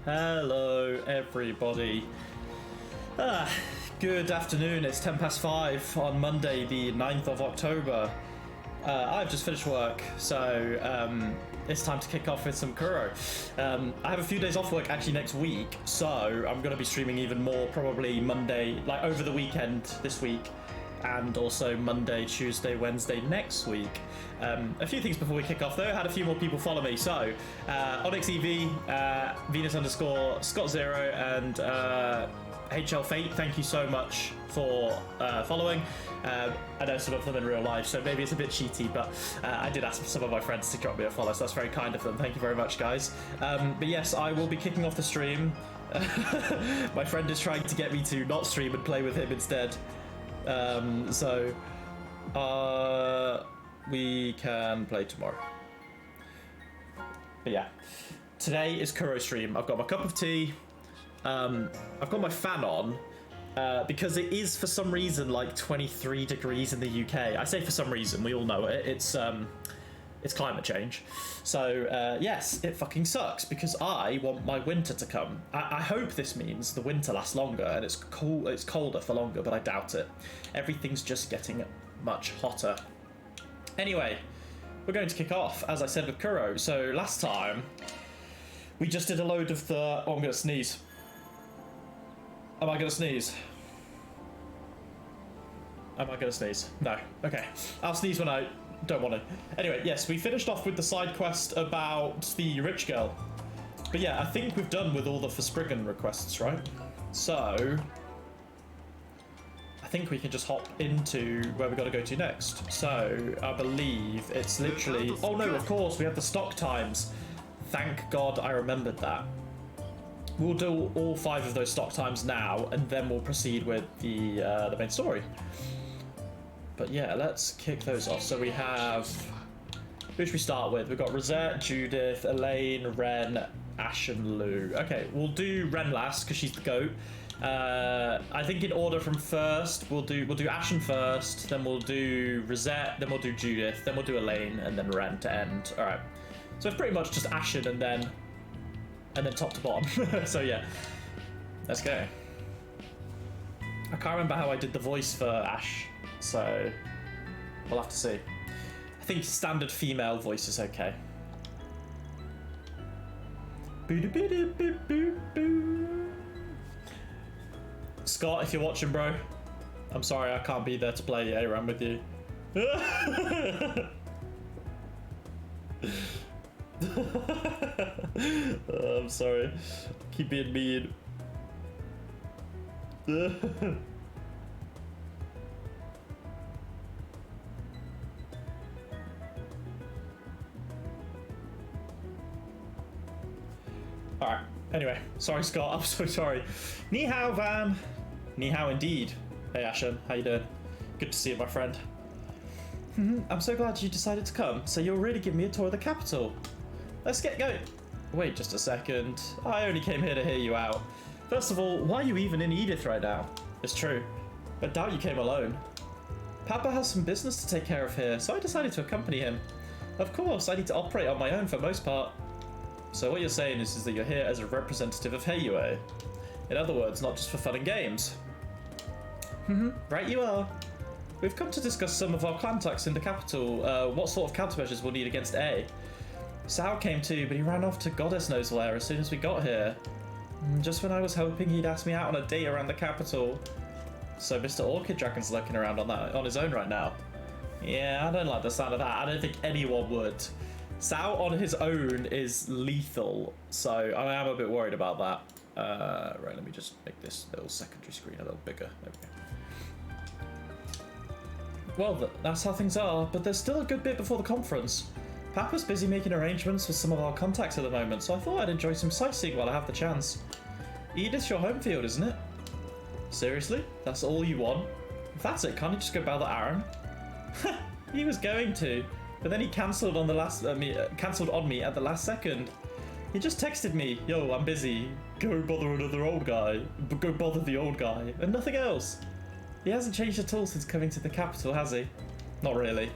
Hello, everybody. Good afternoon. It's 5:10 on Monday, the 9th of October. I've just finished work, so it's time to kick off with some Kuro. I have a few days off work actually next week, so I'm going to be streaming even more probably Monday, like over the weekend this week, and also Monday, Tuesday, Wednesday next week. A few things before we kick off though. I had a few more people follow me. So OnyxEV, Venus_Scott0 and HL Fate, thank you so much for following. I know some of them in real life, so maybe it's a bit cheaty, but I did ask some of my friends to drop me a follow, so that's very kind of them. Thank you very much, guys. But yes, I will be kicking off the stream. My friend is trying to get me to not stream and play with him instead. We can play tomorrow. But yeah, today is Kuro stream. I've got my cup of tea. I've got my fan on because it is for some reason like 23 degrees in the UK. I say for some reason, we all know it. It's climate change. So yes, it fucking sucks because I want my winter to come. I hope this means the winter lasts longer and it's cool. It's colder for longer, but I doubt it. Everything's just getting much hotter. Anyway, we're going to kick off, as I said, with Kuro. So last time, we just did a load of the... Oh, I'm going to sneeze. Am I going to sneeze? Am I going to sneeze? No. Okay. I'll sneeze when I don't want to. Anyway, yes, we finished off with the side quest about the rich girl. But yeah, I think we've done with all the Forspriggan requests, right? So... I think we can just hop into where we got to go to next. So I believe it's literally... Oh no, of course, we have the stock times. Thank God I remembered that. We'll do all 5 of those stock times now, and then we'll proceed with the main story. But yeah, let's kick those off. So we have... Who should we start with? We've got Rosette, Judith, Elaine, Ren, Ash, and Lou. Okay, we'll do Ren last because she's the goat. I think in order from first, we'll do Ashen first, then we'll do Rosette, then we'll do Judith, then we'll do Elaine, and then Ren to end. All right. So it's pretty much just Ashen and then top to bottom. So yeah, let's go. I can't remember how I did the voice for Ash, so we'll have to see. I think standard female voice is okay. Scott, if you're watching, bro, I'm sorry I can't be there to play ARAM with you. Oh, I'm sorry. Keep being mean. Alright, anyway, sorry Scott, I'm so sorry. Ni hao, Van. Ni hao indeed. Hey Ashen, how you doing? Good to see you, my friend. I'm so glad you decided to come, so you'll really give me a tour of the capital. Let's get going. Wait just a second. I only came here to hear you out. First of all, why are you even in Edith right now? It's true. I doubt you came alone. Papa has some business to take care of here, so I decided to accompany him. Of course, I need to operate on my own for most part. So what you're saying is that you're here as a representative of Heiyue. In other words, not just for fun and games. Right you are. We've come to discuss some of our contacts in the capital, what sort of countermeasures we'll need against A. Sao came too, but he ran off to goddess knows where as soon as we got here. Just when I was hoping he'd ask me out on a date around the capital. So Mr. Orchid Dragon's lurking around on his own right now. Yeah, I don't like the sound of that. I don't think anyone would. Sao on his own is lethal, so I am a bit worried about that. Right, let me just make this little secondary screen a little bigger. There we go. Well, that's how things are, but there's still a good bit before the conference. Papa's busy making arrangements with some of our contacts at the moment, so I thought I'd enjoy some sightseeing while I have the chance. Edith's your home field, isn't it? Seriously? That's all you want? If that's it, can't you just go bow the Aaron? He was going to, but then he cancelled on cancelled on me at the last second. He just texted me, yo, I'm busy. Go bother another old guy. Go bother the old guy. And nothing else. He hasn't changed at all since coming to the capital, has he? Not really.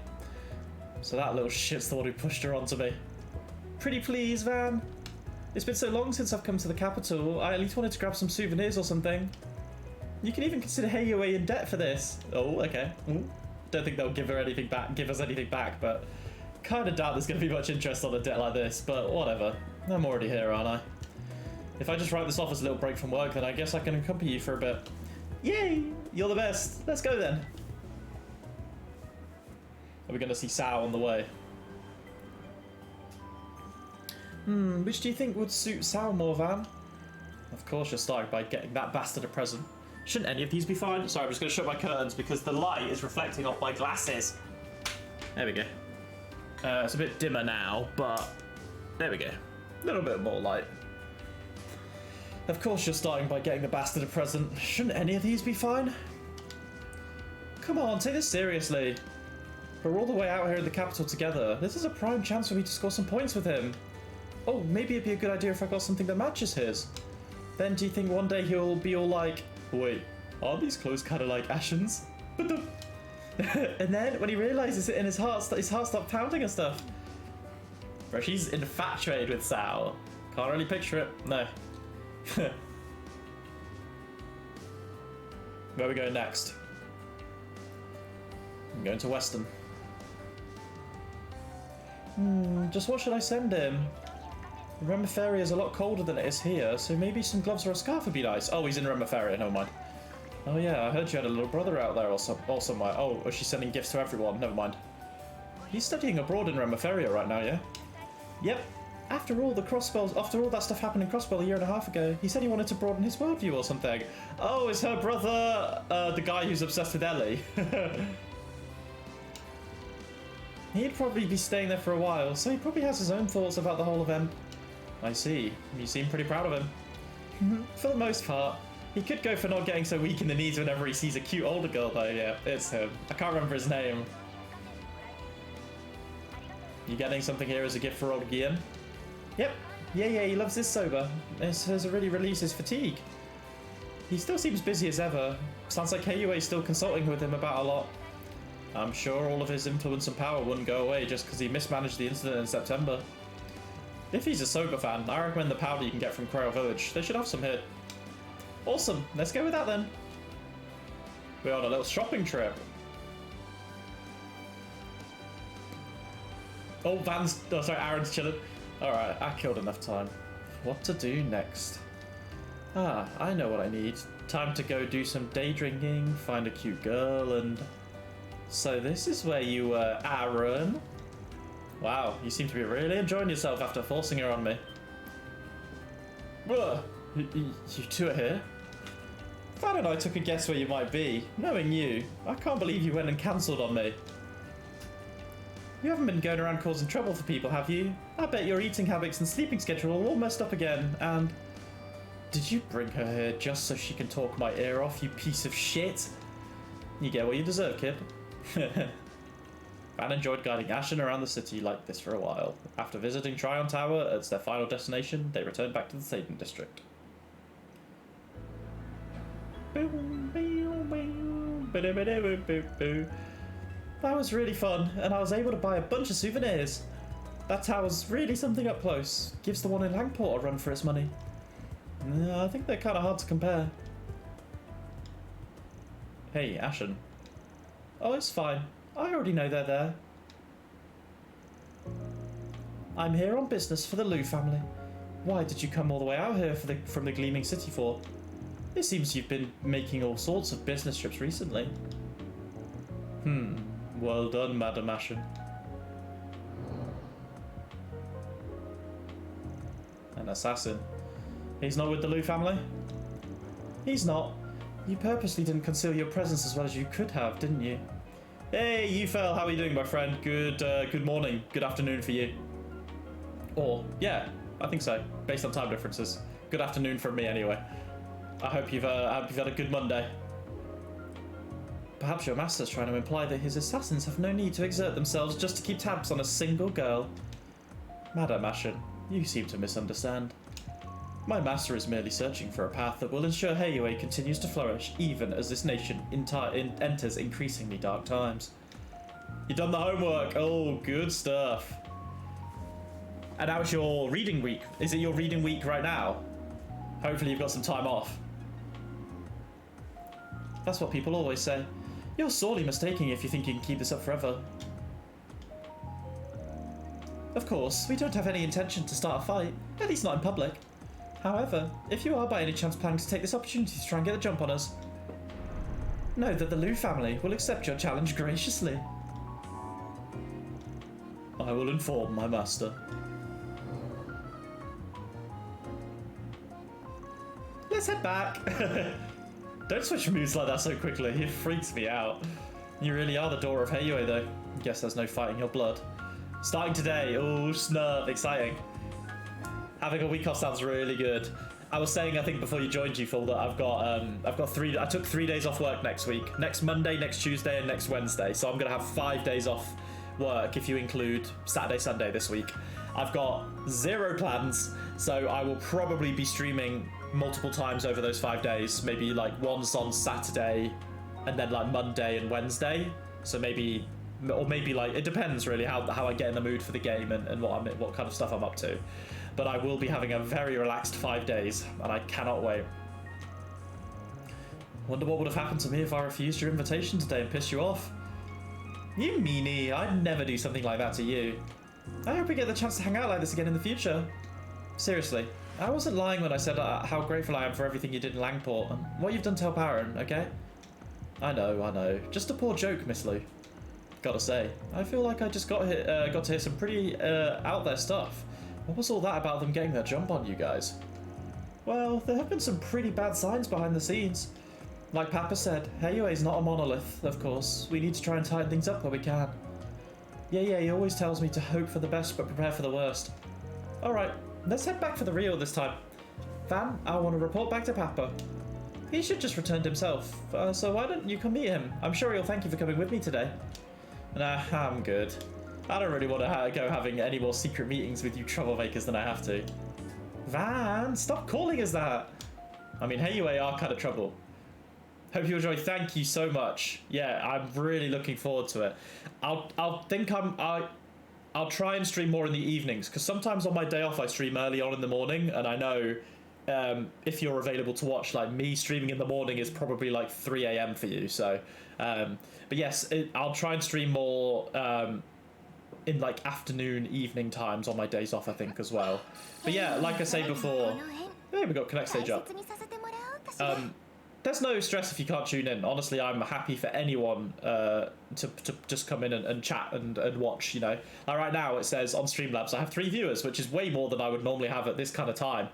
So that little shit's the one who pushed her onto me. Pretty please, Van. It's been so long since I've come to the capital, I at least wanted to grab some souvenirs or something. You can even consider Heiwei in debt for this. Oh, okay. Ooh. Don't think they'll give us anything back, but kind of doubt there's going to be much interest on a debt like this, but whatever. I'm already here, aren't I? If I just write this off as a little break from work, then I guess I can accompany you for a bit. Yay! You're the best. Let's go then. Are we going to see Sao on the way? Which do you think would suit Sao more, Van? Of course you're starting by getting that bastard a present. Shouldn't any of these be fine? Sorry, I'm just going to shut my curtains because the light is reflecting off my glasses. There we go. It's a bit dimmer now, but there we go. A little bit more light. Of course you're starting by getting the bastard a present. Shouldn't any of these be fine? Come on, take this seriously. We're all the way out here in the capital together. This is a prime chance for me to score some points with him. Oh, maybe it'd be a good idea if I got something that matches his. Then do you think one day he'll be all like, wait, aren't these clothes kind of like Ashen's? And then when he realizes it in his heart stopped pounding and stuff. Bro, she's infatuated with Sao. Can't really picture it. No. Where are we going next? I'm going to Western. Just what should I send him? Remaferia is a lot colder than it is here, so maybe some gloves or a scarf would be nice. Oh, he's in Remaferia, never mind. Oh yeah, I heard you had a little brother out there or somewhere. Oh, is she sending gifts to everyone? Never mind. He's studying abroad in Remaferia right now, yeah? Yep. After all that stuff happened in Crossbell a year and a half ago, he said he wanted to broaden his worldview or something. Oh, is her brother the guy who's obsessed with Ellie? He'd probably be staying there for a while, so he probably has his own thoughts about the whole event. I see. You seem pretty proud of him. For the most part. He could go for not getting so weak in the knees whenever he sees a cute older girl, though. Yeah, it's him. I can't remember his name. You getting something here as a gift for old Gian? Yep. Yeah, he loves his soba. It has really released his fatigue. He still seems busy as ever. Sounds like Heiwei's still consulting with him about a lot. I'm sure all of his influence and power wouldn't go away just because he mismanaged the incident in September. If he's a soba fan, I recommend the powder you can get from Kuro Village. They should have some here. Awesome, let's go with that then. We're on a little shopping trip. Oh, Aaron's chilling. Alright, I killed enough time. What to do next? Ah, I know what I need. Time to go do some day drinking, find a cute girl, and... So this is where you were, Aaron. Wow, you seem to be really enjoying yourself after forcing her on me. Ugh, you two are here? Fan and I took a guess where you might be. Knowing you, I can't believe you went and cancelled on me. You haven't been going around causing trouble for people, have you? I bet your eating habits and sleeping schedule are all messed up again, and... Did you bring her here just so she can talk my ear off, you piece of shit? You get what you deserve, kid. Fan enjoyed guiding Ashen around the city like this for a while. After visiting Tryon Tower as their final destination, they returned back to the Satan District. That was really fun, and I was able to buy a bunch of souvenirs. That tower's really something up close. Gives the one in Langport a run for its money. I think they're kind of hard to compare. Hey, Ashen. Oh, it's fine. I already know they're there. I'm here on business for the Liu family. Why did you come all the way out here from the Gleaming City for? It seems you've been making all sorts of business trips recently. Well done, Madam Ashen. An assassin. He's not with the Liu family? He's not. You purposely didn't conceal your presence as well as you could have, didn't you? Hey, Yufel, how are you doing, my friend? Good morning, good afternoon for you. Or, yeah, I think so, based on time differences. Good afternoon from me, anyway. I hope you've had a good Monday. Perhaps your master's trying to imply that his assassins have no need to exert themselves just to keep tabs on a single girl. Madam Ashen, you seem to misunderstand. My master is merely searching for a path that will ensure Heiwei continues to flourish, even as this nation enters increasingly dark times. You done the homework. Oh, good stuff. And now it's your reading week. Is it your reading week right now? Hopefully you've got some time off. That's what people always say. You're sorely mistaken if you think you can keep this up forever. Of course, we don't have any intention to start a fight, at least not in public. However, if you are by any chance planning to take this opportunity to try and get a jump on us, know that the Liu family will accept your challenge graciously. I will inform my master. Let's head back. Don't switch moves like that so quickly, it freaks me out. You really are the door of Heiyue though. Guess there's no fight in your blood. Starting today, oh snap, exciting. Having a week off sounds really good. I was saying, I think before you joined G-Full, that I took 3 days off work next week. Next Monday, next Tuesday, and next Wednesday. So I'm gonna have 5 days off work if you include Saturday, Sunday this week. I've got 0 plans, so I will probably be streaming multiple times over those 5 days. Maybe like once on Saturday, and then like Monday and Wednesday. So maybe, or maybe like, it depends really how I get in the mood for the game and what kind of stuff I'm up to. But I will be having a very relaxed 5 days, and I cannot wait. Wonder what would have happened to me if I refused your invitation today and pissed you off. You meanie, I'd never do something like that to you. I hope we get the chance to hang out like this again in the future. Seriously, I wasn't lying when I said how grateful I am for everything you did in Langport and what you've done to help Aaron, okay? I know. Just a poor joke, Miss Lou. Gotta say, I feel like I just got to hear some pretty out there stuff. What was all that about them getting their jump on you guys? Well, there have been some pretty bad signs behind the scenes. Like Papa said, Heiyue's not a monolith, of course. We need to try and tighten things up where we can. Yeah, he always tells me to hope for the best but prepare for the worst. Alright, let's head back for the real this time. Van, I want to report back to Papa. He should just returned himself, so why don't you come meet him? I'm sure he'll thank you for coming with me today. Nah, I'm good. I don't really want to go having any more secret meetings with you troublemakers than I have to. Van, stop calling us that. I mean, Heiyue are kind of trouble. Hope you enjoy. Thank you so much. Yeah, I'm really looking forward to it. I'll try and stream more in the evenings, because sometimes on my day off I stream early on in the morning, and I know if you're available to watch, like me streaming in the morning is probably like 3 AM for you. So, but yes, I'll try and stream more in like afternoon, evening times on my days off, I think, as well. But yeah, like I say before, yeah, we got Connect Stage up. There's no stress if you can't tune in. Honestly, I'm happy for anyone to just come in and chat and watch, you know. Right now it says on Streamlabs I have 3 viewers, which is way more than I would normally have at this kind of time.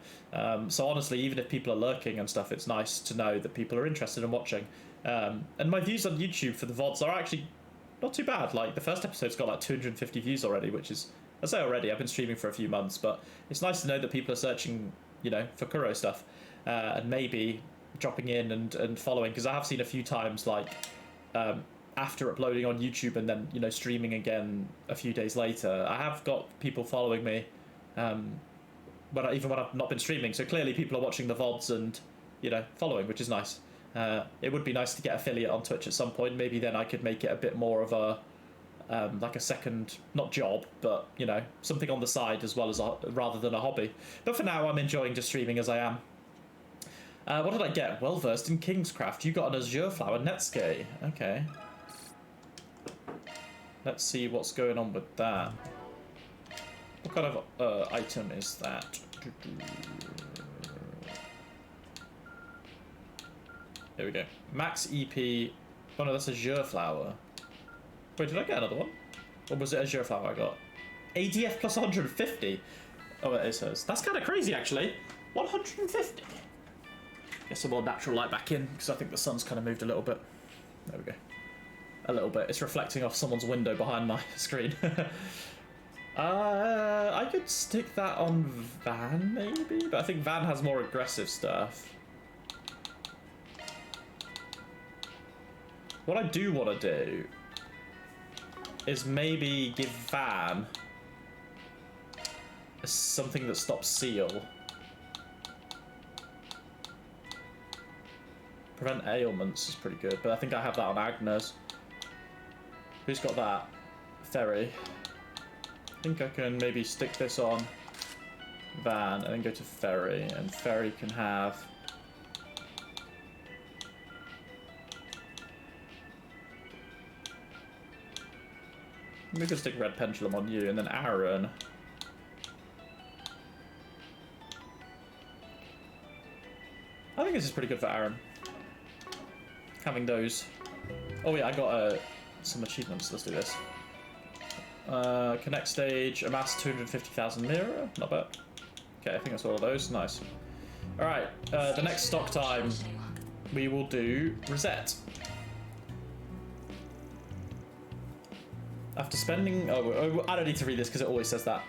So honestly, even if people are lurking and stuff, it's nice to know that people are interested in watching. And my views on YouTube for the VODs are actually not too bad. Like, the first episode's got like 250 views already, which is, I say already, I've been streaming for a few months, but it's nice to know that people are searching, you know, for Kuro stuff, and maybe dropping in and following, because I have seen a few times, like, after uploading on YouTube and then, you know, streaming again a few days later, I have got people following me, even when I've not been streaming, so clearly people are watching the VODs and, you know, following, which is nice. It would be nice to get affiliate on Twitch at some point. Maybe then I could make it a bit more of a like a second, not job, but, you know, something on the side as well as rather than a hobby. But for now, I'm enjoying just streaming as I am. What did I get? Well versed in Kingscraft. You got an Azure Flower Netsuke. Okay. Let's see what's going on with that. What kind of item is that? There we go. Max EP. Oh no, that's Azure Flower. Wait, did I get another one? Or was it Azure Flower I got? ADF plus 150. Oh, it is hers. That's kind of crazy, actually. 150. Get some more natural light back in, because I think the sun's kind of moved a little bit. There we go. A little bit. It's reflecting off someone's window behind my screen. I could stick that on Van, maybe? But I think Van has more aggressive stuff. What I do want to do is maybe give Van something that stops Seal. Prevent ailments is pretty good, but I think I have that on Agnes. Who's got that? Ferry. think I can maybe stick this on van and then go to ferry, and ferry can have... We can stick red pendulum on you, and then Aaron. I think this is pretty good for Aaron. Having those. Oh yeah, I got some achievements. Let's do this. Connect stage, amass 250,000 mirror. Not bad. Okay, I think that's all of those. Nice. Alright, the next stock time, we will do Reset. After spending... Oh, I don't need to read this because it always says that.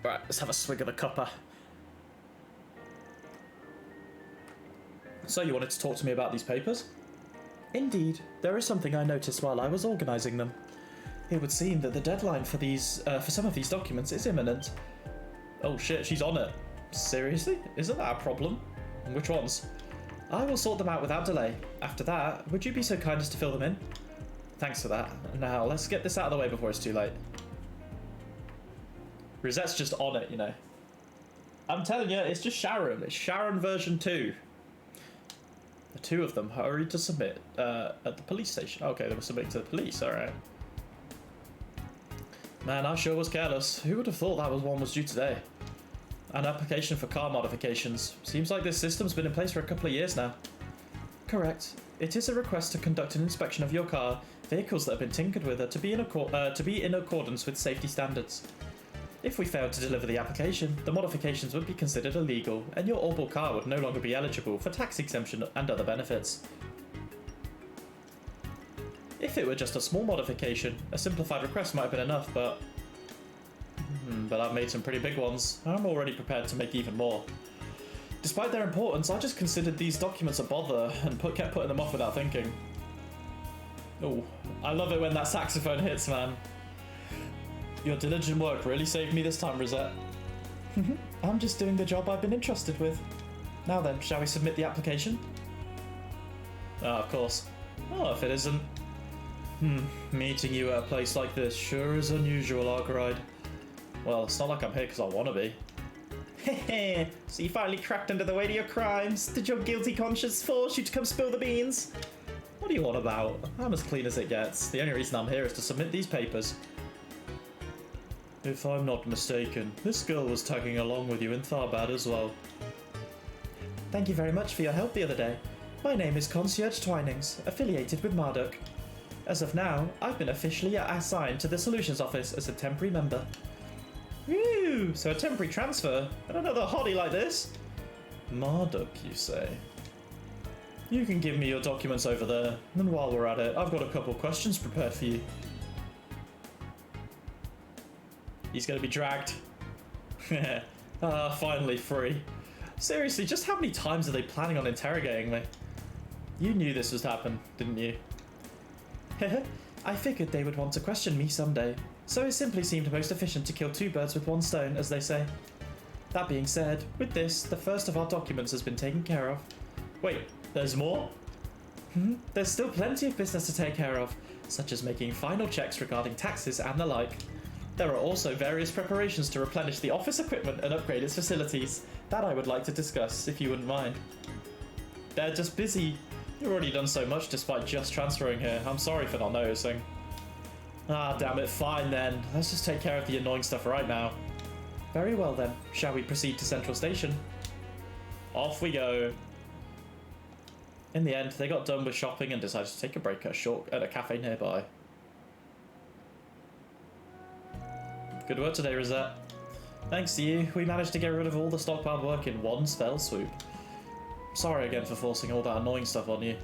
Right, let's have a swig of the cuppa. So you wanted to talk to me about these papers? Indeed. There is something I noticed while I was organising them. It would seem that the deadline for some of these documents is imminent. Oh shit, she's on it. Seriously? Isn't that a problem? Which ones? I will sort them out without delay. After that, would you be so kind as to fill them in? Thanks for that. Now, let's get this out of the way before it's too late. Rosette's just on it, you know. I'm telling you, it's just Sharon. It's Sharon version 2. The two of them hurried to submit at the police station. Okay, they were submitting to the police, alright. Man, I sure was careless. Who would have thought that one was due today? An application for car modifications. Seems like this system's been in place for a couple of years now. Correct. It is a request to conduct an inspection of your car. Vehicles that have been tinkered with are to be in accordance with safety standards. If we failed to deliver the application, the modifications would be considered illegal, and your orbal car would no longer be eligible for tax exemption and other benefits. If it were just a small modification, a simplified request might have been enough, but I've made some pretty big ones. I'm already prepared to make even more. Despite their importance, I just considered these documents a bother and kept putting them off without thinking. Oh, I love it when that saxophone hits, man. Your diligent work really saved me this time, Rosette. I'm just doing the job I've been entrusted with. Now then, shall we submit the application? Of course. Oh, if it isn't. Meeting you at a place like this sure is unusual, Argeride. Well, it's not like I'm here because I want to be. Hehe, so you finally cracked under the weight of your crimes. Did your guilty conscience force you to come spill the beans? What are you on about? I'm as clean as it gets. The only reason I'm here is to submit these papers. If I'm not mistaken, this girl was tagging along with you in Tharbad as well. Thank you very much for your help the other day. My name is Concierge Twinings, affiliated with Marduk. As of now, I've been officially assigned to the Solutions Office as a temporary member. Woo! So a temporary transfer? And another hottie like this? Marduk, you say? You can give me your documents over there, and while we're at it, I've got a couple questions prepared for you. He's gonna be dragged. Finally free. Seriously, just how many times are they planning on interrogating me? You knew this would happen, didn't you? I figured they would want to question me someday, so it simply seemed most efficient to kill two birds with one stone, as they say. That being said, with this, the first of our documents has been taken care of. Wait, there's more? There's still plenty of business to take care of, such as making final checks regarding taxes and the like. There are also various preparations to replenish the office equipment and upgrade its facilities that I would like to discuss, if you wouldn't mind. They're just busy. You've already done so much despite just transferring here. I'm sorry for not noticing. Ah, damn it, fine then. Let's just take care of the annoying stuff right now. Very well then. Shall we proceed to Central Station? Off we go. In the end, they got done with shopping and decided to take a break at a cafe nearby. Good work today, Rosette. Thanks to you, we managed to get rid of all the stockpiled work in one fell swoop. Sorry again for forcing all that annoying stuff on you.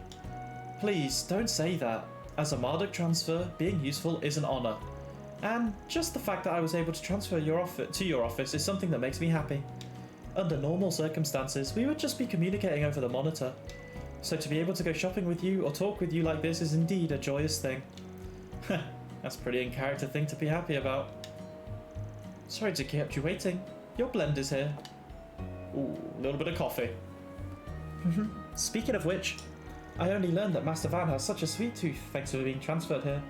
Please, don't say that. As a Marduk transfer, being useful is an honour. And just the fact that I was able to transfer to your office is something that makes me happy. Under normal circumstances, we would just be communicating over the monitor. So to be able to go shopping with you or talk with you like this is indeed a joyous thing. That's a pretty in-character thing to be happy about. Sorry to keep you waiting. Your blend is here. Ooh, a little bit of coffee. Speaking of which, I only learned that Master Van has such a sweet tooth thanks to being transferred here.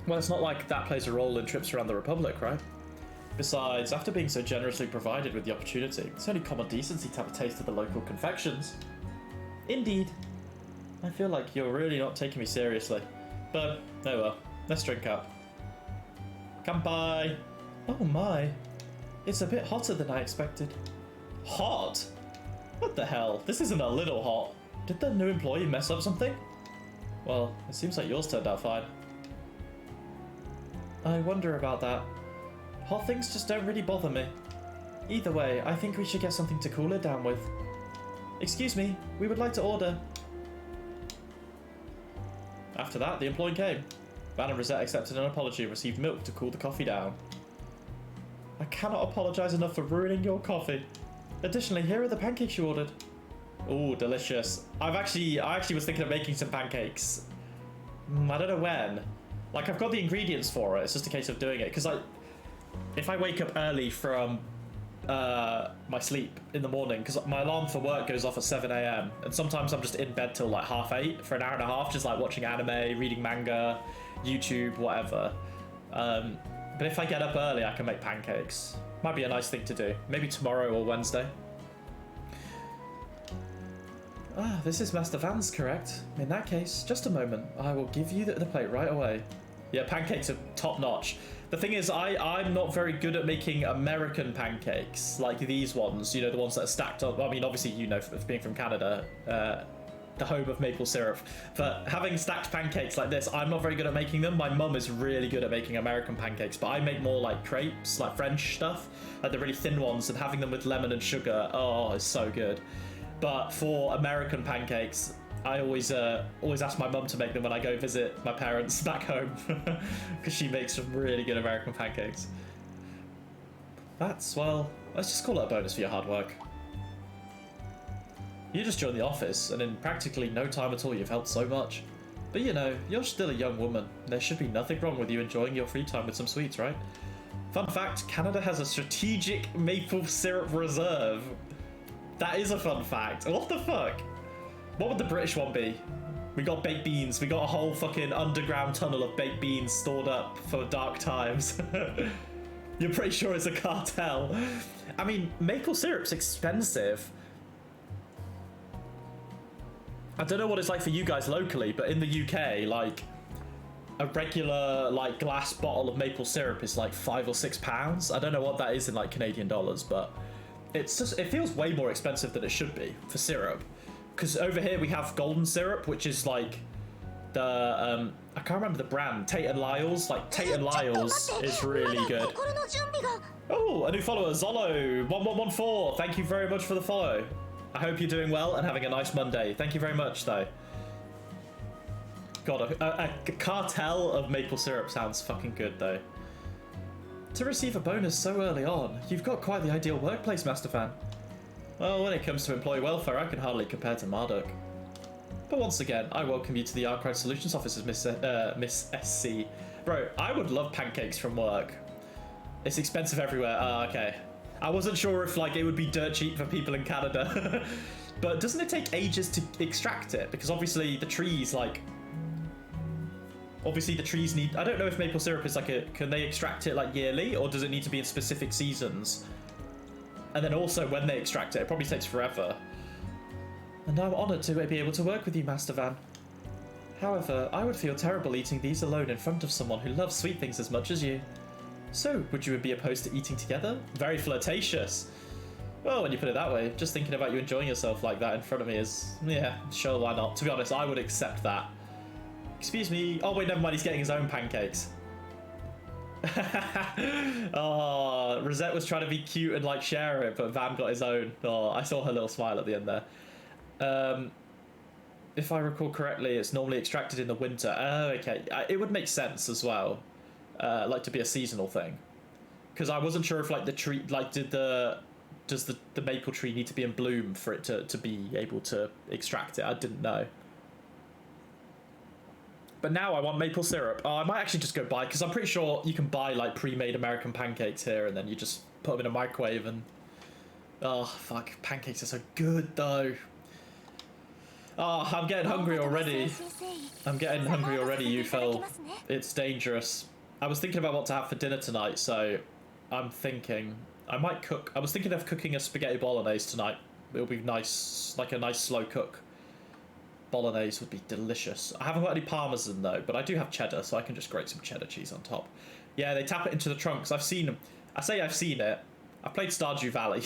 Well, it's not like that plays a role in trips around the Republic, right? Besides, after being so generously provided with the opportunity, it's only common decency to have a taste of the local confections. Indeed. I feel like you're really not taking me seriously. But, oh well, let's drink up. Kanpai! Oh my. It's a bit hotter than I expected. Hot? What the hell? This isn't a little hot. Did the new employee mess up something? Well, it seems like yours turned out fine. I wonder about that. Hot things just don't really bother me. Either way, I think we should get something to cool it down with. Excuse me, we would like to order. After that, the employee came. Van and Rosette accepted an apology and received milk to cool the coffee down. I cannot apologise enough for ruining your coffee. Additionally, here are the pancakes you ordered. Ooh, delicious. I actually was thinking of making some pancakes. I don't know when. Like, I've got the ingredients for it. It's just a case of doing it. Because, like, if I wake up early from my sleep in the morning, because my alarm for work goes off at 7 a.m. and sometimes I'm just in bed till like 8:30 for an hour and a half, just like watching anime, reading manga, YouTube, whatever. But if I get up early, I can make pancakes. Might be a nice thing to do. Maybe tomorrow or Wednesday. Ah, this is Master Van's, correct? In that case, just a moment. I will give you the plate right away. Yeah, pancakes are top notch. The thing is, I'm not very good at making American pancakes, like these ones, you know, the ones that are stacked up. I mean, obviously, you know, being from Canada, the home of maple syrup. But having stacked pancakes like this, I'm not very good at making them. My mum is really good at making American pancakes, but I make more like crepes, like French stuff, like the really thin ones, and having them with lemon and sugar, oh, it's so good. But for American pancakes, I always ask my mum to make them when I go visit my parents back home, because she makes some really good American pancakes. Well, let's just call it a bonus for your hard work. You just joined the office, and in practically no time at all you've helped so much. But you know, you're still a young woman. There should be nothing wrong with you enjoying your free time with some sweets, right? Fun fact, Canada has a strategic maple syrup reserve. That is a fun fact. What the fuck? What would the British one be? We got baked beans. We got a whole fucking underground tunnel of baked beans stored up for dark times. You're pretty sure it's a cartel. I mean, maple syrup's expensive. I don't know what it's like for you guys locally, but in the UK, like, a regular, like, glass bottle of maple syrup is like £5 or £6. I don't know what that is in, like, Canadian dollars, but it's just, it feels way more expensive than it should be for syrup. Because over here we have golden syrup, which is like the, I can't remember the brand, Tate and Lyle's. Like, Tate and Lyle's is really good. Oh, a new follower, Zolo1114. Thank you very much for the follow. I hope you're doing well and having a nice Monday. Thank you very much, though. God, a cartel of maple syrup sounds fucking good, though. To receive a bonus so early on, you've got quite the ideal workplace, Master Fan. Well, when it comes to employee welfare, I can hardly compare to Marduk. But once again, I welcome you to the Archive Solutions offices, Miss SC. Bro, I would love pancakes from work. It's expensive everywhere. Ah, okay. I wasn't sure if, like, it would be dirt cheap for people in Canada. But doesn't it take ages to extract it? Because obviously the trees, like... Obviously the trees need... I don't know if maple syrup is like a... Can they extract it, like, yearly? Or does it need to be in specific seasons? And then also, when they extract it, it probably takes forever. And I'm honoured to be able to work with you, Master Van. However, I would feel terrible eating these alone in front of someone who loves sweet things as much as you. So, would you be opposed to eating together? Very flirtatious. Well, when you put it that way, just thinking about you enjoying yourself like that in front of me is... Yeah, sure, why not? To be honest, I would accept that. Excuse me. Oh, wait, never mind, he's getting his own pancakes. Oh, Rosette was trying to be cute and like share it, but Van got his own. Oh, I saw her little smile at the end there. If I recall correctly, it's normally extracted in the winter. Oh, okay. It would make sense as well, like to be a seasonal thing, because I wasn't sure if like the tree, like does the maple tree need to be in bloom for it to be able to extract it? I didn't know. But now I want maple syrup. Oh, I might actually just go buy, because I'm pretty sure you can buy like pre-made American pancakes here, and then you just put them in a microwave and... Oh, fuck. Pancakes are so good, though. Oh, I'm getting hungry already. I'm getting hungry already, you Phil. It's dangerous. I was thinking about what to have for dinner tonight, so I'm thinking I might cook. I was thinking of cooking a spaghetti bolognese tonight. It'll be nice, like a nice slow cook. Bolognese would be delicious. I haven't got any parmesan though, but I do have cheddar, so I can just grate some cheddar cheese on top. Yeah, they tap it into the trunks. I've seen them. I say I've seen it. I played Stardew Valley,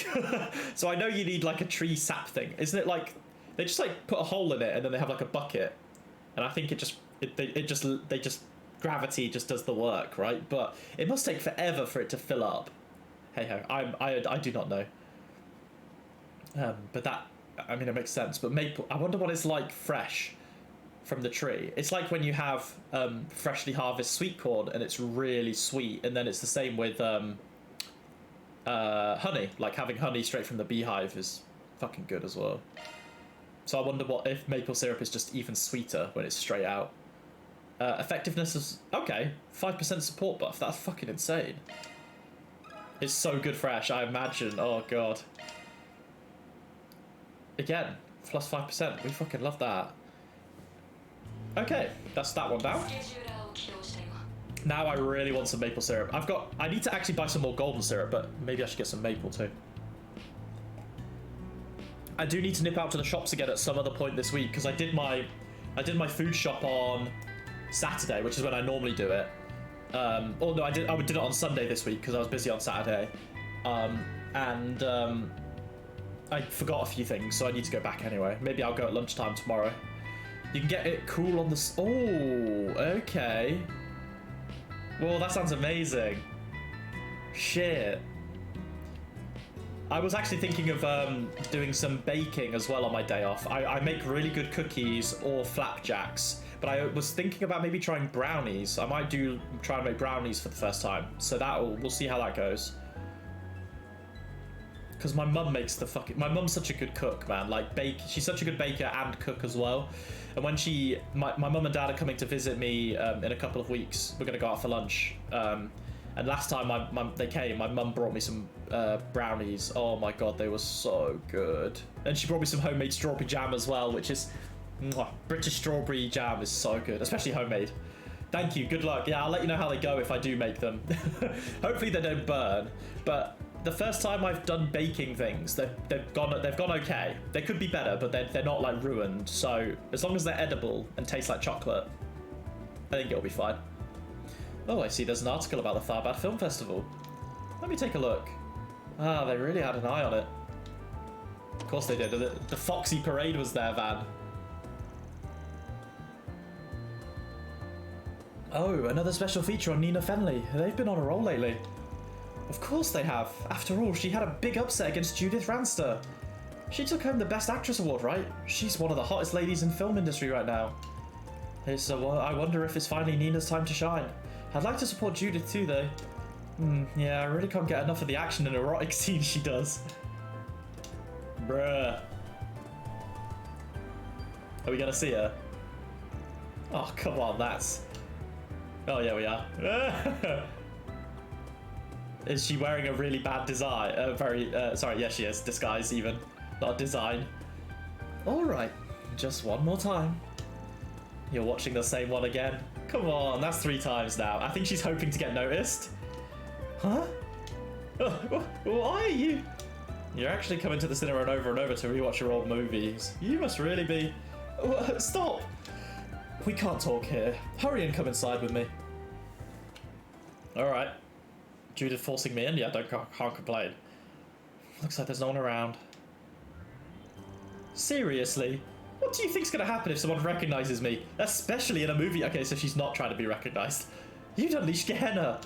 so I know you need like a tree sap thing. Isn't it like they just like put a hole in it and then they have like a bucket, and I think they just gravity just does the work, right? But it must take forever for it to fill up. Hey ho, I do not know. But that, I mean, it makes sense. But maple, I wonder what it's like fresh from the tree. It's like when you have freshly harvested sweet corn and it's really sweet, and then it's the same with honey. Like having honey straight from the beehive is fucking good as well. So I wonder what if maple syrup is just even sweeter when it's straight out. Effectiveness is okay. 5% support buff. That's fucking insane. It's so good fresh. I imagine. Oh god. Again, plus 5%. We fucking love that. Okay, that's that one down. Now I really want some maple syrup. I need to actually buy some more golden syrup, but maybe I should get some maple too. I do need to nip out to the shops again at some other point this week because I did my food shop on Saturday, which is when I normally do it. Oh no, I did it on Sunday this week because I was busy on Saturday. I forgot a few things, so I need to go back anyway. Maybe I'll go at lunchtime tomorrow. You can get it cool on the... Oh, okay. Well, that sounds amazing. Shit. I was actually thinking of doing some baking as well on my day off. I make really good cookies or flapjacks, but I was thinking about maybe trying brownies. I might try and make brownies for the first time. So we'll see how that goes. Because my mum makes my mum's such a good cook, man. Like she's such a good baker and cook as well. And when my mum and dad are coming to visit me in a couple of weeks, we're gonna go out for lunch. And last time they came, my mum brought me some brownies. Oh my god, they were so good. And she brought me some homemade strawberry jam as well, which is British strawberry jam is so good, especially homemade. Thank you. Good luck. Yeah, I'll let you know how they go if I do make them. Hopefully they don't burn. But the first time I've done baking things, they've gone okay. They could be better, but they're not like ruined. So as long as they're edible and taste like chocolate, I think it'll be fine. Oh, I see there's an article about the Tharbad Film Festival. Let me take a look. Ah, they really had an eye on it. Of course they did. The Foxy Parade was there, Van. Oh, another special feature on Nina Fenley. They've been on a roll lately. Of course they have. After all, she had a big upset against Judith Ranster. She took home the Best Actress award, right? She's one of the hottest ladies in film industry right now. So I wonder if it's finally Nina's time to shine. I'd like to support Judith too, though. Yeah, I really can't get enough of the action and erotic scenes she does. Bruh. Are we gonna see her? Oh, come on, that's... Oh, yeah, we are. Is she wearing a really bad design? Sorry, yes, she is. Disguise, even. Not design. Alright, just one more time. You're watching the same one again. Come on, that's 3 times now. I think she's hoping to get noticed. Huh? Why are you? You're actually coming to the cinema and over to rewatch your old movies. You must really be... Stop! We can't talk here. Hurry and come inside with me. Alright. Judith forcing me in? Yeah, can't complain. Looks like there's no one around. Seriously? What do you think's gonna happen if someone recognizes me? Especially in a movie. Okay, so she's not trying to be recognized. You'd unleash Gehenna.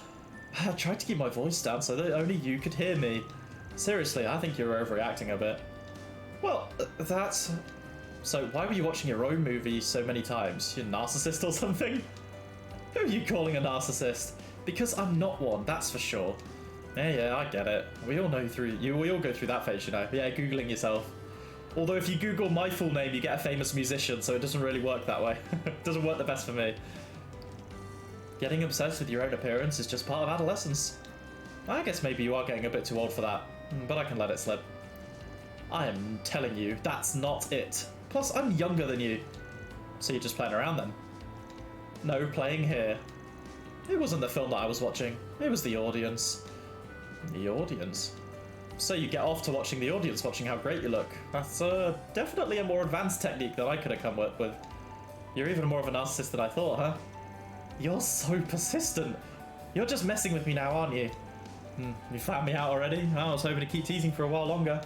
I tried to keep my voice down so that only you could hear me. Seriously, I think you're overreacting a bit. Well, that's... So why were you watching your own movie so many times? You're a narcissist or something? Who are you calling a narcissist? Because I'm not one, that's for sure. Yeah, I get it. We all go through that phase, you know. Yeah, Googling yourself. Although if you Google my full name, you get a famous musician, so it doesn't really work that way. It doesn't work the best for me. Getting obsessed with your own appearance is just part of adolescence. I guess maybe you are getting a bit too old for that, but I can let it slip. I am telling you, that's not it. Plus, I'm younger than you. So you're just playing around then? No, playing here. It wasn't the film that I was watching. It was the audience. The audience? So you get off to watching the audience, watching how great you look. That's definitely a more advanced technique than I could have come up with. You're even more of a narcissist than I thought, huh? You're so persistent. You're just messing with me now, aren't you? You found me out already? I was hoping to keep teasing for a while longer.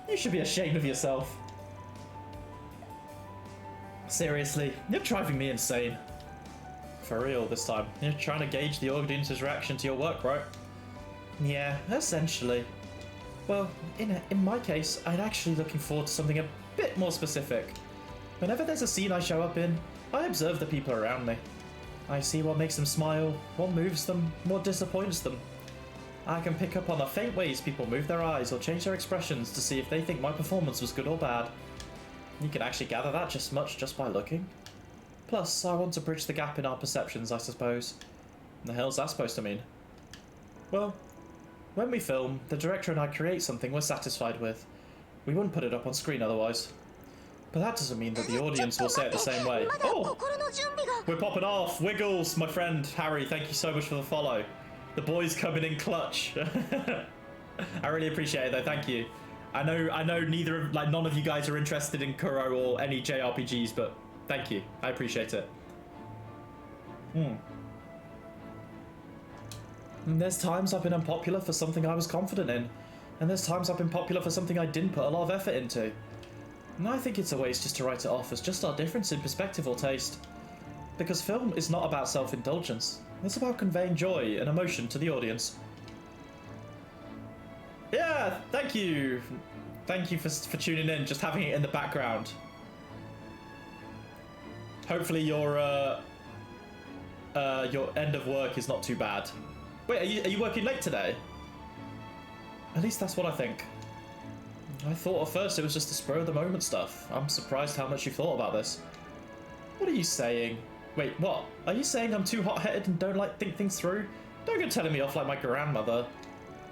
You should be ashamed of yourself. Seriously, you're driving me insane. For real this time. You're trying to gauge the audience's reaction to your work, right? Yeah, essentially. Well, in my case, I'm actually looking forward to something a bit more specific. Whenever there's a scene I show up in, I observe the people around me. I see what makes them smile, what moves them, what disappoints them. I can pick up on the faint ways people move their eyes or change their expressions to see if they think my performance was good or bad. You can actually gather that just by looking. Plus, I want to bridge the gap in our perceptions, I suppose. The hell's that supposed to mean? Well, when we film, the director and I create something we're satisfied with. We wouldn't put it up on screen otherwise. But that doesn't mean that the audience will say it the same way. Oh! We're popping off! Wiggles, my friend Harry, thank you so much for the follow. The boys coming in clutch. I really appreciate it though, thank you. I know none of you guys are interested in Kuro or any JRPGs, but thank you. I appreciate it. And there's times I've been unpopular for something I was confident in. And there's times I've been popular for something I didn't put a lot of effort into. And I think it's a waste just to write it off as just our difference in perspective or taste. Because film is not about self-indulgence. It's about conveying joy and emotion to the audience. Yeah, thank you. Thank you for tuning in, just having it in the background. Hopefully your end of work is not too bad. Wait, are you working late today? At least that's what I think. I thought at first it was just the spur of the moment stuff. I'm surprised how much you thought about this. What are you saying? Wait, what? Are you saying I'm too hot-headed and don't think things through? Don't go telling me off like my grandmother.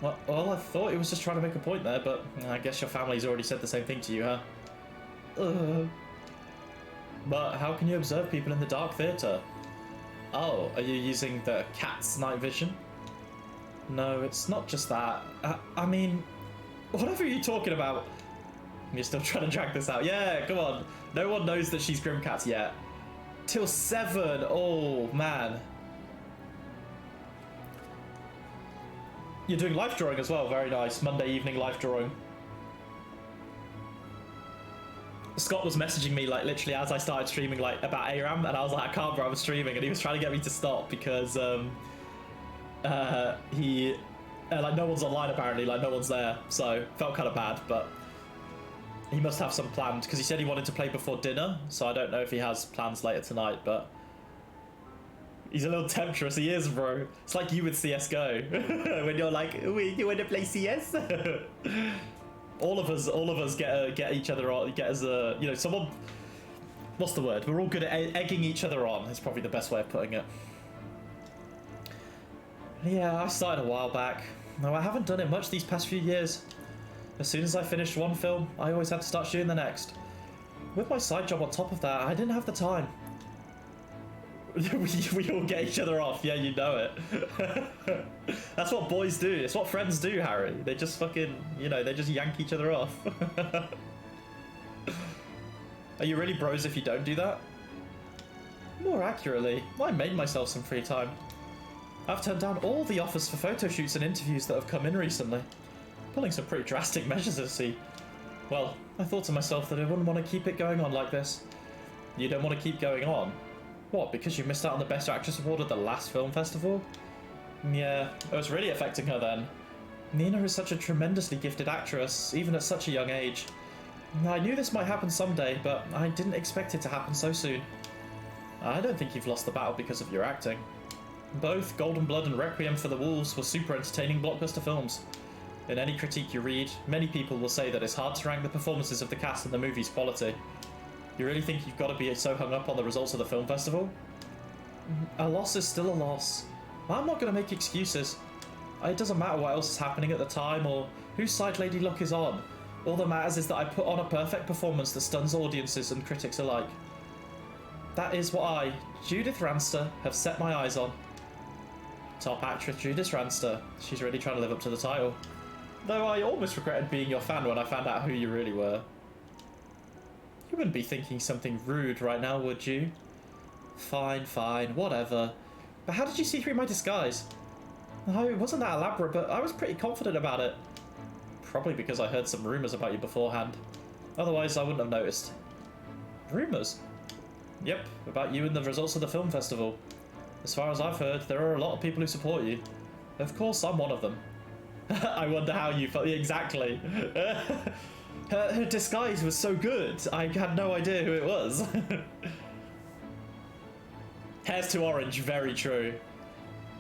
Well, I thought he was just trying to make a point there, but I guess your family's already said the same thing to you, huh? But how can you observe people in the dark theatre? Oh, are you using the cat's night vision? No, it's not just that. I mean, whatever are you talking about? You're still trying to drag this out. Yeah, come on. No one knows that she's Grimcats yet. Till 7. Oh, man. You're doing life drawing as well. Very nice. Monday evening life drawing. Scott was messaging me like literally as I started streaming like about ARAM, and I was like, I can't, bro, I'm streaming, and he was trying to get me to stop because he like no one's online apparently, like no one's there, so felt kind of bad, but he must have some planned because he said he wanted to play before dinner, so I don't know if he has plans later tonight, but he's a little temptress. He is, bro. It's like you with CS:GO when you're like, you want to play CS? all of us get each other on, get as a, you know, someone, what's the word? We're all good at egging each other on. Is probably the best way of putting it. Yeah, I started a while back. No, I haven't done it much these past few years. As soon as I finished one film, I always had to start shooting the next. With my side job on top of that, I didn't have the time. we all get each other off, yeah, you know it. That's what boys do. It's what friends do, Harry. They just fucking, you know, they just yank each other off. Are you really bros if you don't do that? More accurately, I made myself some free time. I've turned down all the offers for photo shoots and interviews that have come in recently. Pulling some pretty drastic measures, I see. Well, I thought to myself that I wouldn't want to keep it going on like this. You don't want to keep going on? What, because you missed out on the Best Actress award at the last film festival? Yeah, it was really affecting her then. Nina is such a tremendously gifted actress, even at such a young age. I knew this might happen someday, but I didn't expect it to happen so soon. I don't think you've lost the battle because of your acting. Both Golden Blood and Requiem for the Wolves were super entertaining blockbuster films. In any critique you read, many people will say that it's hard to rank the performances of the cast and the movie's quality. You really think you've got to be so hung up on the results of the film festival? A loss is still a loss. I'm not going to make excuses. It doesn't matter what else is happening at the time or whose side Lady Luck is on. All that matters is that I put on a perfect performance that stuns audiences and critics alike. That is what I, Judith Ranster, have set my eyes on. Top actress Judith Ranster. She's really trying to live up to the title. Though I almost regretted being your fan when I found out who you really were. You wouldn't be thinking something rude right now, would you? Fine, fine, whatever. But how did you see through my disguise? No, it wasn't that elaborate, but I was pretty confident about it. Probably because I heard some rumours about you beforehand. Otherwise, I wouldn't have noticed. Rumours? Yep, about you and the results of the film festival. As far as I've heard, there are a lot of people who support you. Of course, I'm one of them. I wonder how you felt. Exactly. Her disguise was so good, I had no idea who it was. Hair's too orange, very true.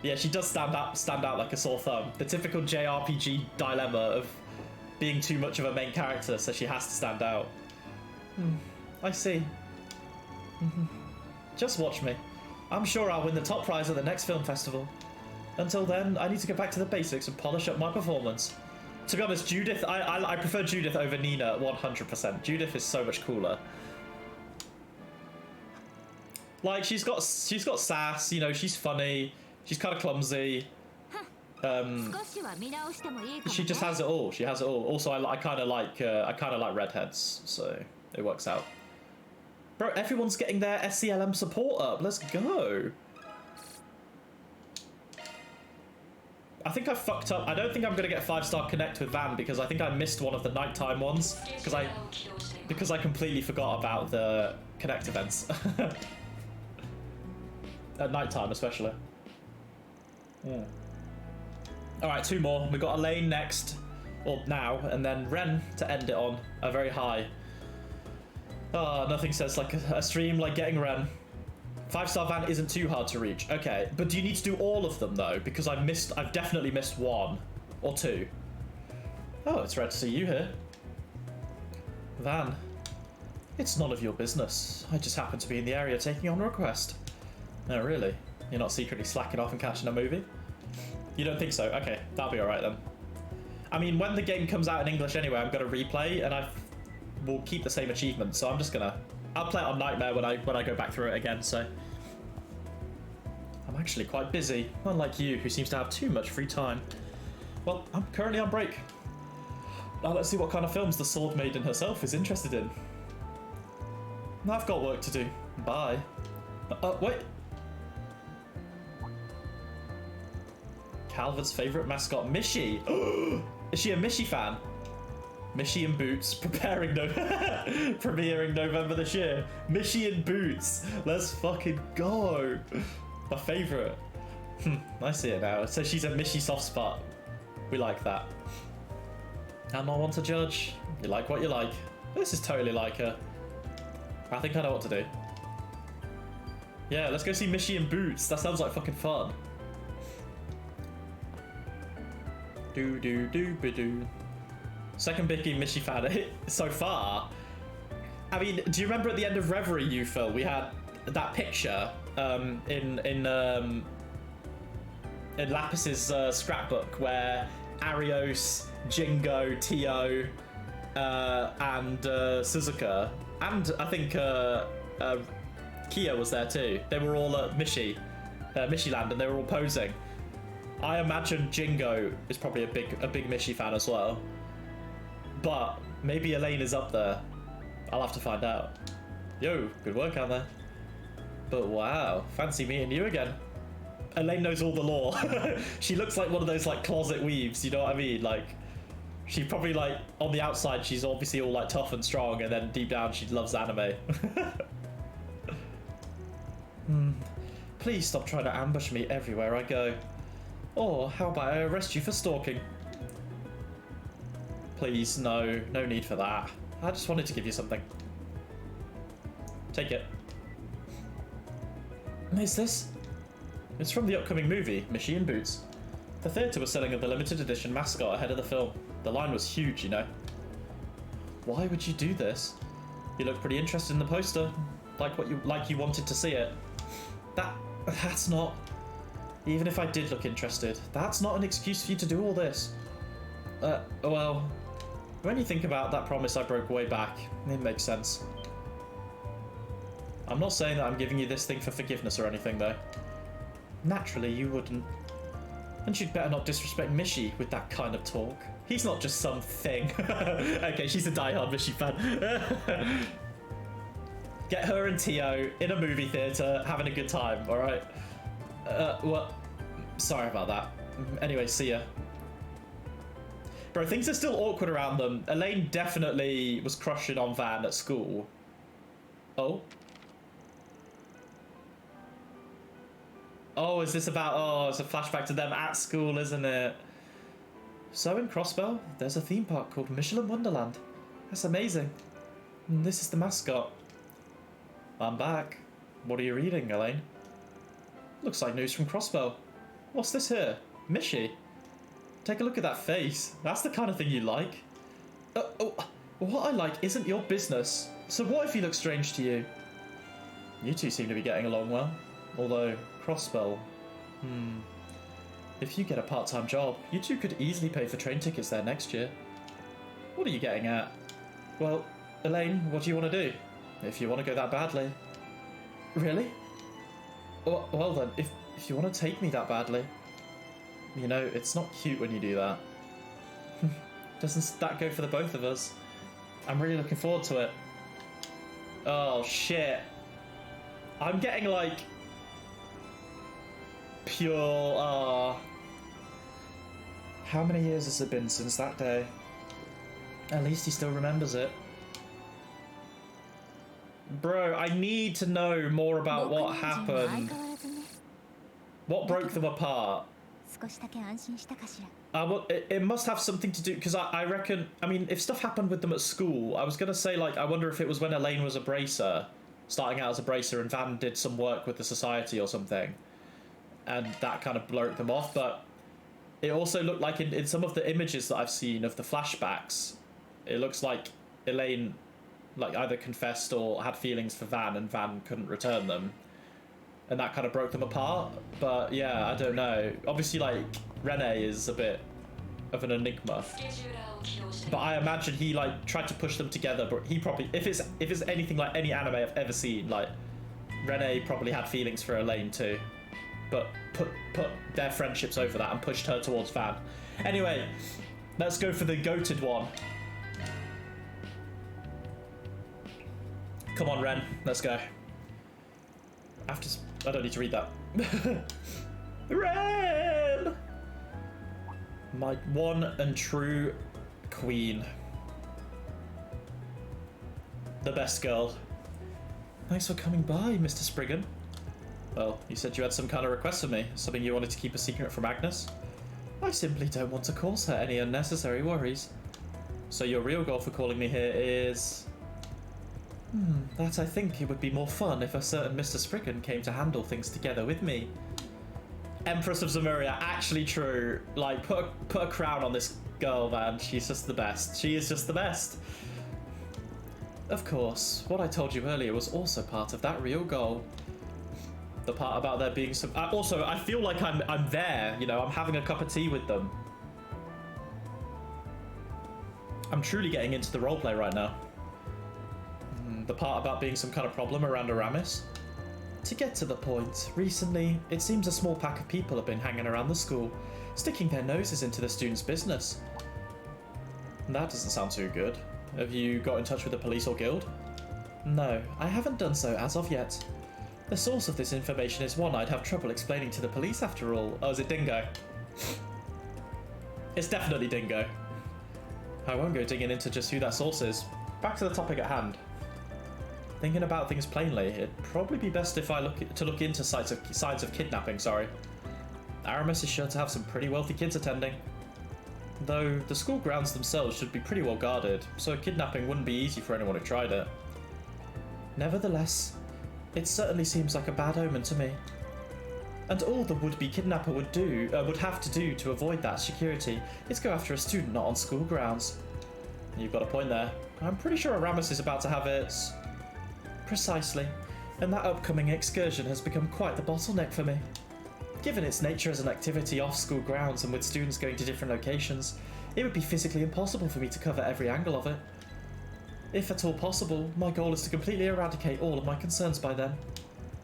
Yeah, she does stand out like a sore thumb. The typical JRPG dilemma of being too much of a main character, so she has to stand out. I see. Just watch me. I'm sure I'll win the top prize at the next film festival. Until then, I need to get back to the basics and polish up my performance. To be honest, Judith, I prefer Judith over Nina 100%. Judith is so much cooler. Like, she's got sass, you know, she's funny, she's kind of clumsy. She just has it all. She has it all. Also, I kind of like redheads, so it works out. Bro, everyone's getting their SCLM support up. Let's go. I think I fucked up. I don't think I'm gonna get 5-star connect with Van because I think I missed one of the nighttime ones because I completely forgot about the connect events at nighttime, especially. All right, 2 more. We got Elaine next, or now, and then Ren to end it on a very high. Oh, nothing says like a stream like getting Ren. 5-star Van isn't too hard to reach. Okay, but do you need to do all of them though? Because I've definitely missed 1 or 2. Oh, it's rare to see you here. Van, it's none of your business. I just happen to be in the area taking on a request. No, really? You're not secretly slacking off and catching a movie? You don't think so? Okay, that'll be alright then. I mean, when the game comes out in English anyway, I'm gonna replay and I will keep the same achievement, so I'll play it on Nightmare when I go back through it again, so. I'm actually quite busy, unlike you, who seems to have too much free time. Well, I'm currently on break. Now let's see what kind of films the Sword Maiden herself is interested in. I've got work to do. Bye. Wait. Calvert's favourite mascot, Mishi. Is she a Mishi fan? Mishi and Boots, premiering November this year. Mishi and Boots, let's fucking go. My favourite. I see it now. So she's a Mishi soft spot. We like that. I'm not one to judge. You like what you like. This is totally like her. I think I know what to do. Yeah, let's go see Mishi and Boots. That sounds like fucking fun. Do. Second biggie Mishi fan so far. I mean, do you remember at the end of Reverie, you Phil? We had that picture in Lapis's scrapbook where Arios, Jingo, Tio, and Suzuka, and I think Kia was there too. They were all at Mishi Land, and they were all posing. I imagine Jingo is probably a big Mishi fan as well. But maybe Elaine is up there. I'll have to find out. Yo, good work out there. But wow, fancy meeting you again. Elaine knows all the lore. She looks like one of those like closet weaves, you know what I mean? Like, she probably like, on the outside, she's obviously all like tough and strong, and then deep down she loves anime. Please stop trying to ambush me everywhere I go. Or how about I arrest you for stalking? Please, no need for that. I just wanted to give you something. Take it. What is this? It's from the upcoming movie, Mishi and Boots. The theatre was selling the limited edition mascot ahead of the film. The line was huge, you know. Why would you do this? You look pretty interested in the poster. Like you wanted to see it. That's not... Even if I did look interested, that's not an excuse for you to do all this. Well... When you think about that promise I broke way back, it makes sense. I'm not saying that I'm giving you this thing for forgiveness or anything, though. Naturally, you wouldn't. And you'd better not disrespect Mishi with that kind of talk. He's not just some thing. Okay, she's a diehard Mishi fan. Get her and Tio in a movie theatre having a good time, alright? Well, sorry about that. Anyway, see ya. Bro, things are still awkward around them. Elaine definitely was crushing on Van at school. Oh? Oh, is this about... Oh, it's a flashback to them at school, isn't it? So in Crossbell, there's a theme park called Michelin Wonderland. That's amazing. And this is the mascot. I'm back. What are you reading, Elaine? Looks like news from Crossbell. What's this here? Mishi? Take a look at that face. That's the kind of thing you like. What I like isn't your business. So what if he looks strange to you? You two seem to be getting along well. Although, Crossbell... If you get a part-time job, you two could easily pay for train tickets there next year. What are you getting at? Well, Elaine, what do you want to do? If you want to go that badly. Really? Well then, if you want to take me that badly. You know, it's not cute when you do that. Doesn't that go for the both of us? I'm really looking forward to it. Oh, shit. I'm getting, like... pure, How many years has it been since that day? At least he still remembers it. Bro, I need to know more about what happened. What broke them apart? Well, it must have something to do, because I reckon, I mean, if stuff happened with them at school, I was going to say, like, I wonder if it was when Elaine was a bracer, starting out as a bracer, and Van did some work with the society or something, and that kind of broke them off. But it also looked like in some of the images that I've seen of the flashbacks, it looks like Elaine, like, either confessed or had feelings for Van, and Van couldn't return them. And that kind of broke them apart. But yeah, I don't know. Obviously, like, Rene is a bit of an enigma. But I imagine he, like, tried to push them together, but he probably, if it's anything like any anime I've ever seen, like, Rene probably had feelings for Elaine too. But put their friendships over that and pushed her towards Van. Anyway, let's go for the goated one. Come on, Ren, let's go. I don't need to read that. Ren! My one and true queen. The best girl. Thanks for coming by, Mr. Spriggan. Well, you said you had some kind of request for me, something you wanted to keep a secret from Agnes? I simply don't want to cause her any unnecessary worries. So your real goal for calling me here is... that I think it would be more fun if a certain Mr. Spriggan came to handle things together with me. Empress of Zemuria, actually true. Like, put a crown on this girl, man. She's just the best. She is just the best. Of course, what I told you earlier was also part of that real goal. The part about there being some... also, I feel like I'm there, you know, I'm having a cup of tea with them. I'm truly getting into the roleplay right now. The part about being some kind of problem around Aramis? To get to the point, recently, it seems a small pack of people have been hanging around the school, sticking their noses into the students' business. That doesn't sound too good. Have you got in touch with the police or guild? No, I haven't done so as of yet. The source of this information is one I'd have trouble explaining to the police after all. Oh, is it Dingo? It's definitely Dingo. I won't go digging into just who that source is. Back to the topic at hand. Thinking about things plainly, it'd probably be best if I look into signs of kidnapping, sorry. Aramis is sure to have some pretty wealthy kids attending. Though the school grounds themselves should be pretty well guarded, so kidnapping wouldn't be easy for anyone who tried it. Nevertheless, it certainly seems like a bad omen to me. And all the would-be kidnapper would have to do to avoid that security is go after a student not on school grounds. You've got a point there. I'm pretty sure Aramis is about to have its... Precisely, and that upcoming excursion has become quite the bottleneck for me. Given its nature as an activity off school grounds and with students going to different locations, It would be physically impossible for me to cover every angle of it. If at all possible, my goal is to completely eradicate all of my concerns by then.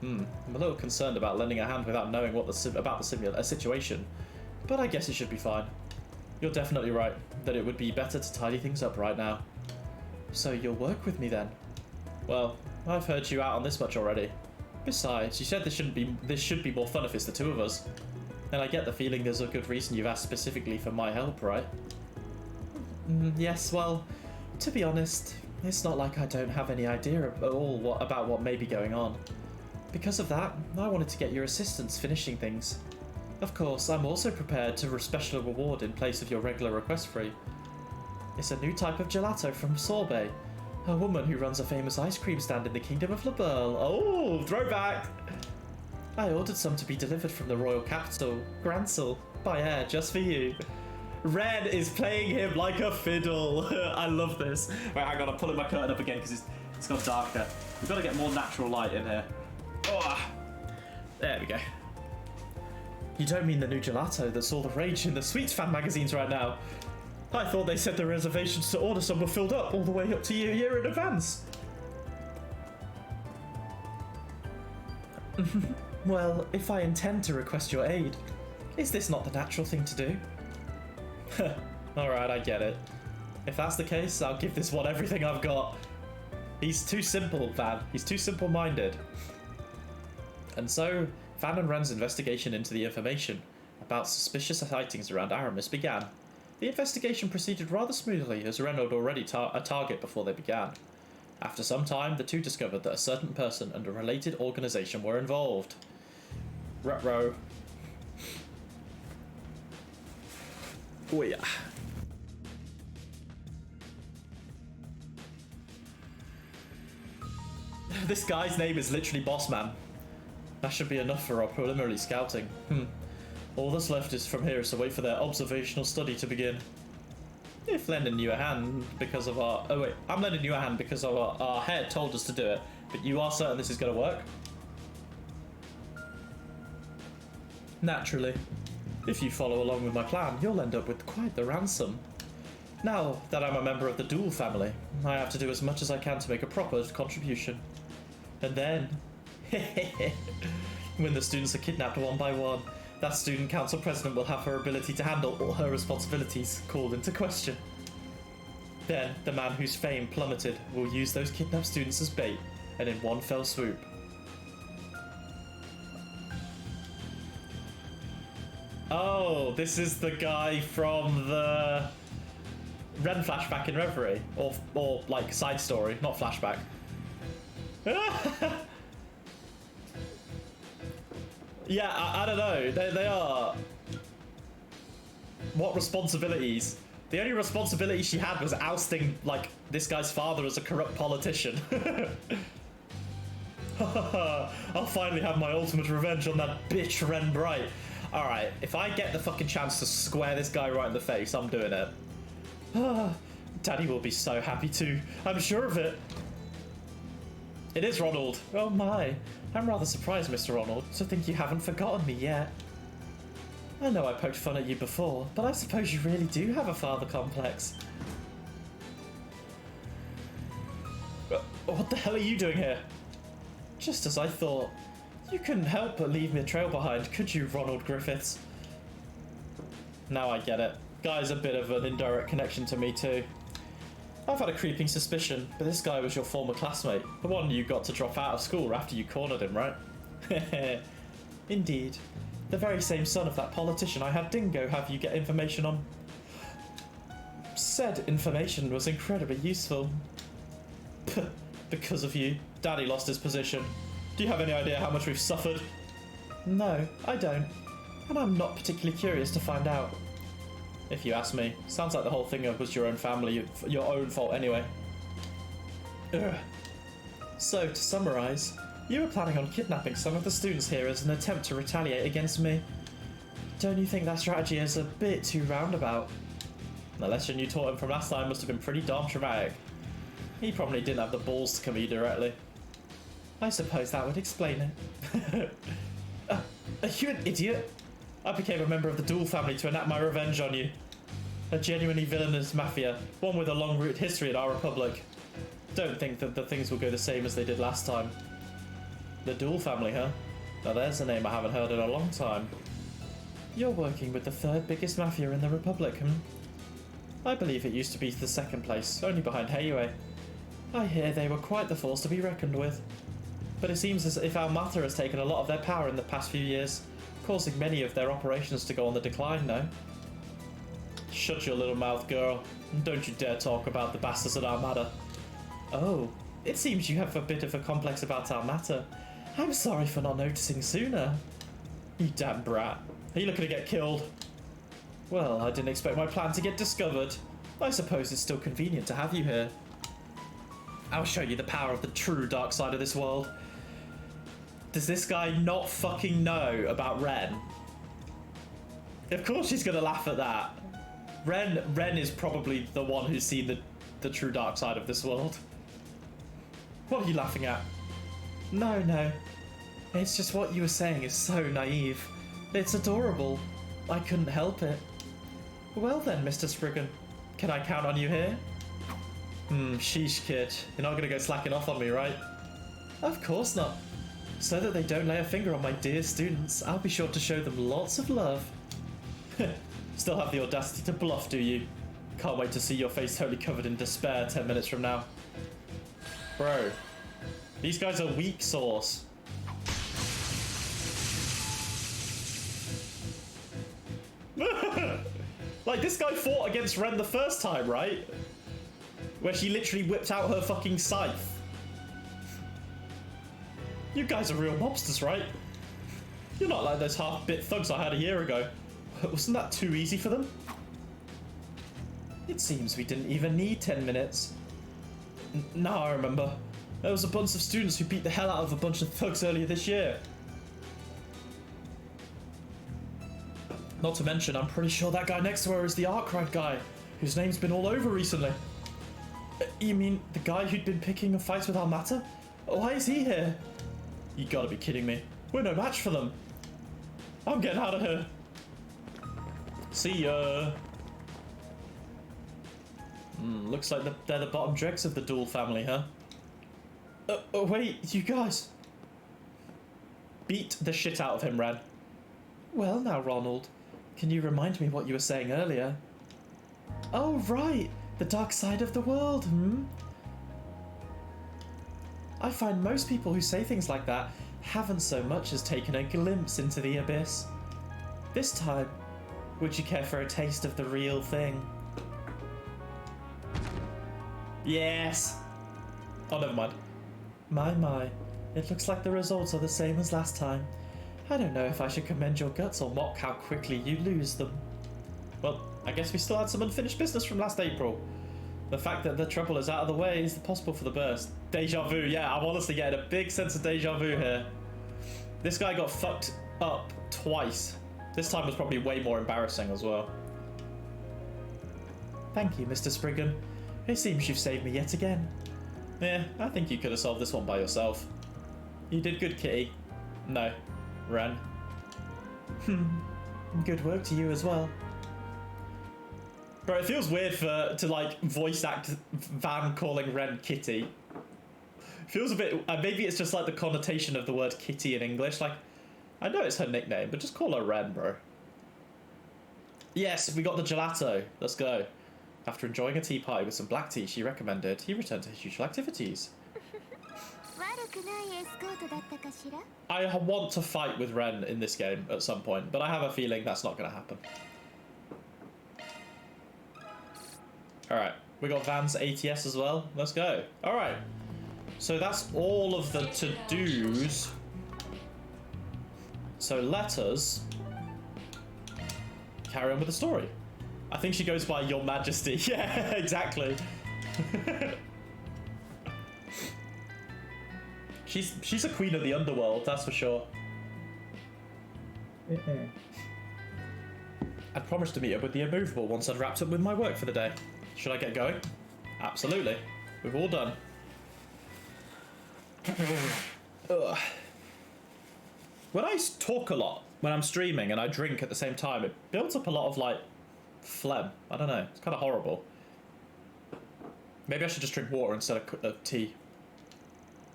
I'm a little concerned about lending a hand without knowing what about the situation, but I guess it should be fine. You're definitely right, that it would be better to tidy things up right now. So you'll work with me then? Well, I've heard you out on this much already. Besides, you said this should be more fun if it's the two of us. And I get the feeling there's a good reason you've asked specifically for my help, right? Yes, well, to be honest, it's not like I don't have any idea at all about what may be going on. Because of that, I wanted to get your assistance finishing things. Of course, I'm also prepared to special reward in place of your regular request fee. It's a new type of gelato from Sorbet, a woman who runs a famous ice cream stand in the Kingdom of LaBelle. Oh, throwback! I ordered some to be delivered from the royal capital, Gransel, by air just for you. Red is playing him like a fiddle. I love this. Wait, hang on, I'm pulling my curtain up again because it's got darker. We've got to get more natural light in here. Oh, there we go. You don't mean the new gelato that's all the rage in the sweets fan magazines right now? I thought they said the reservations to order some were filled up all the way up to a year in advance. Well, if I intend to request your aid, is this not the natural thing to do? Alright, I get it. If that's the case, I'll give this one everything I've got. He's too simple, Van. He's too simple-minded. And so, Van and Ren's investigation into the information about suspicious sightings around Aramis began. The investigation proceeded rather smoothly, as Ren had already a target before they began. After some time, the two discovered that a certain person and a related organisation were involved. Ruh-roh. Oh yeah. This guy's name is literally Bossman. That should be enough for our preliminary scouting. All that's left is from here is to wait for their observational study to begin. If lending you a hand because of our... Oh wait, I'm lending you a hand because of our head told us to do it. But you are certain this is going to work? Naturally. If you follow along with my plan, you'll end up with quite the ransom. Now that I'm a member of the Duel family, I have to do as much as I can to make a proper contribution. And then... when the students are kidnapped one by one, that student council president will have her ability to handle all her responsibilities called into question. Then, the man whose fame plummeted will use those kidnapped students as bait, and in one fell swoop. Oh, this is the guy from the Ren flashback in Reverie, or like side story, not flashback. Yeah, I don't know. They are. What responsibilities? The only responsibility she had was ousting, like, this guy's father as a corrupt politician. I'll finally have my ultimate revenge on that bitch Ren Bright. Alright, if I get the fucking chance to square this guy right in the face, I'm doing it. Daddy will be so happy too. I'm sure of it. It is Ronald. Oh my. I'm rather surprised, Mr. Ronald, to think you haven't forgotten me yet. I know I poked fun at you before, but I suppose you really do have a father complex. What the hell are you doing here? Just as I thought. You couldn't help but leave me a trail behind, could you, Ronald Griffiths? Now I get it. Guy's a bit of an indirect connection to me too. I've had a creeping suspicion, but this guy was your former classmate. The one you got to drop out of school after you cornered him, right? Indeed. The very same son of that politician I had Dingo have you get information on. Said information was incredibly useful. Because of you, Daddy lost his position. Do you have any idea how much we've suffered? No, I don't. And I'm not particularly curious to find out. If you ask me, sounds like the whole thing was your own family, your own fault anyway. Ugh. So, to summarise, you were planning on kidnapping some of the students here as an attempt to retaliate against me. Don't you think that strategy is a bit too roundabout? The lesson you taught him from last time must have been pretty darn traumatic. He probably didn't have the balls to come at you directly. I suppose that would explain it. Are you an idiot? I became a member of the Duel family to enact my revenge on you. A genuinely villainous mafia, one with a long-rooted history in our republic. Don't think that the things will go the same as they did last time. The Duel family, huh? Now there's a name I haven't heard in a long time. You're working with the third biggest mafia in the republic, I believe it used to be the second place, only behind Heiue. I hear they were quite the force to be reckoned with. But it seems as if our Mata has taken a lot of their power in the past few years, causing many of their operations to go on the decline now. Shut your little mouth, girl. Don't you dare talk about the bastards at Armada. Oh, it seems you have a bit of a complex about Armada. I'm sorry for not noticing sooner. You damn brat. Are you looking to get killed? Well, I didn't expect my plan to get discovered. I suppose it's still convenient to have you here. I'll show you the power of the true dark side of this world. Does this guy not fucking know about Ren? Of course she's gonna laugh at that. Ren is probably the one who's seen the true dark side of this world. What are you laughing at? No. It's just what you were saying is so naive. It's adorable. I couldn't help it. Well then, Mr. Spriggan, can I count on you here? Sheesh, kid. You're not gonna go slacking off on me, right? Of course not. So that they don't lay a finger on my dear students, I'll be sure to show them lots of love. Still have the audacity to bluff, do you? Can't wait to see your face totally covered in despair 10 minutes from now. Bro, these guys are weak sauce. Like, this guy fought against Ren the first time, right? Where she literally whipped out her fucking scythe. You guys are real mobsters, right? You're not like those half-bit thugs I had a year ago. Wasn't that too easy for them? It seems we didn't even need 10 minutes. Now I remember. There was a bunch of students who beat the hell out of a bunch of thugs earlier this year. Not to mention, I'm pretty sure that guy next to her is the Arkwright guy, whose name's been all over recently. You mean the guy who'd been picking fights with Armata? Why is he here? You gotta be kidding me. We're no match for them. I'm getting out of here. See ya. Looks like they're the bottom dregs of the Duel family, huh? Wait, you guys. Beat the shit out of him, Ren. Well now, Ronald. Can you remind me what you were saying earlier? Oh, right. The dark side of the world, I find most people who say things like that haven't so much as taken a glimpse into the abyss. This time, would you care for a taste of the real thing? Yes! Oh, never mind. My. It looks like the results are the same as last time. I don't know if I should commend your guts or mock how quickly you lose them. Well, I guess we still had some unfinished business from last April. The fact that the trouble is out of the way is possible for the burst. Deja vu, yeah, I'm honestly getting a big sense of deja vu here. This guy got fucked up twice. This time was probably way more embarrassing as well. Thank you, Mr. Spriggan. It seems you've saved me yet again. Yeah, I think you could have solved this one by yourself. You did good, Kitty. No, Ren. Good work to you as well. Bro, it feels weird to like voice act Van calling Ren Kitty. Feels a bit. Maybe it's just like the connotation of the word Kitty in English. Like, I know it's her nickname, but just call her Ren, bro. Yes, we got the gelato. Let's go. After enjoying a tea party with some black tea she recommended, he returned to his usual activities. I want to fight with Ren in this game at some point, but I have a feeling that's not going to happen. Alright, we got Van's ATS as well. Let's go. Alright, so that's all of the to-dos. So let us carry on with the story. I think she goes by Your Majesty. Yeah, exactly. She's a queen of the underworld, that's for sure. I'd promised to meet up with the immovable once I'd wrapped up with my work for the day. Should I get going? Absolutely. We've all done. Ugh. When I talk a lot, when I'm streaming and I drink at the same time, it builds up a lot of like phlegm. I don't know. It's kind of horrible. Maybe I should just drink water instead of tea.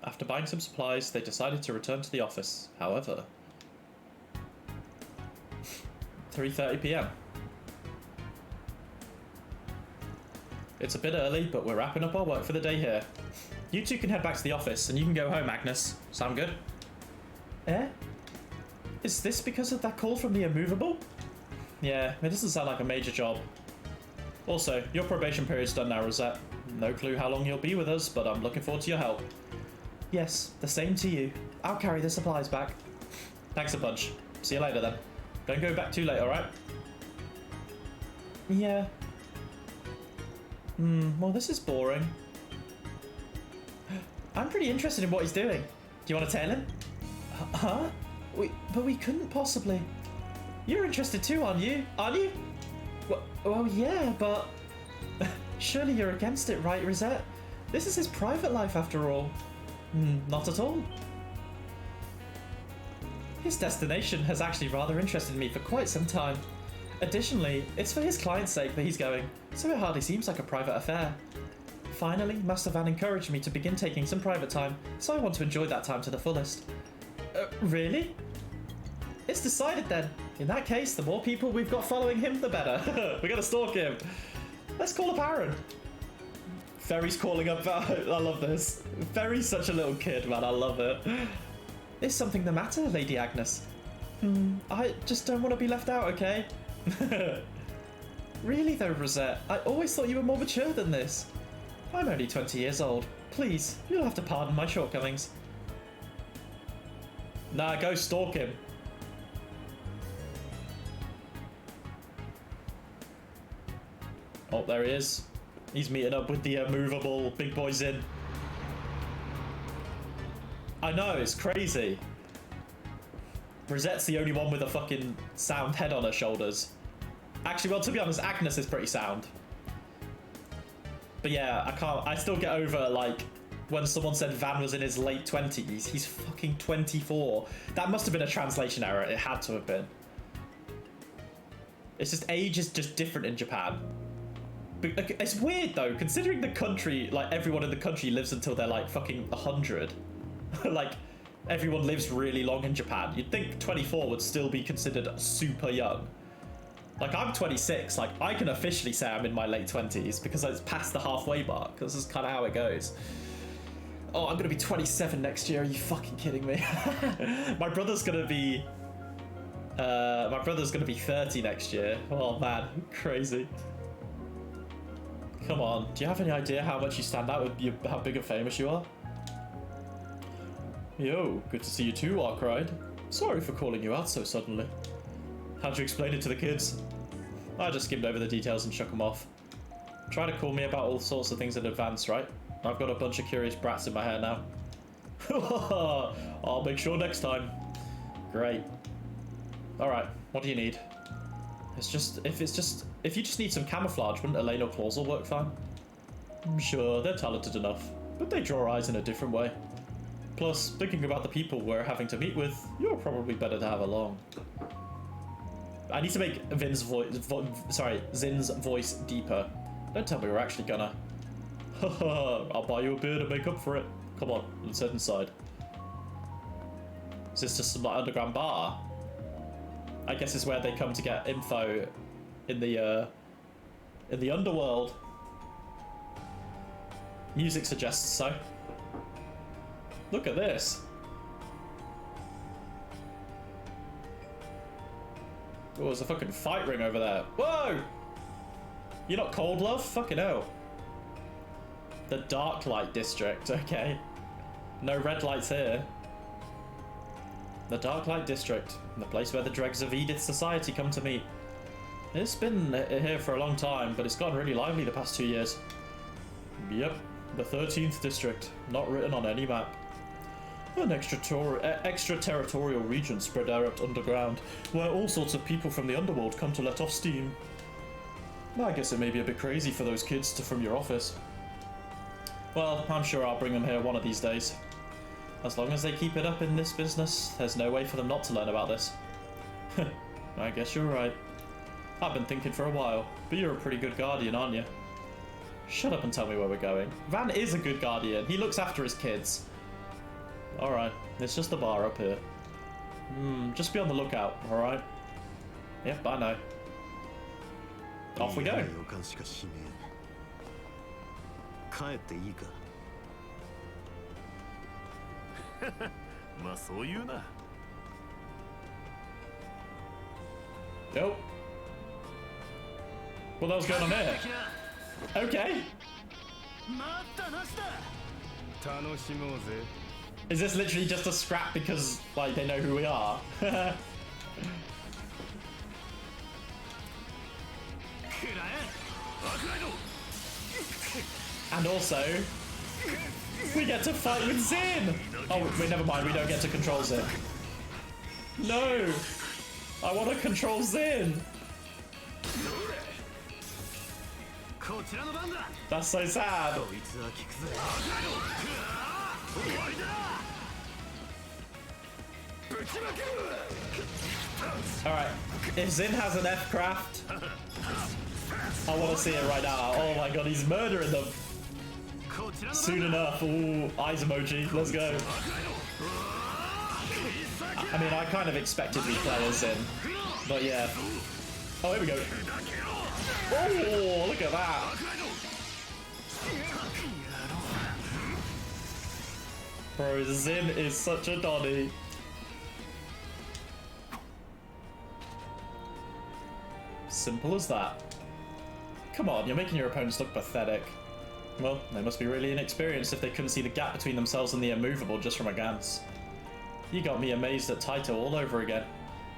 After buying some supplies, they decided to return to the office. However, 3:30 p.m. It's a bit early, but we're wrapping up our work for the day here. You two can head back to the office, and you can go home, Agnes. Sound good? Eh? Is this because of that call from the immovable? Yeah, it doesn't sound like a major job. Also, your probation period's done now, Rosette. No clue how long you'll be with us, but I'm looking forward to your help. Yes, the same to you. I'll carry the supplies back. Thanks a bunch. See you later then. Don't go back too late, alright? Yeah. Well, this is boring. I'm pretty interested in what he's doing. Do you want to tell him? Huh? But we couldn't possibly. You're interested too, aren't you? Aren't you? Well, yeah, but... Surely you're against it, right, Rosette? This is his private life, after all. Not at all. His destination has actually rather interested me for quite some time. Additionally, it's for his client's sake that he's going, so it hardly seems like a private affair. Finally, Master Van encouraged me to begin taking some private time, so I want to enjoy that time to the fullest. Really? It's decided then. In that case, the more people we've got following him, the better. We're gonna stalk him. Let's call up Aaron. Ferry's calling up. I love this. Ferry's such a little kid, man. I love it. Is something the matter, Lady Agnes? I just don't want to be left out, okay? Really though, Rosette, I always thought you were more mature than this. I'm only 20 years old. Please, you'll have to pardon my shortcomings. Nah, go stalk him. Oh, there he is. He's meeting up with the movable big boys in. I know, it's crazy. Rosette's the only one with a fucking sound head on her shoulders. Actually, well, to be honest, Agnes is pretty sound. But yeah, I still get over, like, when someone said Van was in his late 20s, he's fucking 24. That must have been a translation error. It had to have been. It's just, age is just different in Japan. But, like, it's weird, though, considering the country, like, everyone in the country lives until they're, like, fucking 100. Like, everyone lives really long in Japan. You'd think 24 would still be considered super young. Like, I'm 26. Like, I can officially say I'm in my late 20s because it's past the halfway mark. This is kind of how it goes. Oh, I'm going to be 27 next year. Are you fucking kidding me? My brother's going to be... my brother's going to be 30 next year. Oh, man. Crazy. Come on. Do you have any idea how much you stand out with how big and famous you are? Yo, good to see you too, Arkwright. Sorry for calling you out so suddenly. How'd you explain it to the kids? I just skimmed over the details and shook them off. Try to call me about all sorts of things in advance, right? I've got a bunch of curious brats in my hair now. I'll make sure next time. Great. Alright, what do you need? If you just need some camouflage, wouldn't Elaine or Clausel work fine? Sure, they're talented enough, but they draw eyes in a different way. Plus, thinking about the people we're having to meet with, you're probably better to have along. I need to make Zin's voice deeper. Don't tell me we're actually gonna. I'll buy you a beer to make up for it. Come on, let's head inside. Is this just some like, underground bar? I guess it's where they come to get info in the underworld. Music suggests so. Look at this. Oh, there's a fucking fight ring over there. Whoa! You're not cold, love? Fucking hell. The Dark Light District, okay. No red lights here. The Dark Light District, the place where the dregs of Edith's society come to meet. It's been here for a long time, but it's gotten really lively the past 2 years. Yep, the 13th District, not written on any map. An extraterritorial region spread out underground, where all sorts of people from the underworld come to let off steam. I guess it may be a bit crazy for those kids from your office. Well, I'm sure I'll bring them here one of these days. As long as they keep it up in this business, there's no way for them not to learn about this. I guess you're right. I've been thinking for a while, but you're a pretty good guardian, aren't you? Shut up and tell me where we're going. Van is a good guardian. He looks after his kids. Alright, it's just the bar up here. Just be on the lookout, alright? Yep, I know. Off we go. Nope. What the hell's going on there? Okay. Is this literally just a scrap because, like, they know who we are? And also, we get to fight with Zin! Oh, wait, never mind, we don't get to control Zin. No! I want to control Zin! That's so sad. Alright, if Zin has an F-craft, I want to see it right now. Oh my god, he's murdering them. Soon enough. Ooh, eyes emoji. Let's go. I mean, I kind of expected we play as Zin, but yeah. Oh, here we go. Oh, look at that. Bro, Zin is such a Donnie. Simple as that. Come on, you're making your opponents look pathetic. Well, they must be really inexperienced if they couldn't see the gap between themselves and the immovable just from a glance. You got me amazed at Taito all over again.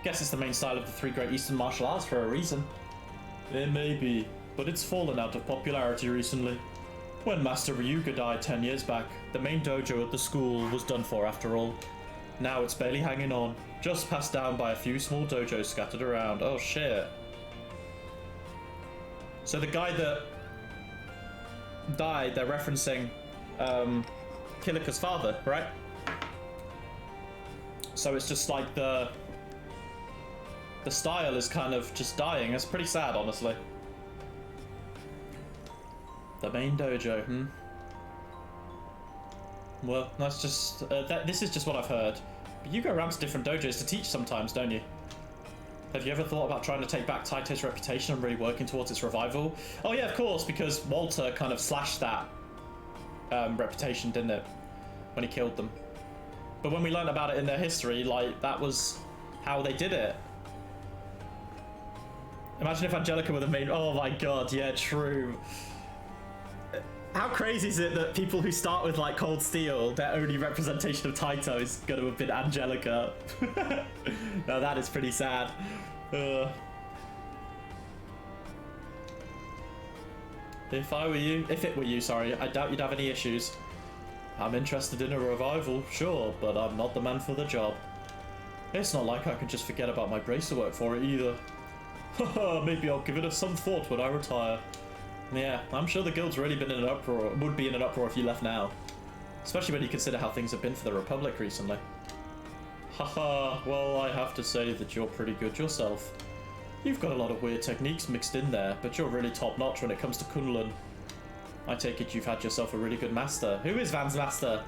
Guess it's the main style of the three great Eastern martial arts for a reason. It may be, but it's fallen out of popularity recently. When Master Ryuga died 10 years back, the main dojo at the school was done for after all. Now it's barely hanging on, just passed down by a few small dojos scattered around. Oh shit. So the guy that died, they're referencing Kilika's father, right? So it's just like the style is kind of just dying. It's pretty sad, honestly. The main dojo, Well, that's just this is just what I've heard. But you go around to different dojos to teach sometimes, don't you? Have you ever thought about trying to take back Taito's reputation and really working towards its revival? Oh yeah, of course, because Walter kind of slashed that reputation, didn't it? When he killed them. But when we learned about it in their history, like, that was how they did it. Imagine if Angelica were the main... Oh my god, yeah, true. How crazy is it that people who start with, like, Cold Steel, their only representation of Taito is going to have been Angelica? No, that is pretty sad. If it were you, sorry, I doubt you'd have any issues. I'm interested in a revival, sure, but I'm not the man for the job. It's not like I can just forget about my bracer work for it either. Haha, maybe I'll give it some thought when I retire. Yeah, I'm sure the guild's really been in an uproar, would be in an uproar if you left now. Especially when you consider how things have been for the Republic recently. Haha, well, I have to say that you're pretty good yourself. You've got a lot of weird techniques mixed in there, but you're really top-notch when it comes to Kunlun. I take it you've had yourself a really good master. Who is Van's master?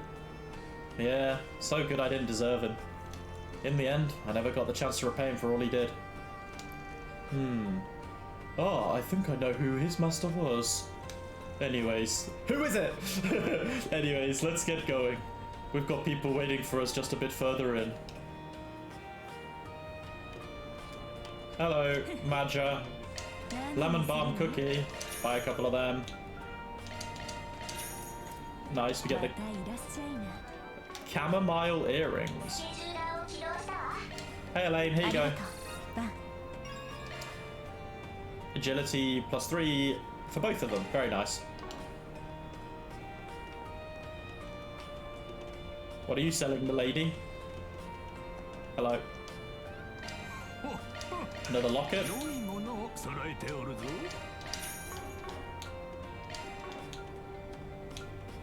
Yeah, so good I didn't deserve him. In the end, I never got the chance to repay him for all he did. Oh, I think I know who his master was. Anyways, who is it? Anyways, let's get going. We've got people waiting for us just a bit further in. Hello, Maja. Lemon balm cookie. Buy a couple of them. Nice, we get the chamomile earrings. Hey Elaine, here you go. Agility +3 for both of them. Very nice. What are you selling, milady? Hello. Another locket.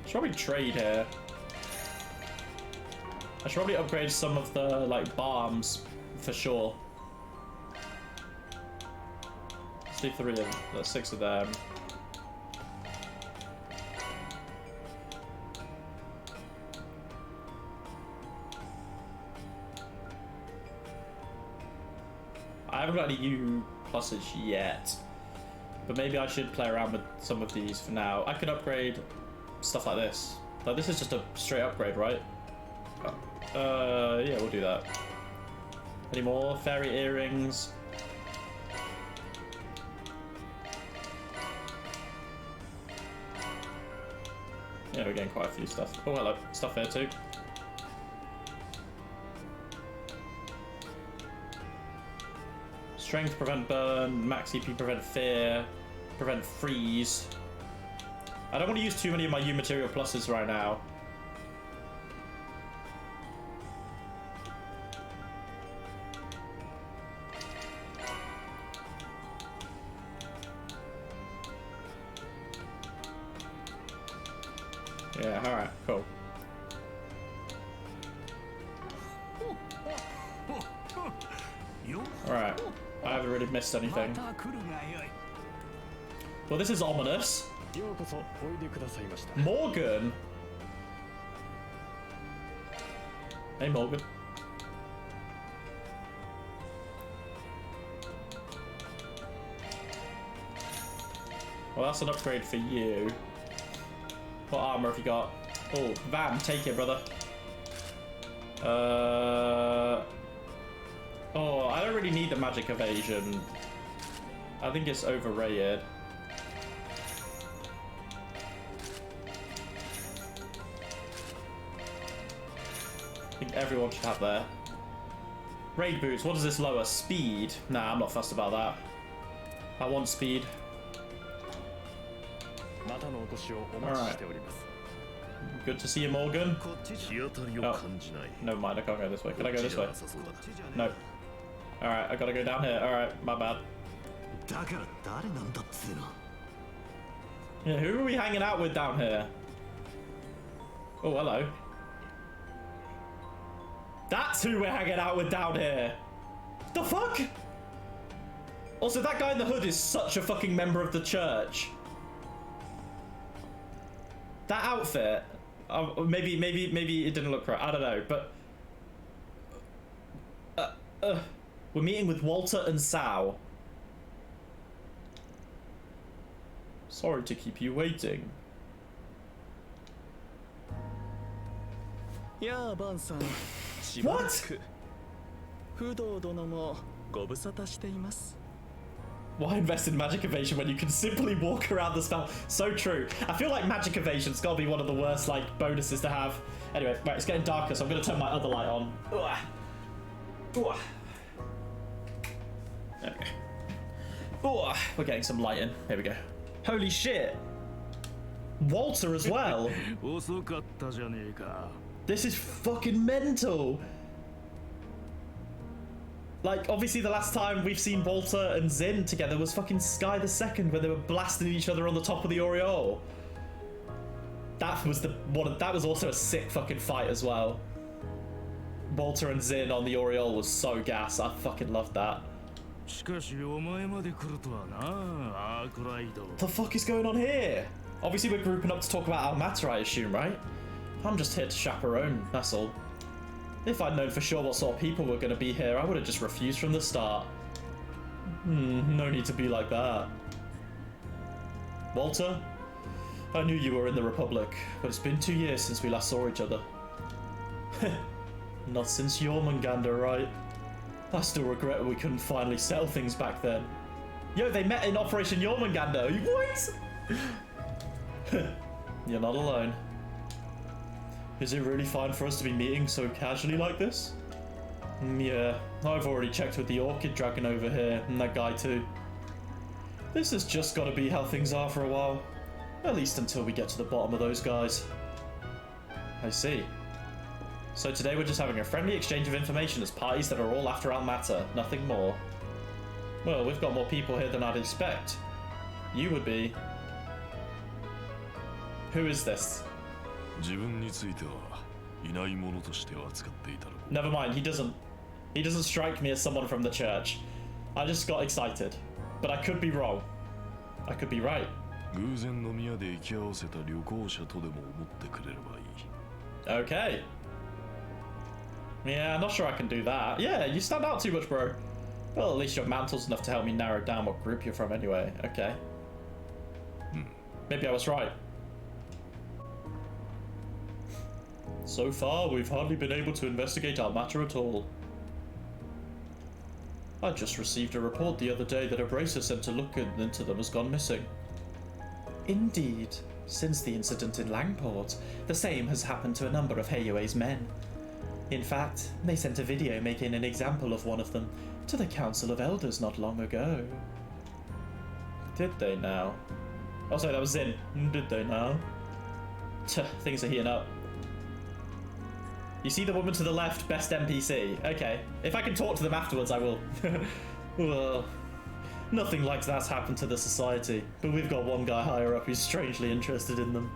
Should probably trade here. I should probably upgrade some of the, like, balms for sure. Let's do 3 of them. That's 6 of them. I haven't got any U pluses yet, but maybe I should play around with some of these for now. I could upgrade stuff like this. Like, this is just a straight upgrade, right? Yeah, we'll do that. Any more fairy earrings? Yeah, we're getting quite a few stuff. Oh, hello. Stuff there too. Strength, prevent burn, max EP, prevent fear, prevent freeze. I don't want to use too many of my U material pluses right now. Yeah, alright, cool. Alright, I haven't really missed anything. Well, this is ominous. Morgan? Hey, Morgan. Well, that's an upgrade for you. What armor have you got? Oh, Van, take it, brother. Oh, I don't really need the magic evasion. I think it's overrated. I think everyone should have that. Raid boots, what does this lower? Speed? Nah, I'm not fussed about that. I want speed. Alright. Good to see you, Morgan. Oh, never mind, I can't go this way. Can I go this way? No. Alright, I gotta go down here. Alright, my bad. Yeah, who are we hanging out with down here? Oh, hello. That's who we're hanging out with down here. The fuck? Also, that guy in the hood is such a fucking member of the church. That outfit, maybe it didn't look right. I don't know, but we're meeting with Walter and Sao. Sorry to keep you waiting. What? Why invest in magic evasion when you can simply walk around the spell? So true. I feel like magic evasion's gotta be one of the worst like bonuses to have. Anyway, right, it's getting darker, so I'm gonna turn my other light on. There we go. We're getting some light in. Here we go. Holy shit! Walter as well. This is fucking mental. Like, obviously the last time we've seen Walter and Zin together was fucking Sky the Second, where they were blasting each other on the top of the Aureole. That was also a sick fucking fight as well. Walter and Zin on the Aureole was so gas. I fucking loved that. The fuck is going on here? Obviously we're grouping up to talk about Almater, I assume, right? I'm just here to chaperone, that's all. If I'd known for sure what sort of people were going to be here, I would have just refused from the start. No need to be like that. Walter? I knew you were in the Republic, but it's been 2 years since we last saw each other. Not since Jormungandr, right? I still regret we couldn't finally settle things back then. Yo, they met in Operation Jormungandr. What? You're not alone. Is it really fine for us to be meeting so casually like this? Yeah, I've already checked with the Orchid Dragon over here, and that guy too. This has just got to be how things are for a while. At least until we get to the bottom of those guys. I see. So today we're just having a friendly exchange of information as parties that are all after Almater, nothing more. Well, we've got more people here than I'd expect. You would be... Who is this? Never mind, he doesn't strike me as someone from the church. I just got excited. But I could be wrong. I could be right. Okay. Yeah, I'm not sure I can do that. Yeah, you stand out too much, bro. Well, at least your mantle's enough to help me narrow down what group you're from anyway. Okay. Maybe I was right. So far, we've hardly been able to investigate our matter at all. I just received a report the other day that a bracer sent to look into them has gone missing. Indeed. Since the incident in Langport, the same has happened to a number of Heiyue's men. In fact, they sent a video making an example of one of them to the Council of Elders not long ago. Did they now? Oh, sorry, that was Zin. Did they now? Things are heating up. You see the woman to the left, best NPC. Okay. If I can talk to them afterwards, I will. Well, nothing like that's happened to the society, but we've got one guy higher up who's strangely interested in them.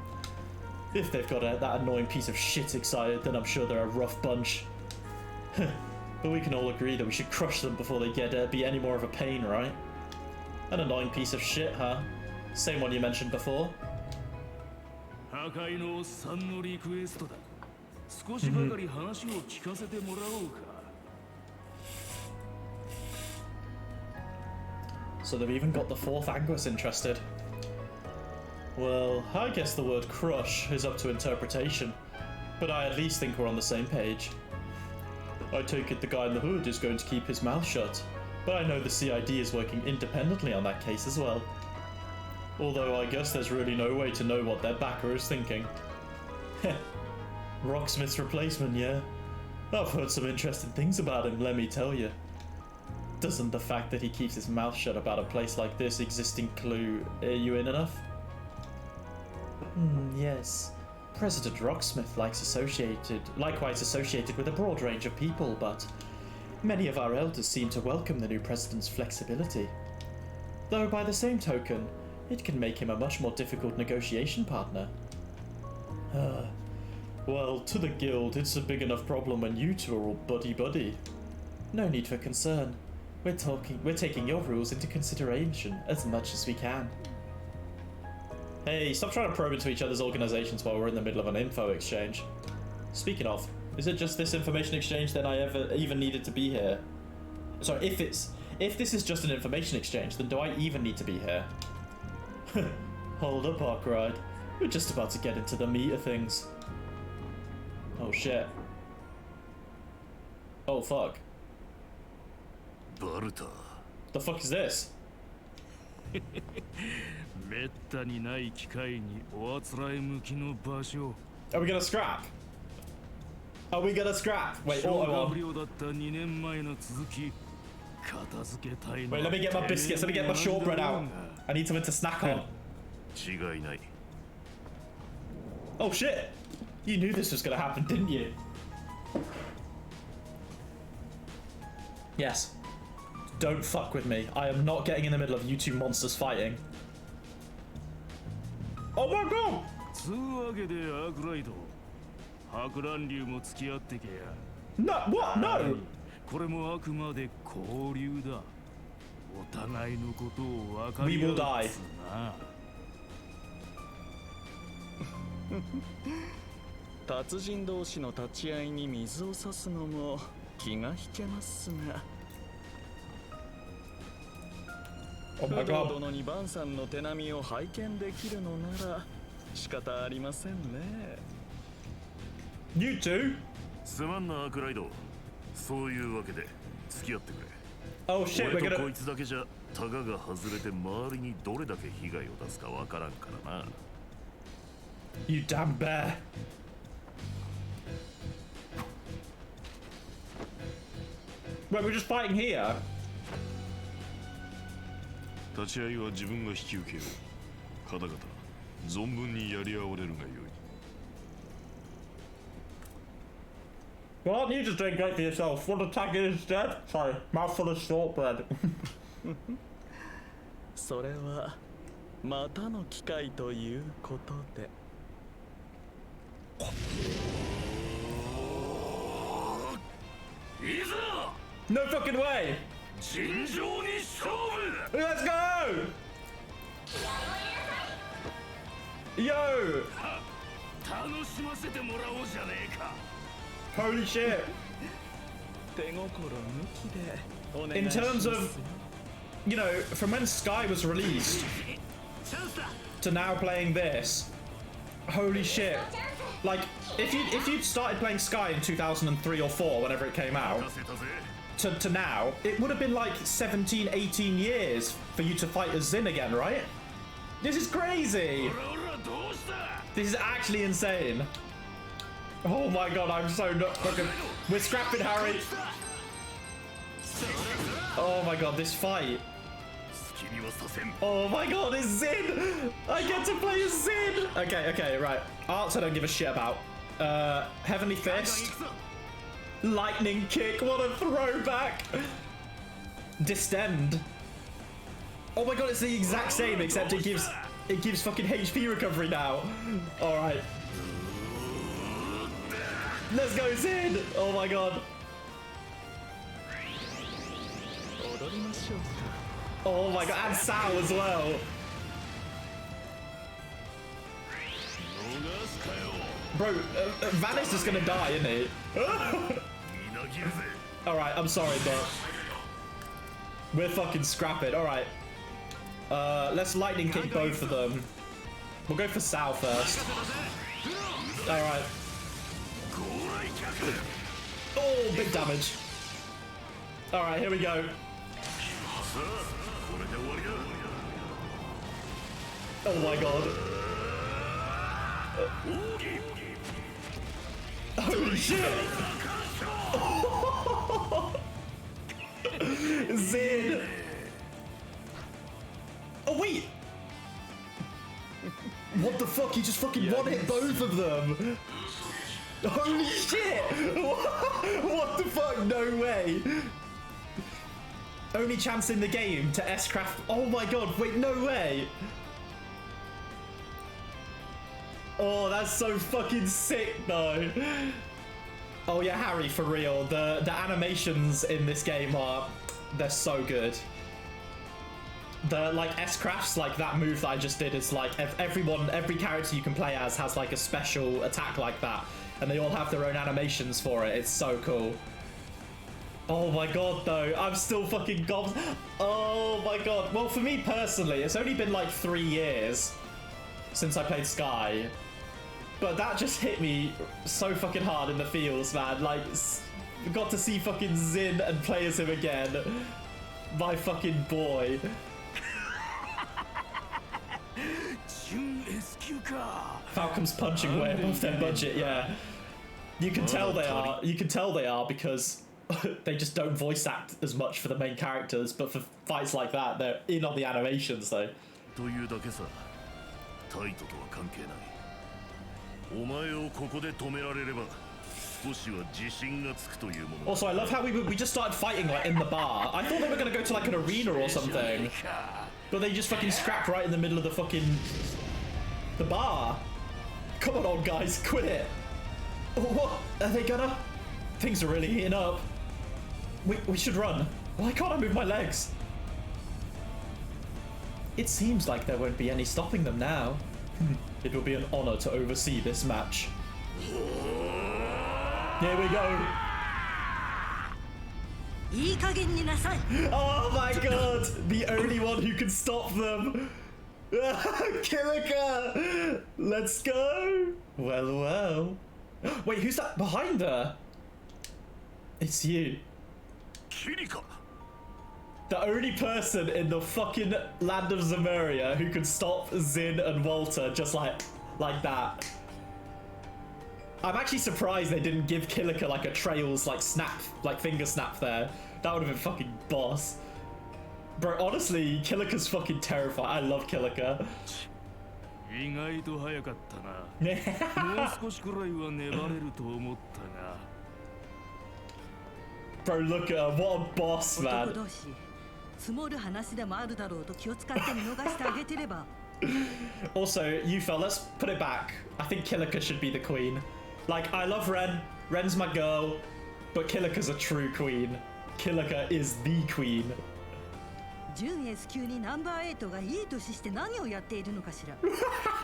If they've got that annoying piece of shit excited, then I'm sure they're a rough bunch. But we can all agree that we should crush them before they be any more of a pain, right? An annoying piece of shit, huh? Same one you mentioned before. So they've even got the fourth Anguis interested. Well, I guess the word crush is up to interpretation, but I at least think we're on the same page. I take it the guy in the hood is going to keep his mouth shut, but I know the CID is working independently on that case as well. Although I guess there's really no way to know what their backer is thinking. Heh. Rocksmith's replacement, yeah? I've heard some interesting things about him, let me tell you. Doesn't the fact that he keeps his mouth shut about a place like this existing clue you in enough? Yes. President Rocksmith likewise associated with a broad range of people, but many of our elders seem to welcome the new president's flexibility. Though by the same token, it can make him a much more difficult negotiation partner. Well, to the guild, it's a big enough problem when you two are all buddy-buddy. No need for concern. We're taking your rules into consideration as much as we can. Hey, stop trying to probe into each other's organizations while we're in the middle of an info exchange. Speaking of, is it just this information exchange that I even needed to be here? Sorry, if this is just an information exchange, then do I even need to be here? Hold up, Arkwright. We're just about to get into the meat of things. Oh shit. Oh fuck. The fuck is this? Are we gonna scrap? Are we gonna scrap? Wait, auto on. Wait, let me get my biscuits, let me get my shortbread out. I need something to snack on. Oh shit! You knew this was gonna happen, didn't you? Yes. Don't fuck with me. I am not getting in the middle of you two monsters fighting. Oh my god! No, what? No! We will die. 達人同士の立ち会いに水を差すのも気が引けますが。Oh my god. 殿にバンさんの手並みを拝見できるのなら仕方ありませんね。You two? すまんなアークライド。そういうわけで付き合ってくれ。Oh shit, we're 俺と gonna. こいつだけじゃタガが外れて周りにどれだけ被害を出すかわからんからな。You damn bear. Wait, we're just fighting here? 立ち会いは自分が引き受けよう。方々、存分にやり合われるがよい。Why don't you just drink great for yourself? Want to tag it instead? Sorry, mouthful of shortbread. それはまたの機会ということで。いざ No fucking way! 尋常に勝負 Let's go! Yo! Holy shit! In terms of, you know, from when Sky was released to now playing this, holy shit. Like, if you'd started playing Sky in 2003 or 4, whenever it came out, to now, it would have been like 17, 18 years for you to fight as Zin again, right? This is crazy! This is actually insane. Oh my god, I'm so not fucking... We're scrapping, Harry! Oh my god, this fight. Oh my god, it's Zin! I get to play as Zin! Okay, right. Arts I don't give a shit about. Heavenly Fist. Lightning Kick, what a throwback! Distend. Oh my god, it's the exact same, except it gives fucking HP recovery now. Alright. Let's go, Zin! Oh my god. Oh my god, and Sao as well. Bro, Vanis is gonna die, isn't he? Alright, I'm sorry, but we're fucking scrapping. Alright. Let's lightning kick both of them. We'll go for Sao first. Alright. Oh, big damage. Alright, here we go. Oh my god. Holy shit! Zin! Oh wait! What the fuck? He just fucking one-hit both of them! Holy shit! What the fuck? No way! Only chance in the game to S-Craft. Oh my god, wait, no way! Oh, that's so fucking sick though. Oh yeah, Harry, for real. The animations in this game they're so good. The like S-Crafts, like that move that I just did is like every character you can play as has like a special attack like that. And they all have their own animations for it. It's so cool. Oh my god, though. I'm still fucking gobs. Oh my god. Well, for me personally, it's only been like 3 years since I played Sky. But that just hit me so fucking hard in the feels, man. Like, got to see fucking Zin and play as him again. My fucking boy. Falcom's punching way above their budget, yeah. You can tell they are. You can tell they are because they just don't voice act as much for the main characters, but for fights like that, they're in on the animations though. Also, I love how we just started fighting like in the bar. I thought they were gonna go to like an arena or something, but they just fucking scrapped right in the middle of the bar. Come on, old guys, quit it. What are they gonna? Things are really heating up. We should run. Why can't I move my legs? It seems like there won't be any stopping them now. It will be an honor to oversee this match. Here we go. Oh my god! The only one who can stop them. Kilika! Let's go. Well. Wait, who's that behind her? It's you. The only person in the fucking land of Zemuria who can stop Zin and Walter just like that. I'm actually surprised they didn't give Kilika like a Trails like snap, like finger snap there. That would have been fucking boss. Bro, honestly, Kilika's fucking terrifying. I love Kilika. Bro, look at her. What a boss, man. Also, Yufel, let's put it back. I think Kilika should be the queen. Like, I love Ren. Ren's my girl. But Kilika's a true queen. Kilika is the queen. 準 S 級にナンバー8がいい年して何をやっているのかしら。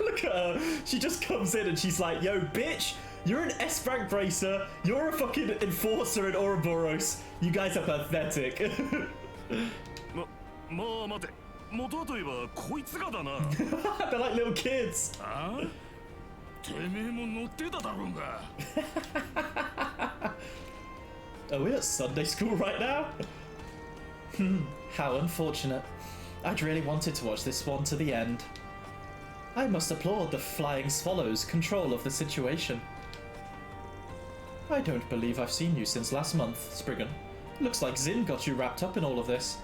Look at her. She just comes in and she's like, yo, bitch, you're an S rank bracer. You're a fucking enforcer in Ouroboros. You guys are pathetic. まあ待て、元といえばこいつがだな。They're like little kids. あ？てめえも乗ってただろうが。Are we at Sunday school right now? How unfortunate. I'd really wanted to watch this one to the end. I must applaud the Flying Swallow's control of the situation. I don't believe I've seen you since last month, Spriggan. Looks like Zin got you wrapped up in all of this.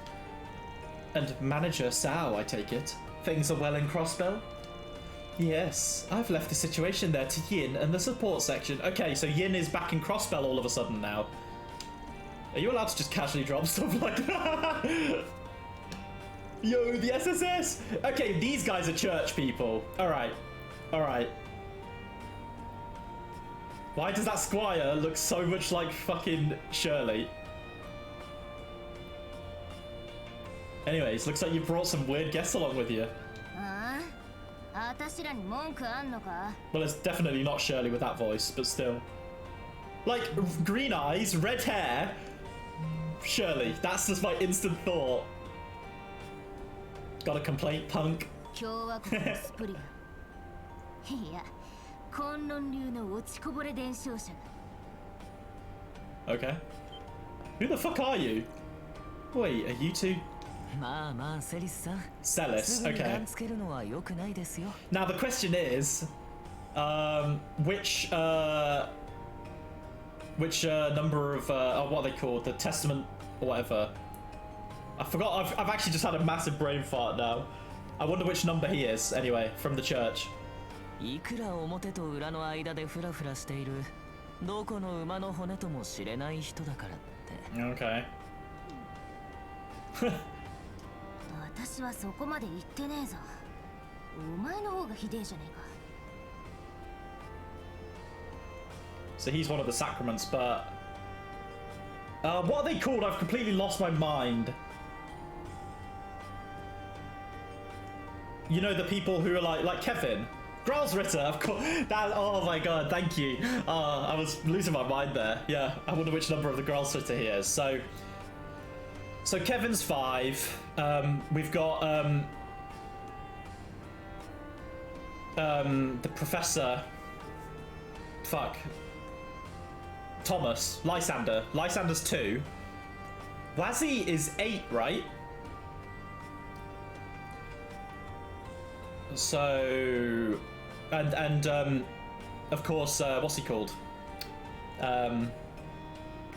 And Manager Sao, I take it. Things are well in Crossbell? Yes, I've left the situation there to Yin and the support section. Okay, so Yin is back in Crossbell all of a sudden now. Are you allowed to just casually drop stuff like that? Yo, the SSS! Okay, these guys are church people. Alright. Alright. Why does that squire look so much like fucking Shirley? Anyways, looks like you brought some weird guests along with you. Well, it's definitely not Shirley with that voice, but still. Like, green eyes, red hair. Shirley, that's just my instant thought. Got a complaint, punk? Okay. Who the fuck are you? Wait, are you two? Celis, okay. Now the question is, which number of what are they called? The Testament or whatever. I forgot. I've actually just had a massive brain fart now. I wonder which number he is. Anyway, from the church. Okay. Okay. 私はそこまで言ってねえぞ。お前の方がひでえじゃねえか。 So he's one of the sacraments, but what are they called? I've completely lost my mind. You know, the people who are like Kevin, Gralsritter, of course. That, oh my god, thank you. I was losing my mind there. Yeah, I wonder which number of the Gralsritter he is. So Kevin's 5. We've got the professor. Fuck. Thomas, Lysander. Lysander's 2. Wazzy is 8, right? So, and of course, what's he called?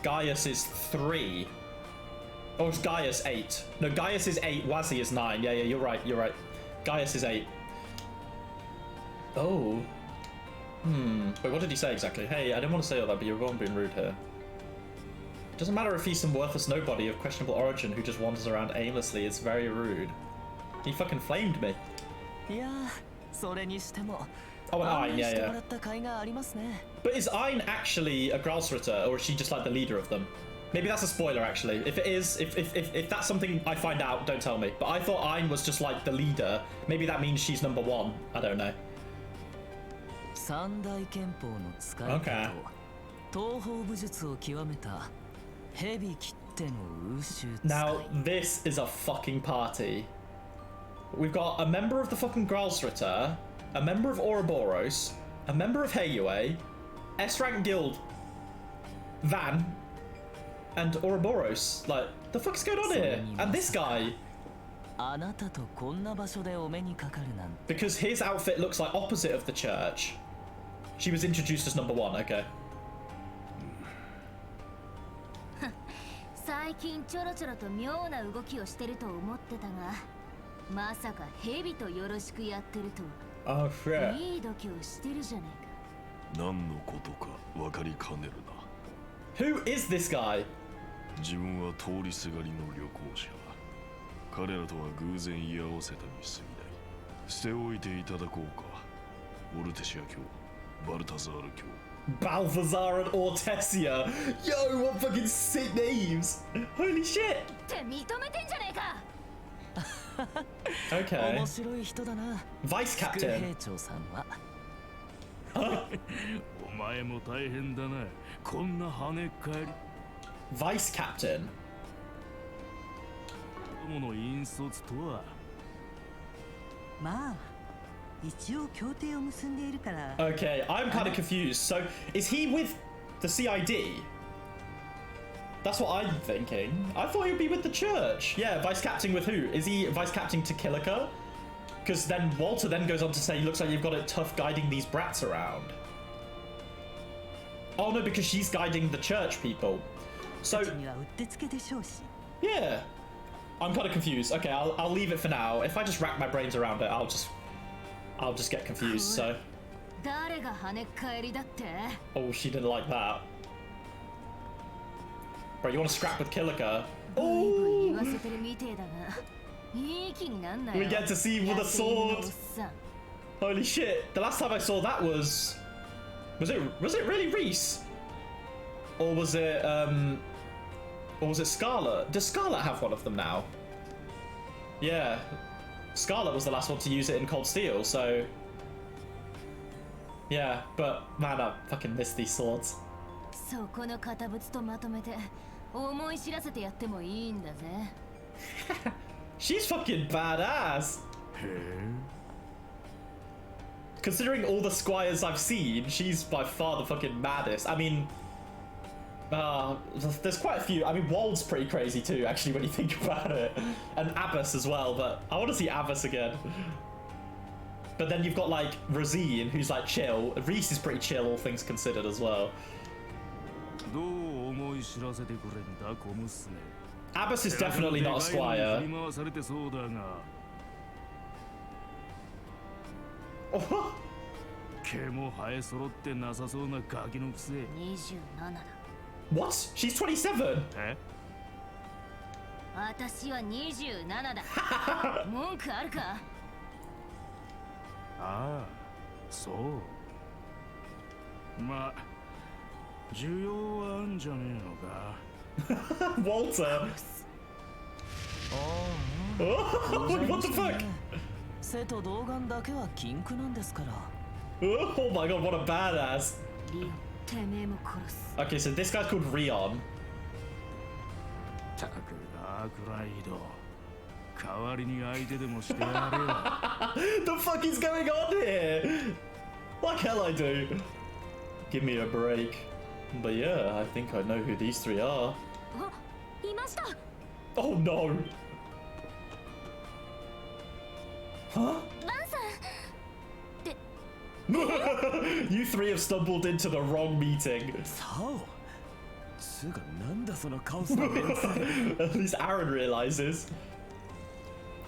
Gaius is 3. Oh, it's Gaius 8. No, Gaius is 8. Wazzy is 9. Yeah, you're right. You're right. Gaius is 8. Oh. Wait, what did he say exactly? Hey, I didn't want to say all that, but you're being rude here. Doesn't matter if he's some worthless nobody of questionable origin who just wanders around aimlessly. It's very rude. He fucking flamed me. Oh, and Ein, yeah. But is Ein actually a Gralsritter, or is she just like the leader of them? Maybe that's a spoiler, actually. If it is, if that's something I find out, don't tell me. But I thought Ein was just like the leader. Maybe that means she's number 1. I don't know. Okay. Now, this is a fucking party. We've got a member of the fucking Gralsritter, a member of Ouroboros, a member of Heiyue, S-rank guild, Van, and Ouroboros. Like, the fuck is going on here? And this guy. Because his outfit looks like opposite of the church. She was introduced as number 1, okay. 最近ちょろちょろと妙な動きをしてると思ってたが、まさか蛇とよろしくやってると。Oh shit. いい度胸してるじゃねえか。何のことか分かりかねるな。Who is this guy? 自分は通りすがりの旅行者。彼らとは偶然居合わせたに過ぎない。捨ておいていただこうか。オルテシア卿、バルタザール卿。Balthazar and Ortesia. Yo, what fucking sick names! Holy shit! って認めてんじゃねえか。Okay. 面白い人だな。 Vice 副 captain. 兵長さんは。お前も大変だな。こんな跳ねっ返り。 Vice captain. 友の引率とは。まあ一応協定を結んでいるから Okay, I'm kind of confused. So, is he with the CID? That's what I'm thinking. I thought he'd be with the church. Yeah, vice captain with who? Is he vice captain to Kilika? Because then Walter then goes on to say, looks like you've got it tough guiding these brats around. Oh no, because she's guiding the church people. So, にはうってつけでしょうし yeah. I'm kind of confused. Okay, I'll leave it for now. If I just rack my brains around it, I'll just get confused. So, 誰が跳ねっ返りだって？ oh, she didn't like that. Bro, you want to scrap with Kilika? ブイブイ言 Oh, わせてるみてえだが、いい気になんなよ。 we get to see with a 野生のおっ sword. さん。 Holy shit! The last time I saw that was it really Reese, or was it Scarlet? Does Scarlet have one of them now? Yeah, Scarlet was the last one to use it in Cold Steel. So yeah, but man, I fucking miss these swords. そこの堅物とまとめて思い知らせてやってもいいんだぜ。 She's fucking badass. へえ。 Considering all the squires I've seen, she's by far the fucking maddest. I mean, there's quite a few. I mean, Wald's pretty crazy too, actually, when you think about it. And Abbas as well, but I want to see Abbas again. But then you've got, like, Rosine, who's, like, chill. Reese is pretty chill, all things considered, as well. どう思い知らせてくれんだ、小娘。 Abbas is definitely not a 振 squire. り回されてそうだが。 Oh, 毛も生え揃ってなさそうなガキのくせ。 27だ。 what? She's 27? え？私は27だ。文句あるか？ああ、そう。まあ、需要はあんじゃねえのか。 Walter. Oh, what the fuck? 瀬戸童顔だけは禁句なんですから。 Oh my god, what a badass. リオン、てめえも殺す。 Okay, so this guy's called Rion. たくダークライド。代わりに相手でもしてやれよ。 The fuck is going on here? Like hell I do. Give me a break. But yeah, I think I know who these three are. あ、いました。 Oh no. Huh? バンさん。 You three have stumbled into the wrong meeting. さお。つうかなんだそのカオスな連載。 At least Aaron realizes.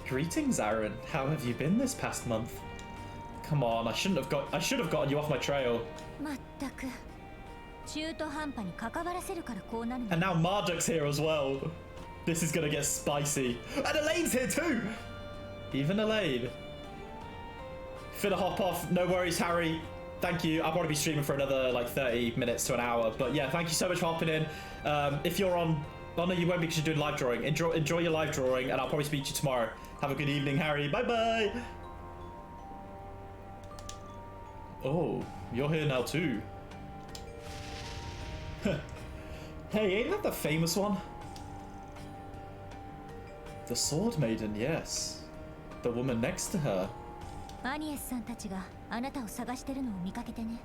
Greetings, Aaron. How have you been this past month? Come on, I should have gotten you off my trail. まったく。中途半端に関わらせるからこうなるの。 And now Marduk's here as well. This is gonna get spicy. And Elaine's here too! Even Elaine. Finna hop off. No worries, Harry. Thank you. I'll probably be streaming for another like 30 minutes to an hour. But yeah, thank you so much for hopping in. If you're on... Oh no, you won't because you're doing live drawing. Enjoy your live drawing and I'll probably speak to you tomorrow. Have a good evening, Harry. Bye-bye. Oh, you're here now too. Hey, ain't that the famous one? The Sword Maiden, yes. The woman next to her. アニエスさんたちがあなたを探してるのを見かけてね。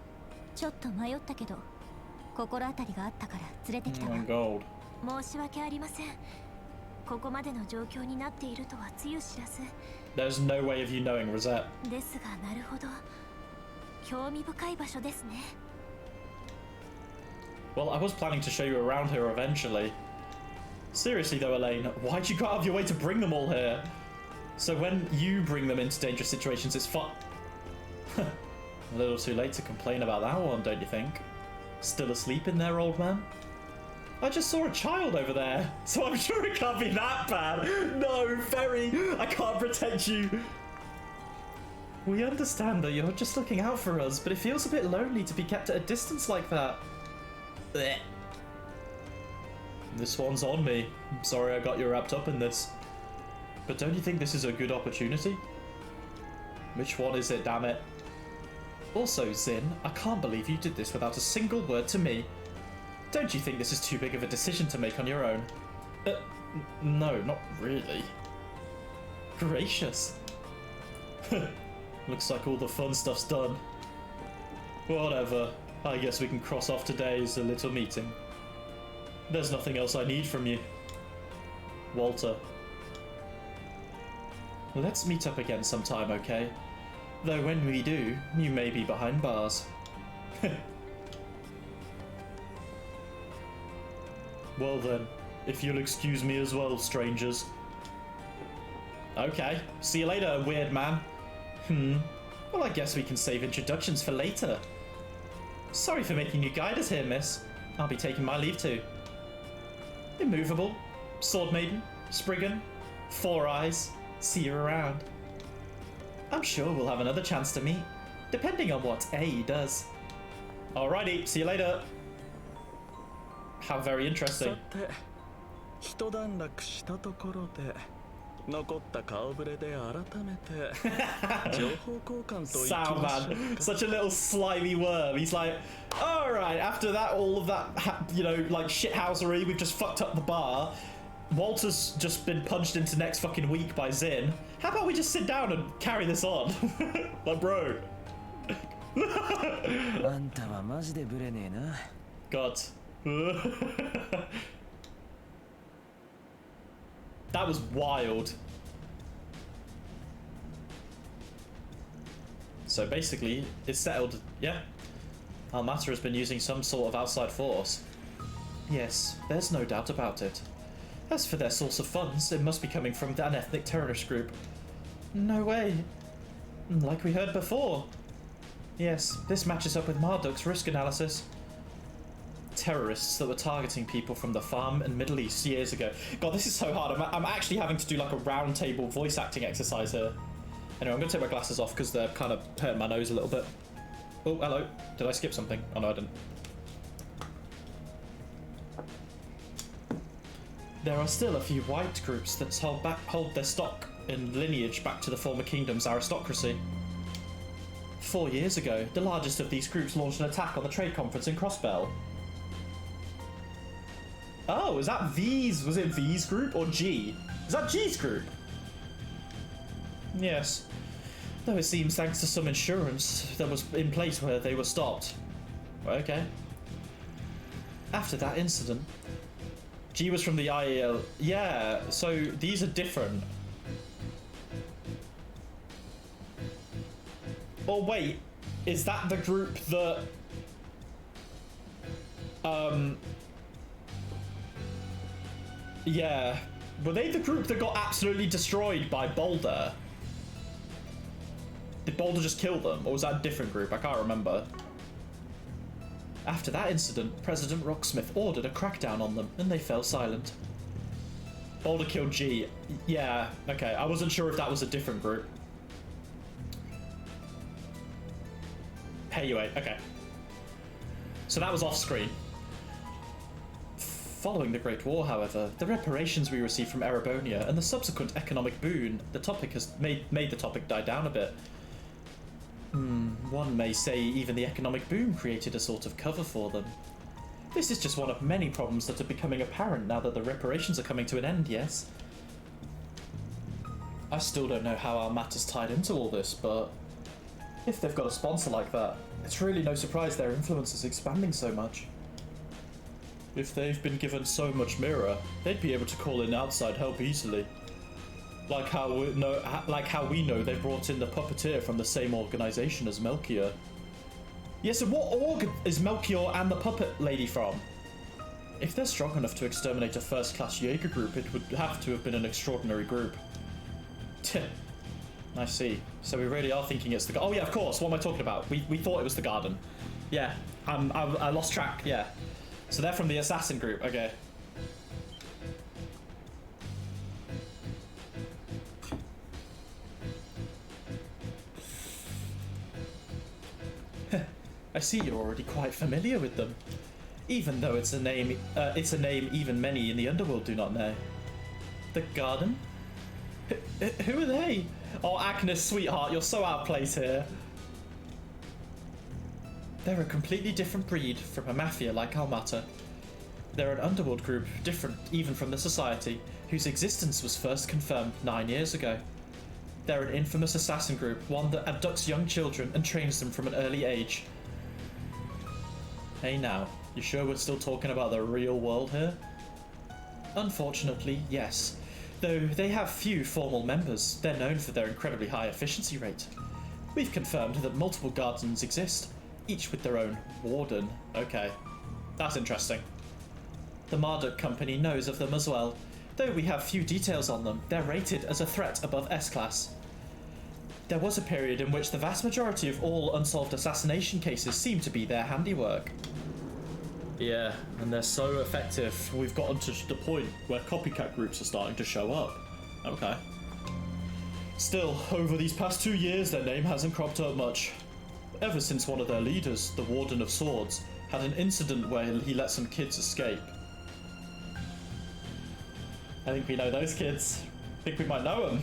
ちょっと迷ったけど、心当たりがあったから連れてきた Oh わ。 my god. 申し訳ありません。ここまでの状況になっているとはつゆ知らず。 There's no way of you knowing, Rosette. ですが、なるほど。興味深い場所ですね。 Well, I was planning to show you around here eventually. Seriously though, Elaine, why'd you go out of your way to bring them all here? So when you bring them into dangerous situations, it's fun. A little too late to complain about that one, don't you think? Still asleep in there, old man? I just saw a child over there, so I'm sure it can't be that bad. No, Ferry, I can't protect you. We understand that you're just looking out for us, but it feels a bit lonely to be kept at a distance like that. Blech. This one's on me. I'm sorry I got you wrapped up in this. But don't you think this is a good opportunity? Which one is it, damn it? Also, Zin, I can't believe you did this without a single word to me. Don't you think this is too big of a decision to make on your own? No, not really. Gracious. Looks like all the fun stuff's done. Whatever. I guess we can cross off today's little meeting. There's nothing else I need from you. Walter. Let's meet up again sometime, okay? Though when we do, you may be behind bars. Well then, if you'll excuse me as well, strangers. Okay, see you later, weird man. Well, I guess we can save introductions for later. Sorry for making you guide us here, miss. I'll be taking my leave too. Immovable, Sword Maiden, Spriggan, Four Eyes, see you around. I'm sure we'll have another chance to meet, depending on what A does. Alrighty, see you later. How very interesting. さて一段落したところで残った顔ぶれで改めて情報交換といきましょうか。Soundman, such a little slimy worm. He's like, all right, after that, all of that, you know, like shithousery, we've just fucked up the bar. Walter's just been punched into next fucking week by Zin. How about we just sit down and carry this on? Like, bro. あんたはマジでブレねえな。 God. That was wild. So basically, it's settled, yeah? Almata has been using some sort of outside force. Yes, there's no doubt about it. As for their source of funds, it must be coming from an ethnic terrorist group. No way. Like we heard before. Yes, this matches up with Marduk's risk analysis. Terrorists that were targeting people from the farm and Middle East years ago. God, this is so hard. I'm actually having to do like a round table voice acting exercise here. Anyway, I'm going to take my glasses off because they're kind of hurting my nose a little bit. Oh, hello. Did I skip something? Oh, no, I didn't. There are still a few white groups that hold their stock and lineage back to the former kingdom's aristocracy. 4 years ago, the largest of these groups launched an attack on the trade conference in Crossbell. Oh, is that V's? Was it V's group or G? Is that G's group? Yes. Though it seems thanks to some insurance that was in place where they were stopped. Okay. After that incident, G was from the IEL. Yeah, so these are different. Oh wait, is that the group that yeah. Were they the group that got absolutely destroyed by Boulder? Did Boulder just kill them? Or was that a different group? I can't remember. After that incident, President Rocksmith ordered a crackdown on them, and they fell silent. Boulder killed G. Yeah, okay. I wasn't sure if that was a different group. Anyway, okay. So that was off-screen. Following the Great War, however, the reparations we received from Erebonia and the subsequent economic boon, the topic has made the topic die down a bit. One may say even the economic boom created a sort of cover for them. This is just one of many problems that are becoming apparent now that the reparations are coming to an end, yes? I still don't know how our matter's tied into all this, but if they've got a sponsor like that, it's really no surprise their influence is expanding so much. If they've been given so much mirror, they'd be able to call in outside help easily. Like how we know they brought in the puppeteer from the same organization as Melchior. Yes, and what org is Melchior and the puppet lady from? If they're strong enough to exterminate a first-class Jaeger group, it would have to have been an extraordinary group. I see. So we really are thinking it's the... Oh yeah, of course, what am I talking about? We thought it was the garden. Yeah, I lost track, yeah. So they're from the assassin group, okay. I see you're already quite familiar with them, even though it's a name even many in the underworld do not know. The garden? Who are they? Oh, Agnes, sweetheart, you're so out of place here. They're a completely different breed from a mafia like Almata. They're an underworld group, different even from the society, whose existence was first confirmed 9 years ago. They're an infamous assassin group, one that abducts young children and trains them from an early age. Hey now, you sure we're still talking about the real world here? Unfortunately, yes. Though they have few formal members, they're known for their incredibly high efficiency rate. We've confirmed that multiple gardens exist, each with their own warden. Okay, that's interesting. The Marduk Company knows of them as well. Though we have few details on them, they're rated as a threat above S-Class. There was a period in which the vast majority of all unsolved assassination cases seemed to be their handiwork. Yeah, and they're so effective, we've gotten to the point where copycat groups are starting to show up. Okay. Still, over these past 2 years, their name hasn't cropped up much. Ever since one of their leaders, the Warden of Swords, had an incident where he let some kids escape. I think we know those kids. I think we might know them.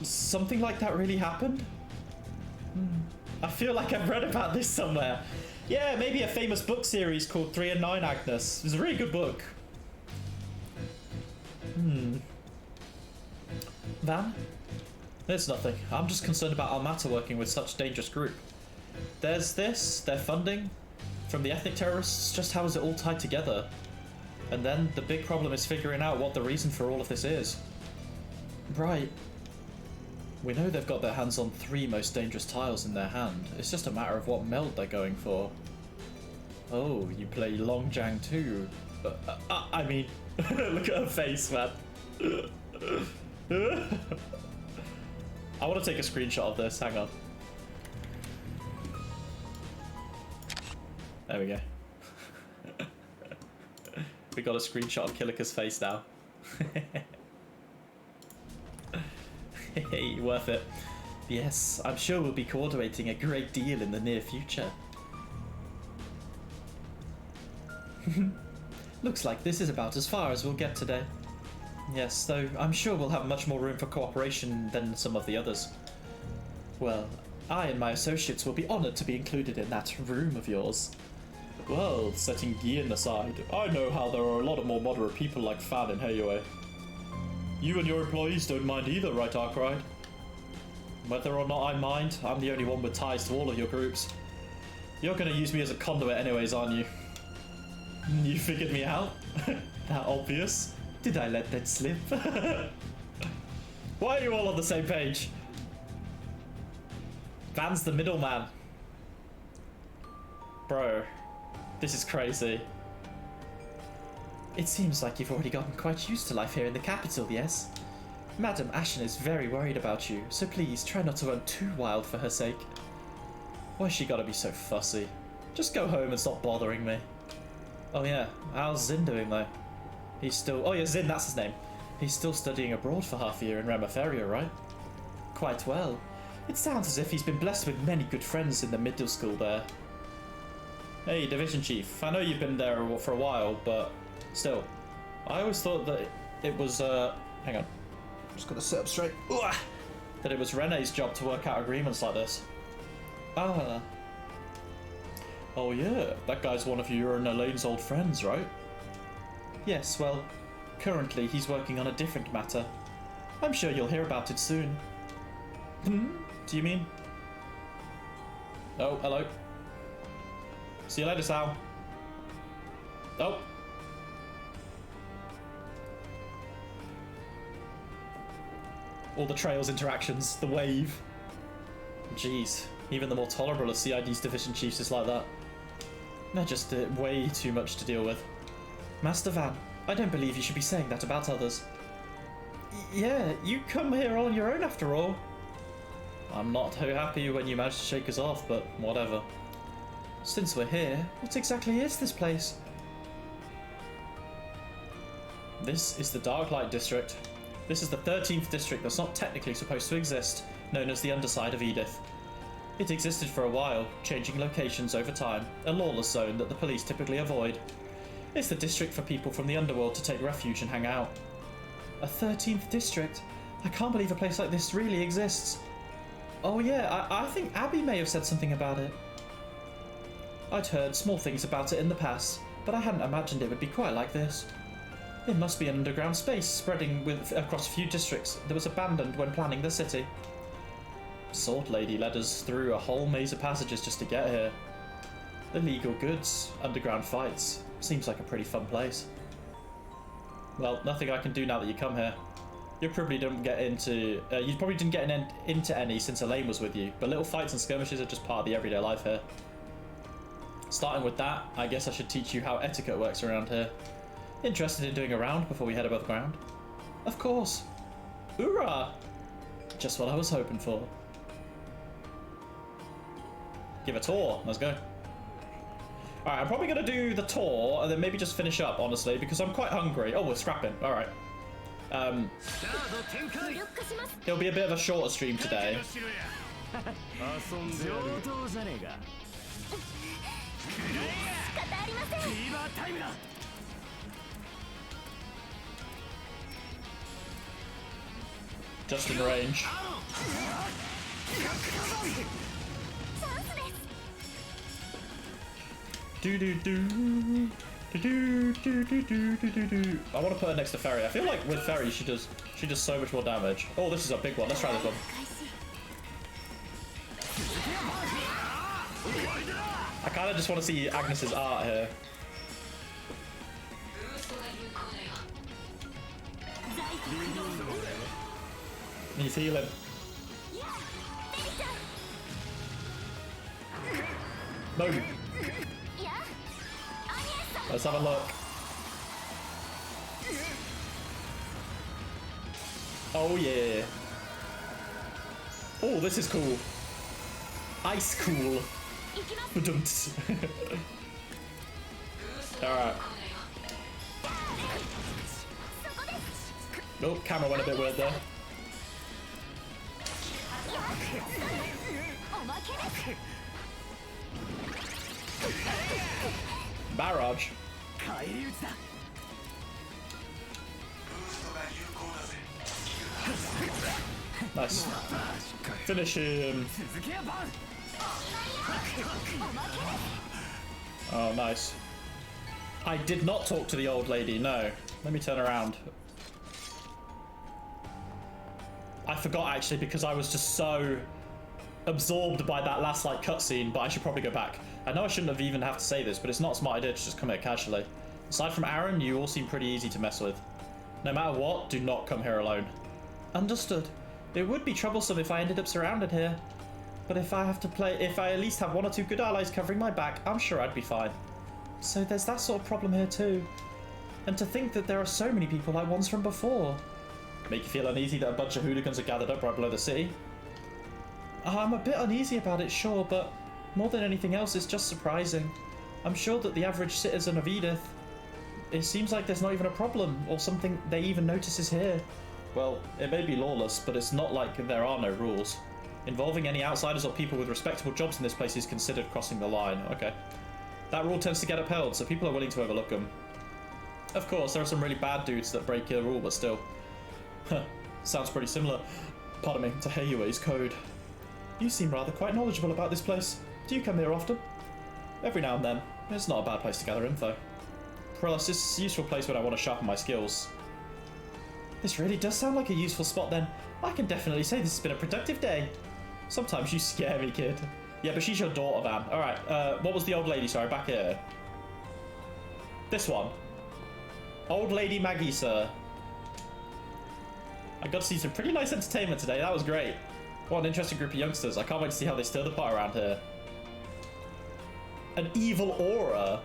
Something like that really happened? I feel like I've read about this somewhere. Yeah, maybe a famous book series called 3 and 9 Agnes. It was a really good book. Van? There's nothing. I'm just concerned about Almata working with such a dangerous group. There's this, their funding, from the ethnic terrorists, just how is it all tied together? And then the big problem is figuring out what the reason for all of this is. Right. We know they've got their hands on 3 most dangerous tiles in their hand. It's just a matter of what meld they're going for. Oh, you play Longjang too. I mean, look at her face, man. I want to take a screenshot of this. Hang on. There we go. We got a screenshot of Killika's face now. Hey, worth it. Yes, I'm sure we'll be coordinating a great deal in the near future. Looks like this is about as far as we'll get today. Yes, though I'm sure we'll have much more room for cooperation than some of the others. Well, I and my associates will be honoured to be included in that room of yours. Well, setting Gian aside, I know how there are a lot of more moderate people like Fan and Heiyue. You and your employees don't mind either, right, Arkwright? Whether or not I mind, I'm the only one with ties to all of your groups. You're gonna use me as a conduit anyways, aren't you? You figured me out? That obvious? Did I let that slip? Why are you all on the same page? Van's the middleman. Bro, this is crazy. It seems like you've already gotten quite used to life here in the capital, yes? Madam Ashen is very worried about you, so please try not to run too wild for her sake. Why's she gotta be so fussy? Just go home and stop bothering me. Oh yeah, how's Zin doing though? He's still... Oh yeah, Zin, that's his name. He's still studying abroad for half a year in Ramaferia, right? Quite well. It sounds as if he's been blessed with many good friends in the middle school there. Hey, Division Chief. I know you've been there for a while, but still. I always thought that it was, hang on. I'm just gonna sit up straight. Ugh! That it was Rene's job to work out agreements like this. Ah. Oh yeah, that guy's one of your and Elaine's old friends, right? Yes, well, currently he's working on a different matter. I'm sure you'll hear about it soon. Do you mean? Oh, hello. See you later, Sal. Oh. All the Trails interactions, the wave. Jeez, even the more tolerable of CID's division chiefs is like that. They're just way too much to deal with. Master Van, I don't believe you should be saying that about others. Yeah, you come here on your own after all. I'm not too happy when you managed to shake us off, but whatever. Since we're here, what exactly is this place? This is the Darklight District. This is the 13th district that's not technically supposed to exist, known as the underside of Edith. It existed for a while, changing locations over time, a lawless zone that the police typically avoid. It's the district for people from the underworld to take refuge and hang out. A 13th district? I can't believe a place like this really exists. Oh yeah, I think Abby may have said something about it. I'd heard small things about it in the past, but I hadn't imagined it would be quite like this. It must be an underground space spreading across a few districts that was abandoned when planning the city. Sword Lady led us through a whole maze of passages just to get here. Illegal goods, underground fights. Seems like a pretty fun place. Well, nothing I can do now that you come here. You probably didn't get into into any since Elaine was with you, but little fights and skirmishes are just part of the everyday life here. Starting with that, I guess I should teach you how etiquette works around here. Interested in doing a round before we head above ground? Of course. Hoorah! Just what I was hoping for. Give a tour. Let's go. Alright, I'm probably going to do the tour and then maybe just finish up, honestly, because I'm quite hungry. Oh, we're scrapping. Alright. It'll be a bit of a shorter stream today. Just in range. Do do do do do do do do do do. I want to put her next to Ferry. I feel like with Ferry she does so much more damage. Oh, this is a big one. Let's try this one. I kind of just want to see Agnes's art here. He's healing. No. Let's have a look. Oh yeah. Oh, this is cool. Ice cool. Alright. Oh, camera went a bit weird there. Barrage. Nice. Finish him. Oh, nice. I did not talk to the old lady, no. Let me turn around. I forgot actually because I was just so absorbed by that last like cutscene, but I should probably go back. I know I shouldn't have even have to say this, but it's not a smart idea to just come here casually. Aside from Aaron, you all seem pretty easy to mess with. No matter what, do not come here alone. Understood. It would be troublesome if I ended up surrounded here. But if I at least have one or two good allies covering my back, I'm sure I'd be fine. So there's that sort of problem here too. And to think that there are so many people like ones from before. Make you feel uneasy that a bunch of hooligans are gathered up right below the city? I'm a bit uneasy about it, sure, but more than anything else, it's just surprising. I'm sure that the average citizen of Edith, it seems like there's not even a problem, or something they even notices here. Well, it may be lawless, but it's not like there are no rules. Involving any outsiders or people with respectable jobs in this place is considered crossing the line. Okay. That rule tends to get upheld, so people are willing to overlook them. Of course, there are some really bad dudes that break the rule, but still. Sounds pretty similar, pardon me, to Heiuei's code. You seem rather quite knowledgeable about this place. Do you come here often? Every now and then. It's not a bad place to gather info. Plus, it's a useful place when I want to sharpen my skills. This really does sound like a useful spot then. I can definitely say this has been a productive day. Sometimes you scare me, kid. Yeah, but she's your daughter, Van. Alright, what was the old lady? Sorry, back here. This one. Old Lady Maggie, sir. I got to see some pretty nice entertainment today. That was great. What an interesting group of youngsters. I can't wait to see how they stir the pot around here. An evil aura.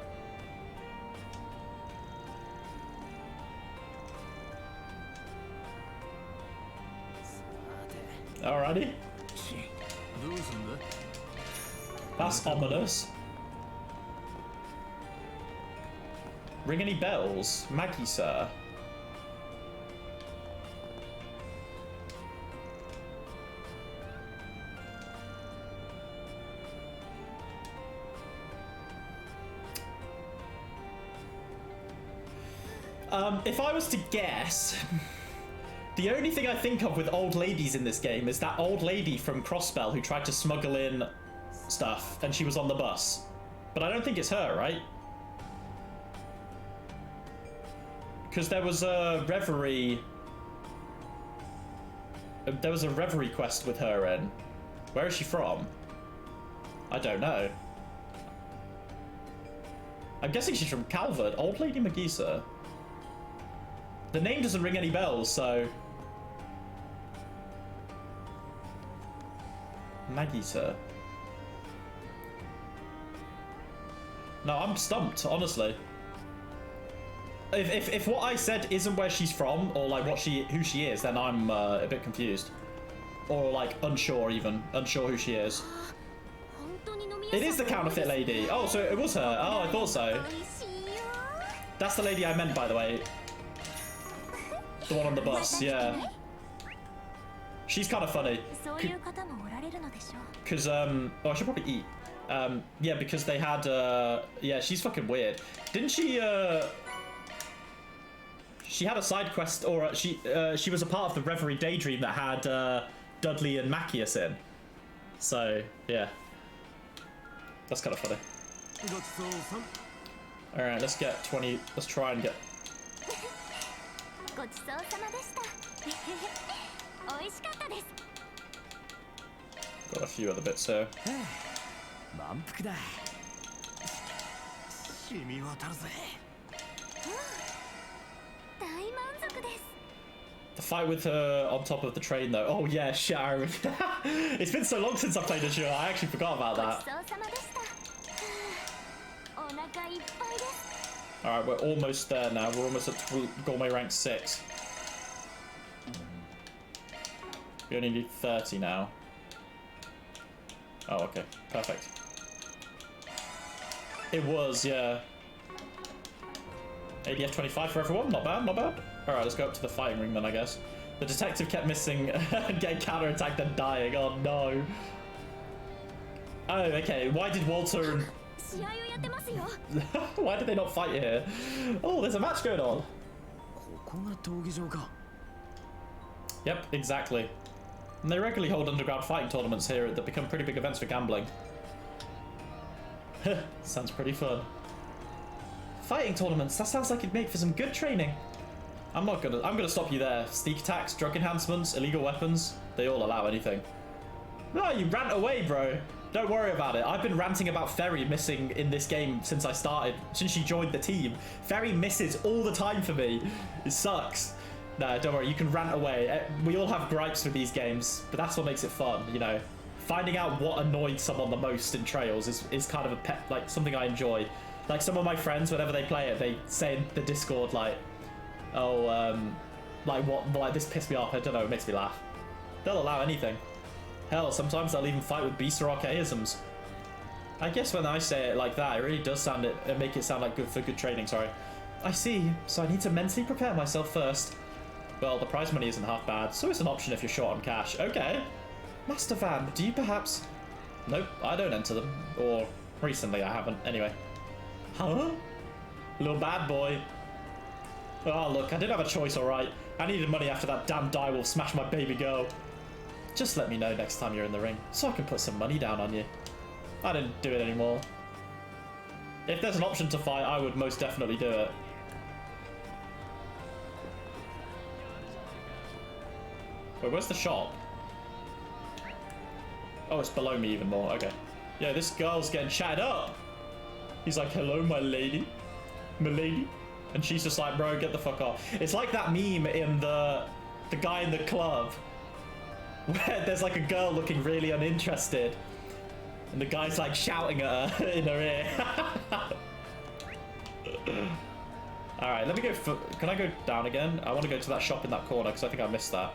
Alrighty. That's ominous. Ring any bells? Maggie, sir. If I was to guess, The only thing I think of with old ladies in this game is that old lady from Crossbell who tried to smuggle in stuff and she was on the bus. But I don't think it's her, right? Because there was a reverie... There was a reverie quest with her in. Where is she from? I don't know. I'm guessing she's from Calvert. Old Lady Magisa. The name doesn't ring any bells, so... Magisa. No, I'm stumped, honestly. If what I said isn't where she's from, or like who she is, then I'm a bit confused. Or like unsure even. Unsure who she is. It is the counterfeit lady. Oh, so it was her. Oh, I thought so. That's the lady I meant, by the way. The one on the bus, yeah. She's kind of funny. Because, oh, I should probably eat. Yeah, because they had, yeah, she's fucking weird. Didn't she, she had a side quest, or she was a part of the Reverie Daydream that had, Dudley and Macias in. So, yeah. That's kind of funny. Alright, let's get 20, let's try and get... Got a few other bits here. The fight with her on top of the train, though. Oh yeah, shit. It's been so long since I played this show. I actually forgot about that. All right, we're almost there now. We're almost at gourmet rank 6. We only need 30 now. Oh, okay, perfect. It was, yeah. ADF 25 for everyone. Not bad, not bad. All right, let's go up to the fighting ring then, I guess. The detective kept missing and getting counterattacked and dying. Oh no. Oh, okay. Why did Walter and... Why did they not fight here? Oh, there's a match going on. Yep, exactly. And they regularly hold underground fighting tournaments here that become pretty big events for gambling. Sounds pretty fun. Fighting tournaments, that sounds like it'd make for some good training. I'm gonna stop you there. Sneak attacks, drug enhancements, illegal weapons, they all allow anything. No, you rant away, bro. Don't worry about it. I've been ranting about Ferry missing in this game since I started, since she joined the team. Ferry misses all the time for me. It sucks. No, don't worry, you can rant away. We all have gripes with these games, but that's what makes it fun, you know. Finding out what annoyed someone the most in Trails is kind of a pet, like something I enjoy. Like some of my friends, whenever they play it, they say in the Discord like, oh, like this pissed me off. I don't know, it makes me laugh. They'll allow anything. Hell, sometimes they'll even fight with beast or archaisms. I guess when I say it like that, it really does make it sound like good training, sorry. I see, so I need to mentally prepare myself first. Well, the prize money isn't half bad, so it's an option if you're short on cash. Okay. Master Van, do you perhaps... Nope, I don't enter them. Or, recently I haven't. Anyway. Huh? Little bad boy. Oh, look, I didn't have a choice, alright. I needed money after that damn direwolf smashed my baby girl. Just let me know next time you're in the ring, so I can put some money down on you. I didn't do it anymore. If there's an option to fight, I would most definitely do it. Wait, where's the shop? Oh, it's below me even more. Okay. Yeah, this girl's getting chatted up. He's like, hello, my lady. My lady. And she's just like, bro, get the fuck off. It's like that meme in the guy in the club. Where there's like a girl looking really uninterested. And the guy's like shouting at her in her ear. Alright, let me go. Can I go down again? I want to go to that shop in that corner because I think I missed that.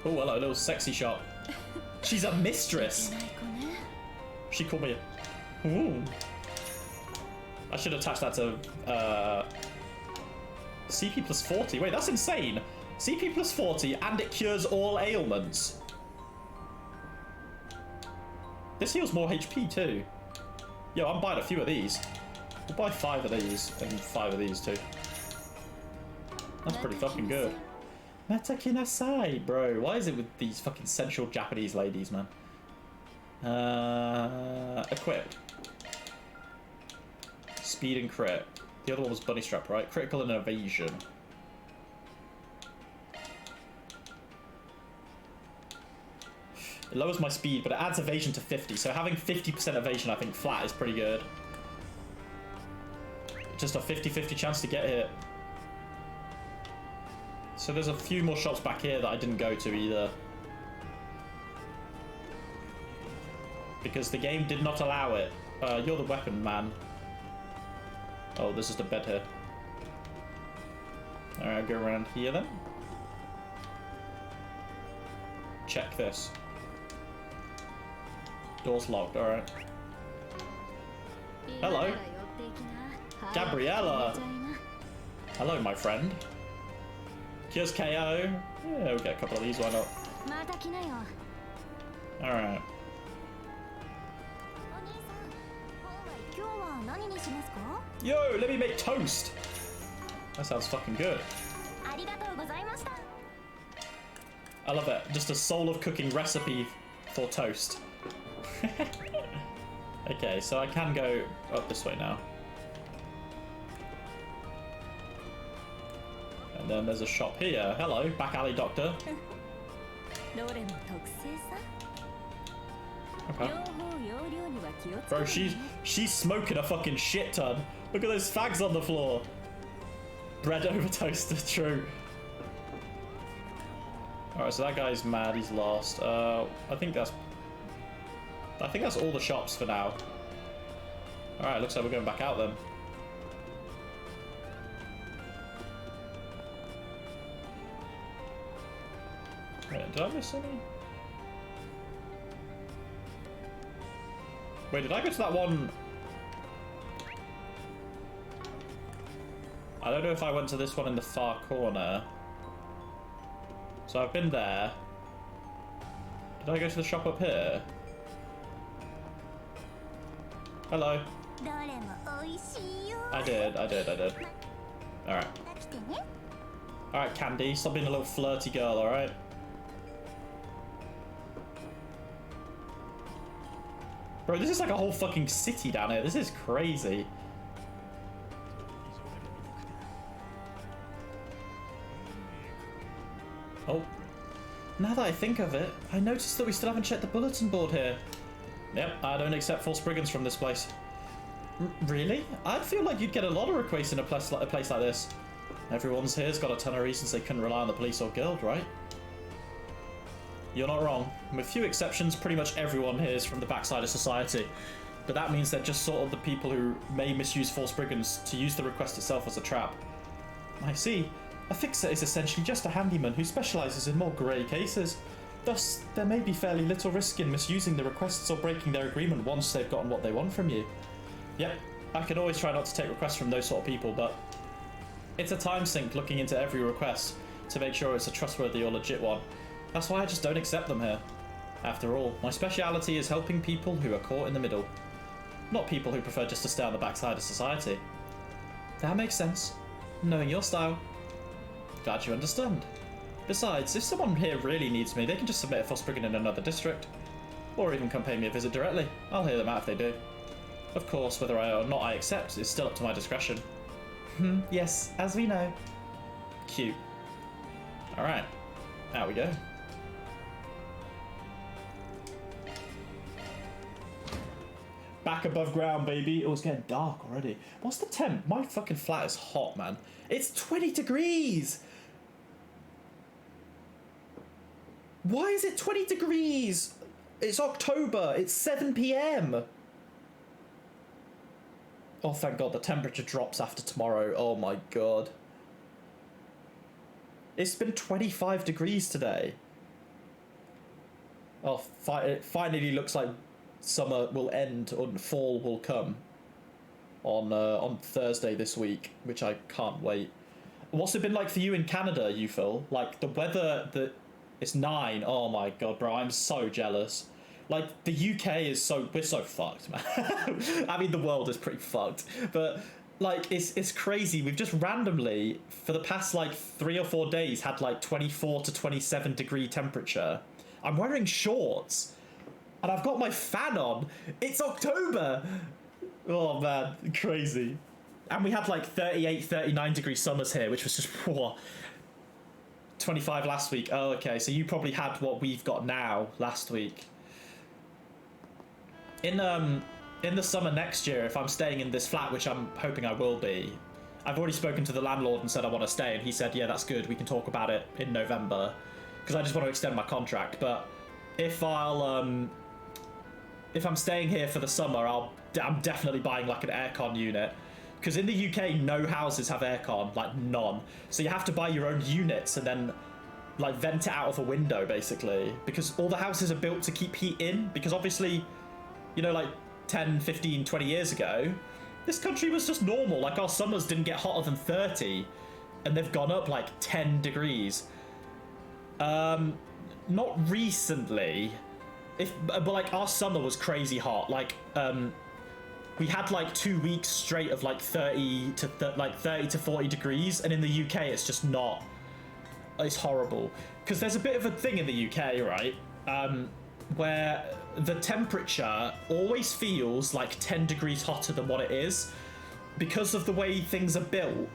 Oh, hello, little sexy shop. She's a mistress. She called me a... Ooh. I should attach that to CP plus 40. Wait, that's insane. CP plus 40 and it cures all ailments. This heals more HP too. Yo, I'm buying a few of these. We'll buy 5 of these and 5 of these too. That's pretty fucking good. Metakinasai, bro. Why is it with these fucking sensual Japanese ladies, man? Equipped. Speed and crit. The other one was bunny strap, right? Critical and evasion. It lowers my speed, but it adds evasion to 50. So having 50% evasion, I think, flat is pretty good. Just a 50-50 chance to get hit. So there's a few more shops back here that I didn't go to either. Because the game did not allow it. You're the weapon man. Oh, there's just a bed here. Alright, go around here then. Check this. Door's locked, alright. Hello. Gabriella. Hello, my friend. Cures KO. Yeah, we'll get a couple of these, why not? Alright. Yo, let me make toast. That sounds fucking good. I love it. Just a soul of cooking recipe for toast. Okay, so I can go up this way now. And then there's a shop here. Hello, back alley doctor. Okay. Bro, she's smoking a fucking shit ton. Look at those fags on the floor. Bread over toaster, true. Alright, so that guy's mad, he's lost. I think that's all the shops for now. Alright, looks like we're going back out then. Wait, did I miss any? Wait, did I go to that one? I don't know if I went to this one in the far corner. So I've been there. Did I go to the shop up here? Hello. I did. Alright. Alright, Candy, stop being a little flirty girl, alright? Bro, this is like a whole fucking city down here. This is crazy. Oh. Now that I think of it, I noticed that we still haven't checked the bulletin board here. Yep, I don't accept false brigands from this place. Really? I feel like you'd get a lot of requests in a place like this. Everyone's here's got a ton of reasons they couldn't rely on the police or guild, right? You're not wrong. With few exceptions, pretty much everyone here is from the backside of society. But that means they're just sort of the people who may misuse false brigands to use the request itself as a trap. I see. A fixer is essentially just a handyman who specialises in more grey cases. Thus, there may be fairly little risk in misusing the requests or breaking their agreement once they've gotten what they want from you. Yep, I can always try not to take requests from those sort of people, but it's a time sink looking into every request to make sure it's a trustworthy or legit one. That's why I just don't accept them here. After all, my speciality is helping people who are caught in the middle. Not people who prefer just to stay on the backside of society. That makes sense. Knowing your style. Glad you understand. Besides, if someone here really needs me, they can just submit a false brigand in another district. Or even come pay me a visit directly. I'll hear them out if they do. Of course, whether I or not I accept is still up to my discretion. Yes, as we know. Cute. Alright. Out we go. Back above ground, baby. Oh, it's getting dark already. What's the temp? My fucking flat is hot, man. It's 20 degrees! Why is it 20 degrees? It's October. It's 7 PM. Oh, thank God. The temperature drops after tomorrow. Oh, my God. It's been 25 degrees today. Oh, it finally looks like summer will end and fall will come on Thursday this week, which I can't wait. What's it been like for you in Canada, you Phil? Like the weather that it's 9. Oh my God, bro, I'm so jealous. Like, the UK is we're so fucked, man. I mean, the world is pretty fucked. But, like, it's crazy. We've just randomly, for the past, like, 3 or 4 days, had, like, 24 to 27 degree temperature. I'm wearing shorts. And I've got my fan on. It's October. Oh, man. Crazy. And we had, like, 38, 39 degree summers here, which was just, whoa. 25 last week. Oh, okay. So you probably had what we've got now last week. In the summer next year, if I'm staying in this flat, which I'm hoping I will be, I've already spoken to the landlord and said I want to stay, and he said, yeah, that's good. We can talk about it in November, because I just want to extend my contract. But if I'm staying here for the summer, I'm definitely buying like an aircon unit. Because in the UK, no houses have aircon, like none. So you have to buy your own units and then like vent it out of a window, basically. Because all the houses are built to keep heat in. Because obviously, you know, like 10, 15, 20 years ago, this country was just normal. Like our summers didn't get hotter than 30. And they've gone up like 10 degrees. Not recently. But like our summer was crazy hot. Like, we had like 2 weeks straight of like 30 to 40 degrees, and in the UK it's just not. It's horrible because there's a bit of a thing in the UK, right? Where the temperature always feels like 10 degrees hotter than what it is because of the way things are built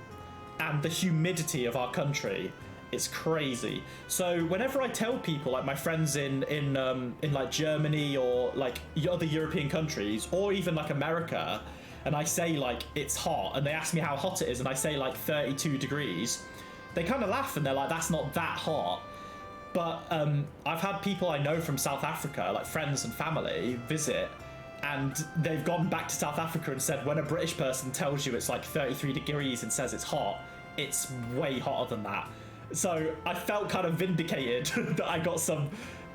and the humidity of our country. It's crazy. So whenever I tell people, like my friends in like Germany or like other European countries or even like America, and I say like it's hot, and they ask me how hot it is, and I say like 32 degrees, they kind of laugh and they're like, that's not that hot. But I've had people I know from South Africa, like friends and family, visit, and they've gone back to South Africa and said when a British person tells you it's like 33 degrees and says it's hot, it's way hotter than that. So I felt kind of vindicated that I got some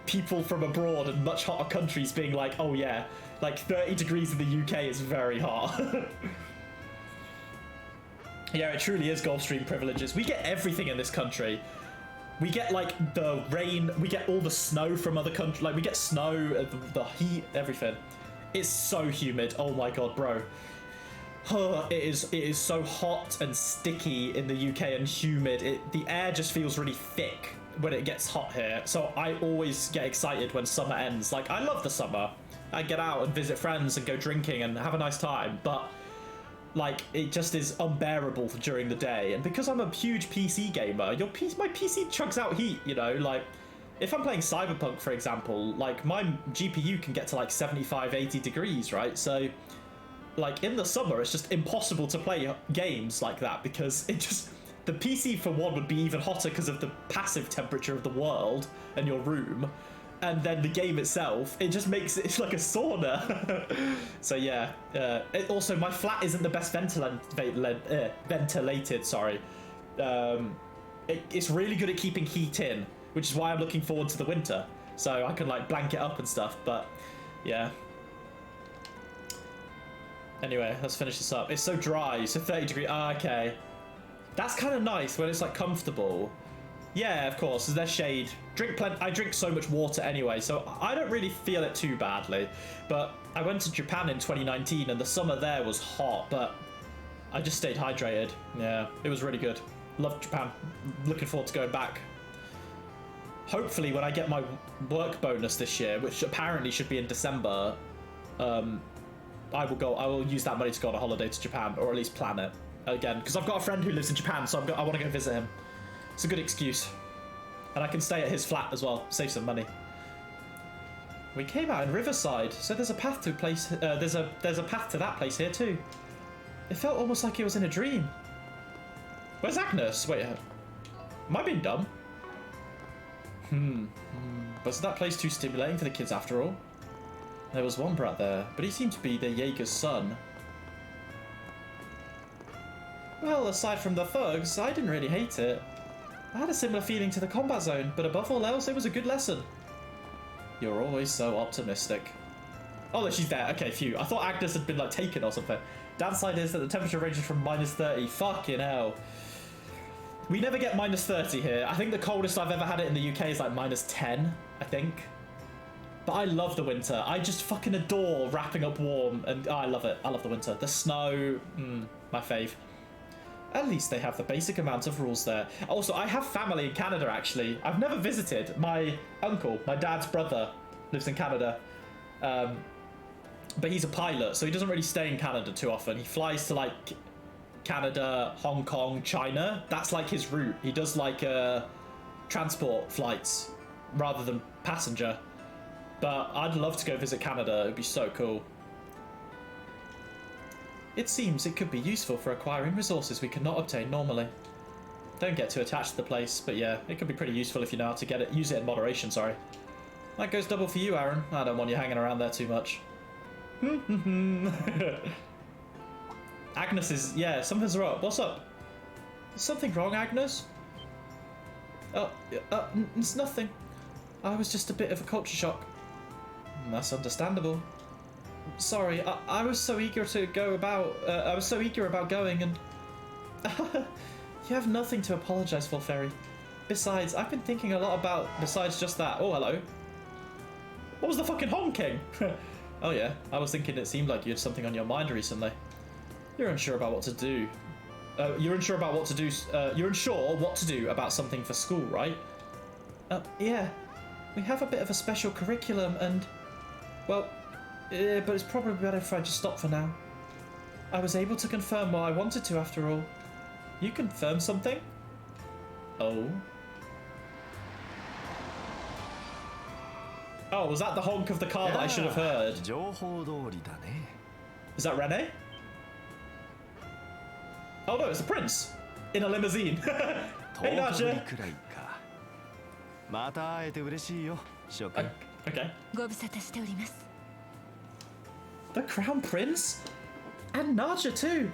people from abroad and much hotter countries being like, oh yeah, like 30 degrees in the UK is very hot. Yeah, it truly is Gulfstream privileges. We get everything in this country. We get like the rain, we get all the snow from other countries, like we get snow, the heat, everything. It's so humid. Oh my god, bro. It is so hot and sticky in the UK and humid. The air just feels really thick when it gets hot here. So I always get excited when summer ends. Like, I love the summer. I get out and visit friends and go drinking and have a nice time. But, like, it just is unbearable during the day. And because I'm a huge PC gamer, my PC chugs out heat, you know? Like, if I'm playing Cyberpunk, for example, like, my GPU can get to, like, 75, 80 degrees, right? So like in the summer, it's just impossible to play games like that because the PC for one would be even hotter because of the passive temperature of the world and your room, and then the game itself, it just makes it's like a sauna. So yeah, also my flat isn't the best ventilated. Sorry, it's really good at keeping heat in, which is why I'm looking forward to the winter, so I can like blanket up and stuff. But yeah. Anyway, let's finish this up. It's so dry, so 30 degrees. Ah, okay. That's kind of nice when it's like comfortable. Yeah, of course, there's shade. I drink so much water anyway, so I don't really feel it too badly. But I went to Japan in 2019 and the summer there was hot, but I just stayed hydrated. Yeah, it was really good. Loved Japan. Looking forward to going back. Hopefully when I get my work bonus this year, which apparently should be in December, I will use that money to go on a holiday to Japan, or at least plan it again, because I've got a friend who lives in Japan, so I want to go visit him. It's a good excuse, and I can stay at his flat as well, save some money. We came out in Riverside, so there's a path to place. There's a path to that place here too. It felt almost like it was in a dream. Where's Agnes? Wait, am I being dumb? Was that place too stimulating for the kids after all? There was one brat there, but he seemed to be the Jaeger's son. Well, aside from the thugs, I didn't really hate it. I had a similar feeling to the combat zone, but above all else, it was a good lesson. You're always so optimistic. Oh, she's there. Okay, phew. I thought Agnes had been, like, taken or something. Downside is that the temperature ranges from -30. Fucking hell. We never get -30 here. I think the coldest I've ever had it in the UK is, like, -10, I think. But I love the winter. I just fucking adore wrapping up warm, and I love it. I love the winter. The snow, my fave. At least they have the basic amount of rules there. Also, I have family in Canada, actually. I've never visited. My uncle, my dad's brother, lives in Canada. But he's a pilot, so he doesn't really stay in Canada too often. He flies to, like, Canada, Hong Kong, China. That's, like, his route. He does, like, transport flights rather than passenger. But I'd love to go visit Canada. It'd be so cool. It seems it could be useful for acquiring resources we cannot obtain normally. Don't get too attached to the place, but yeah, it could be pretty useful if you know how to get it. Use it in moderation, sorry. That goes double for you, Aaron. I don't want you hanging around there too much. Agnes is... yeah, something's wrong. What's up? Is something wrong, Agnes? It's nothing. I was just a bit of a culture shock. That's understandable. Sorry, I was so eager to go about... I was so eager about going and... You have nothing to apologise for, Fairy. Besides, I've been thinking a lot about... besides just that... oh, hello. What was the fucking honking? Oh yeah, I was thinking it seemed like you had something on your mind recently. You're unsure about what to do. You're unsure about what to do... you're unsure what to do about something for school, right? Yeah. We have a bit of a special curriculum and... well... but it's probably better if I just stop for now. I was able to confirm what I wanted to after all. You confirmed something? Oh. Oh, was that the honk of the car that I should have heard? Is that Rene? Oh no, it's the prince! In a limousine. Hey, Naja! Okay. The Crown Prince? And Naja too!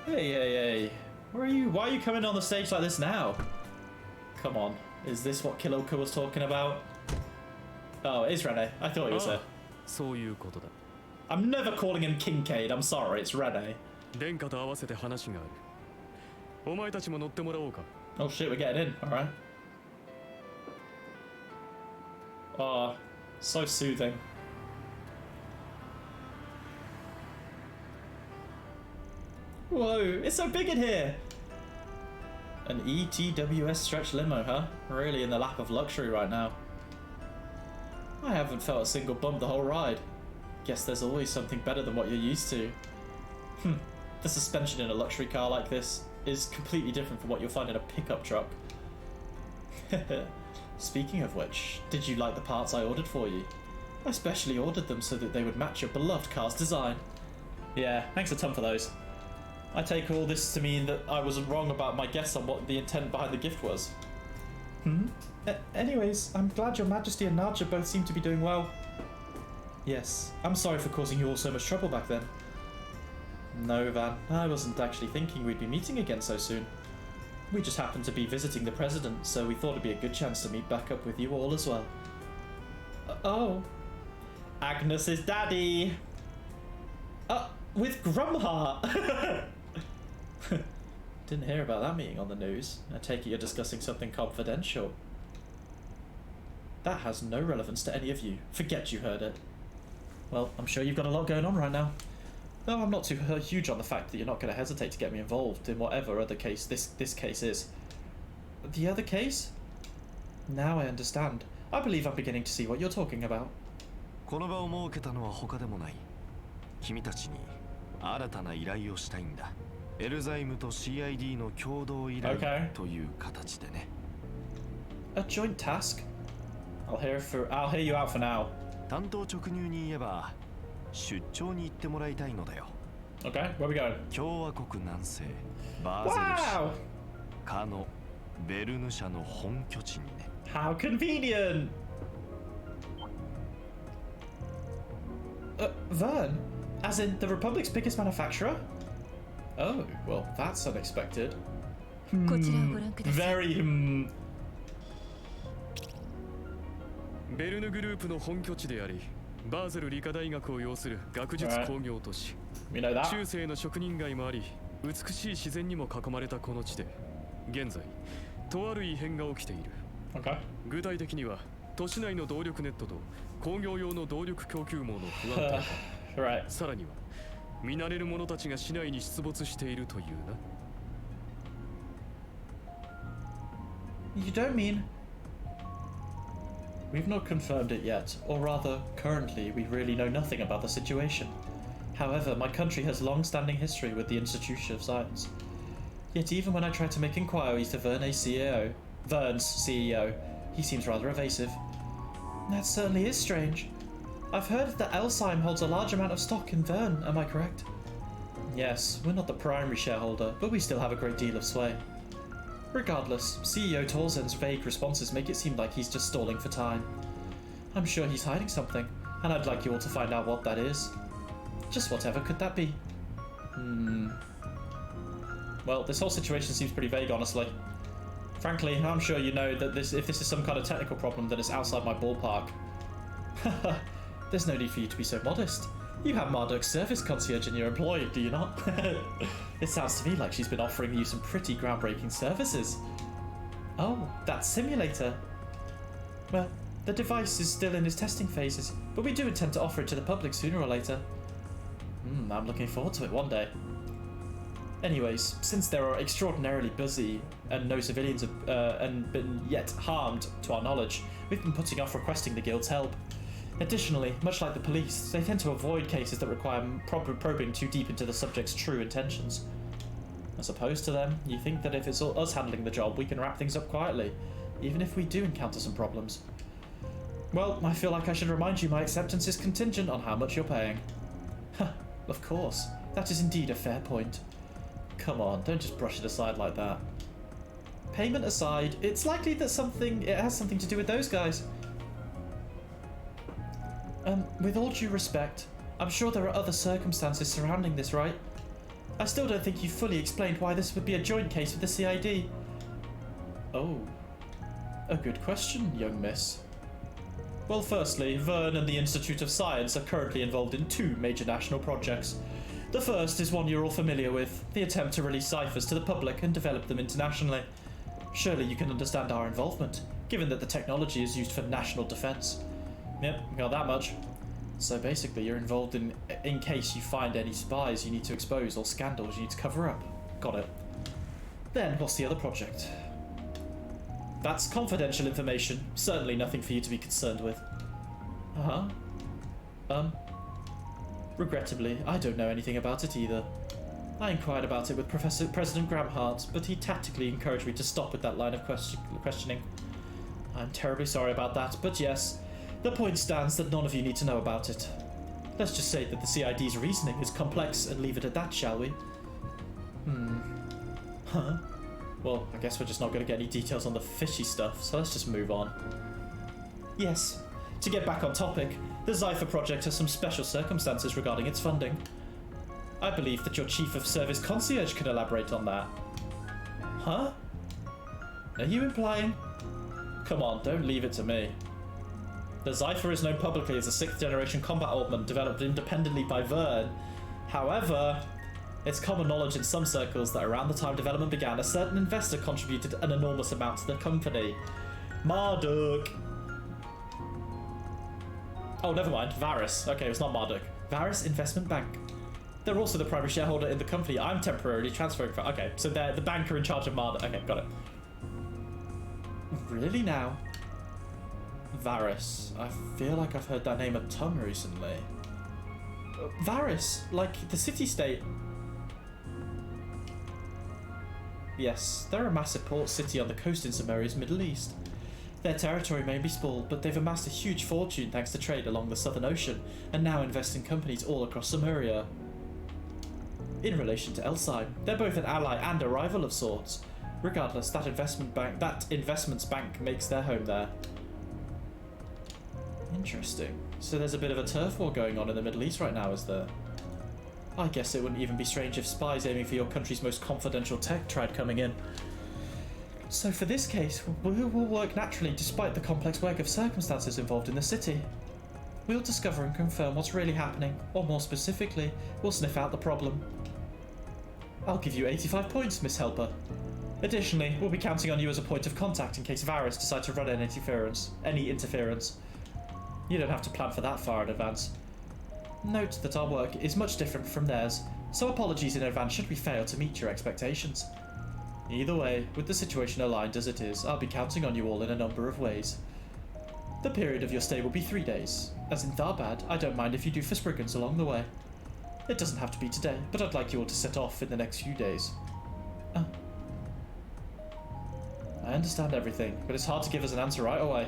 Hey. Why are you coming on the stage like this now? Come on. Is this what Kiloko was talking about? Oh, it is Rene. I thought he was there. I'm never calling him Kincaid. I'm sorry, it's Rene. Oh shit, we're getting in. Alright. Oh, so soothing. Whoa, it's so big in here! An ETWS stretch limo, huh? Really in the lap of luxury right now. I haven't felt a single bump the whole ride. Guess there's always something better than what you're used to. The suspension in a luxury car like this is completely different from what you'll find in a pickup truck. Speaking of which, did you like the parts I ordered for you? I specially ordered them so that they would match your beloved car's design. Yeah, thanks a ton for those. I take all this to mean that I wasn't wrong about my guess on what the intent behind the gift was. Anyways, I'm glad your Majesty and Naja both seem to be doing well. Yes, I'm sorry for causing you all so much trouble back then. No, Van, I wasn't actually thinking we'd be meeting again so soon. We just happened to be visiting the President, so we thought it'd be a good chance to meet back up with you all as well. Oh. Agnes's daddy! With Grumheart! Didn't hear about that meeting on the news. I take it you're discussing something confidential. That has no relevance to any of you. Forget you heard it. Well, I'm sure you've got a lot going on right now. Though I'm not too huge on the fact that you're not going to hesitate to get me involved in whatever other case this case is. The other case? Now I understand. I believe I'm beginning to see what you're talking about. この場を設けたのは他でもない。君たちに新たな依頼をしたいんだ。エルザイムと CID の共同依頼という形でね。A joint task? I'll hear you out for now. 担当直入に言えば出張に行ってもらいたいのだよ。Okay, where are we going? 共和国南西バーゼル市かのベルヌ社の本拠地にね。How convenient! Vern? As in the Republic's biggest manufacturer? Oh, well, that's unexpected. Very, ベルヌグループの本拠地であり、バーゼル理科大学を擁する学術工業都市。We know that. 中世の職人街もあり、美しい自然にも囲まれたこの地で、現在とある異変が起きている。Okay. 具体的には都市内の動力ネットと工業用の動力供給網の不安定化、さらには見慣れる者たちが市内に出没しているというな。You don't mean... We've not confirmed it yet, or rather, currently we really know nothing about the situation. However, my country has long-standing history with the Institute of Science. Yet even when I try to make inquiries to Vern's CEO, he seems rather evasive. That certainly is strange. I've heard that Elsheim holds a large amount of stock in Vern, am I correct? Yes, we're not the primary shareholder, but we still have a great deal of sway. Regardless, CEO Torzen's vague responses make it seem like he's just stalling for time. I'm sure he's hiding something, and I'd like you all to find out what that is. Just whatever could that be? Well, this whole situation seems pretty vague, honestly. Frankly, I'm sure you know that if this is some kind of technical problem, then it's outside my ballpark. Haha, there's no need for you to be so modest. You have Marduk's service concierge in your employ, do you not? It sounds to me like she's been offering you some pretty groundbreaking services. Oh, that simulator. Well, the device is still in its testing phases, but we do intend to offer it to the public sooner or later. I'm looking forward to it one day. Anyways, since they are extraordinarily busy and no civilians have been yet harmed to our knowledge, we've been putting off requesting the guild's help. Additionally, much like the police, they tend to avoid cases that require probing too deep into the subject's true intentions. As opposed to them, you think that if it's us handling the job, we can wrap things up quietly, even if we do encounter some problems. Well, I feel like I should remind you my acceptance is contingent on how much you're paying. Of course, that is indeed a fair point. Come on, don't just brush it aside like that. Payment aside, it's likely that it has something to do with those guys. With all due respect, I'm sure there are other circumstances surrounding this, right? I still don't think you've fully explained why this would be a joint case with the CID. Oh, a good question, young miss. Well, firstly, Vern and the Institute of Science are currently involved in two major national projects. The first is one you're all familiar with, the attempt to release ciphers to the public and develop them internationally. Surely you can understand our involvement, given that the technology is used for national defense. Yep, got that much. So basically you're involved in case you find any spies you need to expose or scandals you need to cover up. Got it. Then what's the other project? That's confidential information, certainly nothing for you to be concerned with. Regrettably, I don't know anything about it either. I inquired about it with President Gramhart, but he tactically encouraged me to stop with that line of questioning. I'm terribly sorry about that, but yes, the point stands that none of you need to know about it. Let's just say that the CID's reasoning is complex and leave it at that, shall we? Well, I guess we're just not going to get any details on the fishy stuff, so let's just move on. Yes, to get back on topic, the Zypher project has some special circumstances regarding its funding. I believe that your Chief of Service Concierge can elaborate on that. Huh? Are you implying? Come on, don't leave it to me. The Zypher is known publicly as a 6th generation combat augment developed independently by Vern. However, it's common knowledge in some circles that around the time development began, a certain investor contributed an enormous amount to the company. Marduk! Oh, never mind. Varus. Okay, it's not Marduk. Varus Investment Bank. They're also the primary shareholder in the company I'm temporarily transferring from. Okay, so they're the banker in charge of Marduk. Okay, got it. Really now? Varus. I feel like I've heard that name a ton recently. Varus, like the city-state. Yes, they're a massive port city on the coast in Sumeria's Middle East. Their territory may be small, but they've amassed a huge fortune thanks to trade along the Southern Ocean, and now invest in companies all across Sumeria. In relation to Elsheim, they're both an ally and a rival of sorts. Regardless, that investments bank makes their home there. Interesting. So there's a bit of a turf war going on in the Middle East right now, is there? I guess it wouldn't even be strange if spies aiming for your country's most confidential tech tried coming in. So for this case, we will work naturally despite the complex web of circumstances involved in the city. We'll discover and confirm what's really happening, or more specifically, we'll sniff out the problem. I'll give you 85 points, Miss Helper. Additionally, we'll be counting on you as a point of contact in case Varys decide to run any interference. You don't have to plan for that far in advance. Note that our work is much different from theirs, so apologies in advance should we fail to meet your expectations. Either way, with the situation aligned as it is, I'll be counting on you all in a number of ways. The period of your stay will be 3 days. As in Tharbad, I don't mind if you do Forsprigans along the way. It doesn't have to be today, but I'd like you all to set off in the next few days. Oh. I understand everything, but it's hard to give us an answer right away.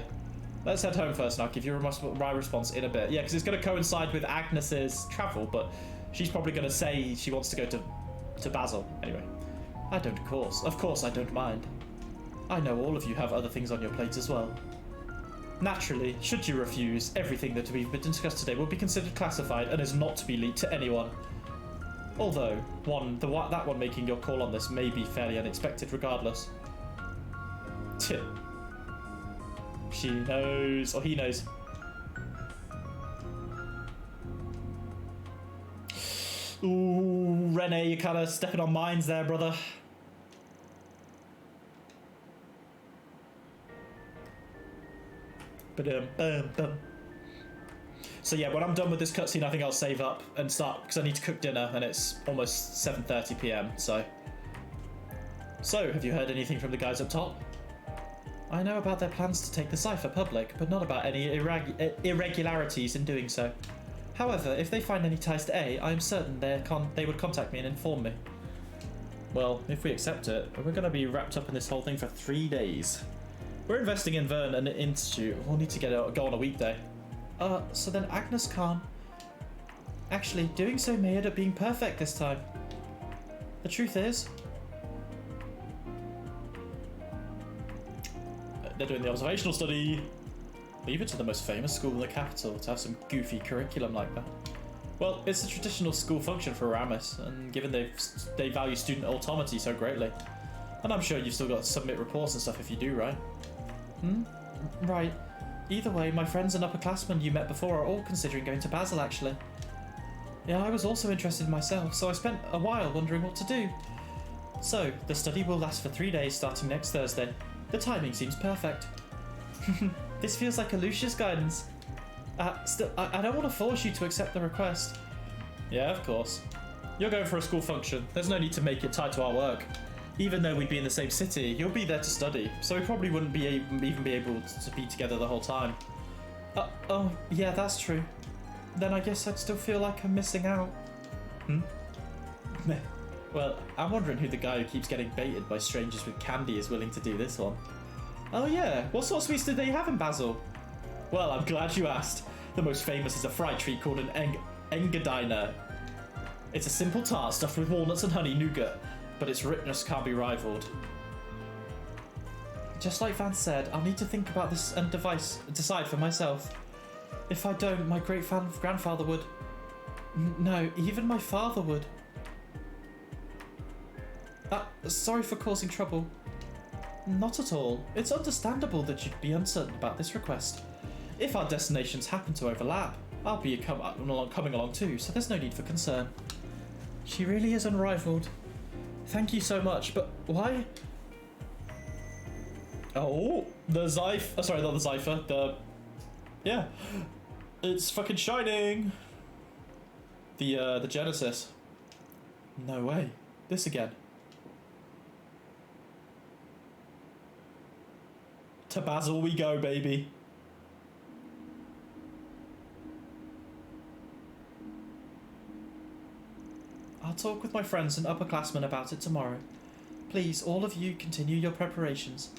Let's head home first and I'll give you my response in a bit. Yeah, because it's going to coincide with Agnes's travel, but she's probably going to say she wants to go to Basil. Anyway, I don't, of course I don't mind. I know all of you have other things on your plates as well. Naturally, should you refuse, everything that we've been discussed today will be considered classified and is not to be leaked to anyone. Although, that one making your call on this may be fairly unexpected regardless. She knows, or he knows. Ooh, Rene, you're kind of stepping on mines there, brother. So yeah, when I'm done with this cutscene, I think I'll save up and start, because I need to cook dinner, and it's almost 7:30 p.m. So, have you heard anything from the guys up top? I know about their plans to take the cipher public, but not about any irregularities in doing so. However, if they find any ties to A, I am certain they would contact me and inform me. Well, if we accept it, we're going to be wrapped up in this whole thing for 3 days. We're investing in Vern and the Institute. We'll need to go on a weekday. So then Agnes can't. Actually, doing so may end up being perfect this time. The truth is, they're doing the observational study. Leave it to the most famous school in the capital to have some goofy curriculum like that. Well, it's a traditional school function for Aramis, and given they value student autonomy so greatly. And I'm sure you've still got to submit reports and stuff if you do, right? Right. Either way, my friends and upperclassmen you met before are all considering going to Basil, actually. Yeah, I was also interested myself, so I spent a while wondering what to do. So, the study will last for 3 days starting next Thursday. The timing seems perfect. This feels like a Lucius guidance. Still, I don't want to force you to accept the request. Yeah, of course. You're going for a school function. There's no need to make it tied to our work. Even though we'd be in the same city, you'll be there to study, so we probably wouldn't even be able to be together the whole time. Oh, yeah, that's true. Then I guess I'd still feel like I'm missing out. Well, I'm wondering who the guy who keeps getting baited by strangers with candy is willing to do this one. Oh yeah, what sort of sweets do they have in Basil? Well, I'm glad you asked. The most famous is a fried treat called an engadina. It's a simple tart stuffed with walnuts and honey nougat, but its richness can't be rivaled. Just like Vance said, I'll need to think about this and decide for myself. If I don't, my great-grandfather would. No, even my father would. Sorry for causing trouble. Not at all. It's understandable that you'd be uncertain about this request. If our destinations happen to overlap, I'll be coming along too, so there's no need for concern. She really is unrivaled. Thank you so much, but why? Oh, the Zypher. Sorry, not the Zypher. Yeah, it's fucking shining. The Genesis. No way. This again. To Basil we go, baby. I'll talk with my friends and upperclassmen about it tomorrow. Please, all of you, continue your preparations.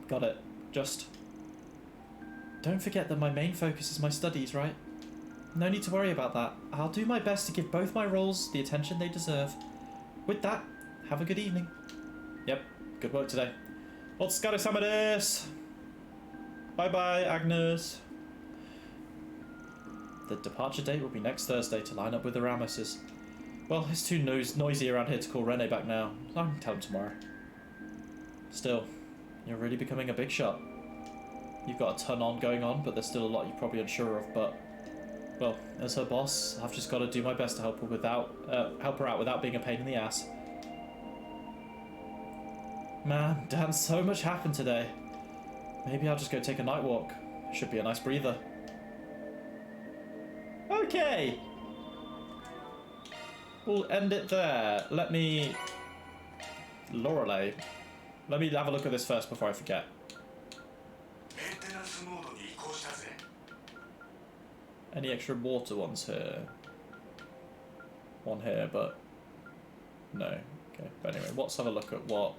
Got it. Just don't forget that my main focus is my studies, right? No need to worry about that. I'll do my best to give both my roles the attention they deserve. With that, have a good evening. Yep, good work today. Otsukaresama desu. Bye-bye, Agnes. The departure date will be next Thursday to line up with the Ramesses. Well, it's too noisy around here to call Rene back now. I can tell him tomorrow. Still, you're really becoming a big shot. You've got a ton going on, but there's still a lot you're probably unsure of, but... Well, as her boss, I've just got to do my best to help her out without being a pain in the ass. Man, damn, so much happened today. Maybe I'll just go take a night walk. Should be a nice breather. Okay. We'll end it there. Let me... Lorelei. Let me have a look at this first before I forget. Any extra water ones here? One here, but... No. Okay, but anyway, let's have a look at what...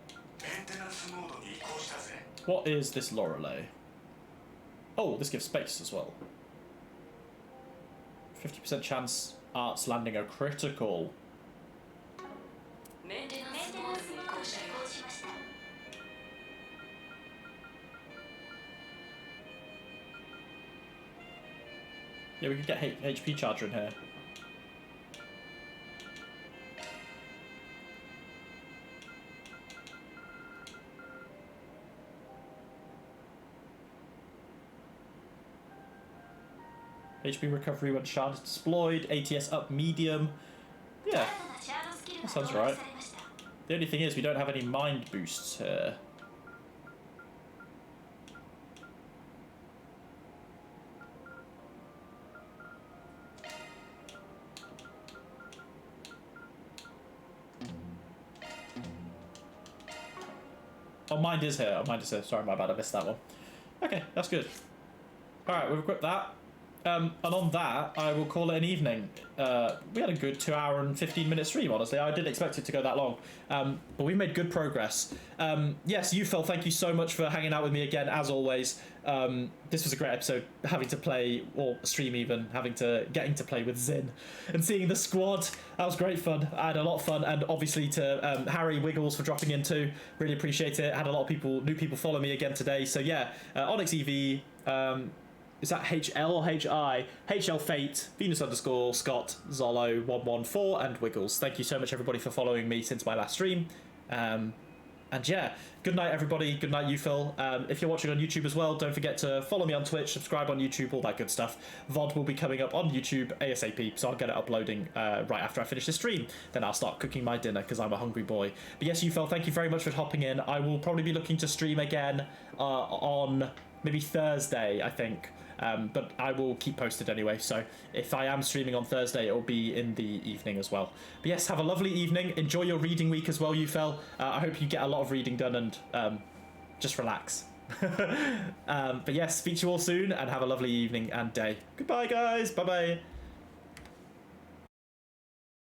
What is this Lorelei? Oh, this gives space as well. 50% chance arts landing a critical. Yeah, we could get HP charger in here. HP recovery when shard is deployed. ATS up medium. Yeah, that sounds right. The only thing is we don't have any mind boosts here. Oh, mind is here. Oh, mind is here. Sorry, my bad. I missed that one. Okay, that's good. Alright, we've equipped that. And on that, I will call it an evening. We had a good 2 hour and 15 minute stream, honestly. I didn't expect it to go that long. But we made good progress. Yes, Phil, thank you so much for hanging out with me again, as always. This was a great episode, having to play, or stream even, getting to play with Zin and seeing the squad. That was great fun. I had a lot of fun, and obviously to Harry Wiggles for dropping in too. Really appreciate it. Had a lot of new people follow me again today. So yeah, Onyx EV, is that HL or HI? HL Fate, Venus _ Scott, Zolo 114, and Wiggles. Thank you so much, everybody, for following me since my last stream. And yeah, good night, everybody. Good night, Phil. If you're watching on YouTube as well, don't forget to follow me on Twitch, subscribe on YouTube, all that good stuff. VOD will be coming up on YouTube ASAP, so I'll get it uploading right after I finish the stream. Then I'll start cooking my dinner because I'm a hungry boy. But yes, Phil, thank you very much for hopping in. I will probably be looking to stream again on maybe Thursday, I think. But I will keep posted anyway, so if I am streaming on Thursday, it'll be in the evening as well. But yes, have a lovely evening. Enjoy your reading week as well, Phil. I hope you get a lot of reading done and just relax. But yes, speak to you all soon and have a lovely evening and day. Goodbye, guys. Bye-bye.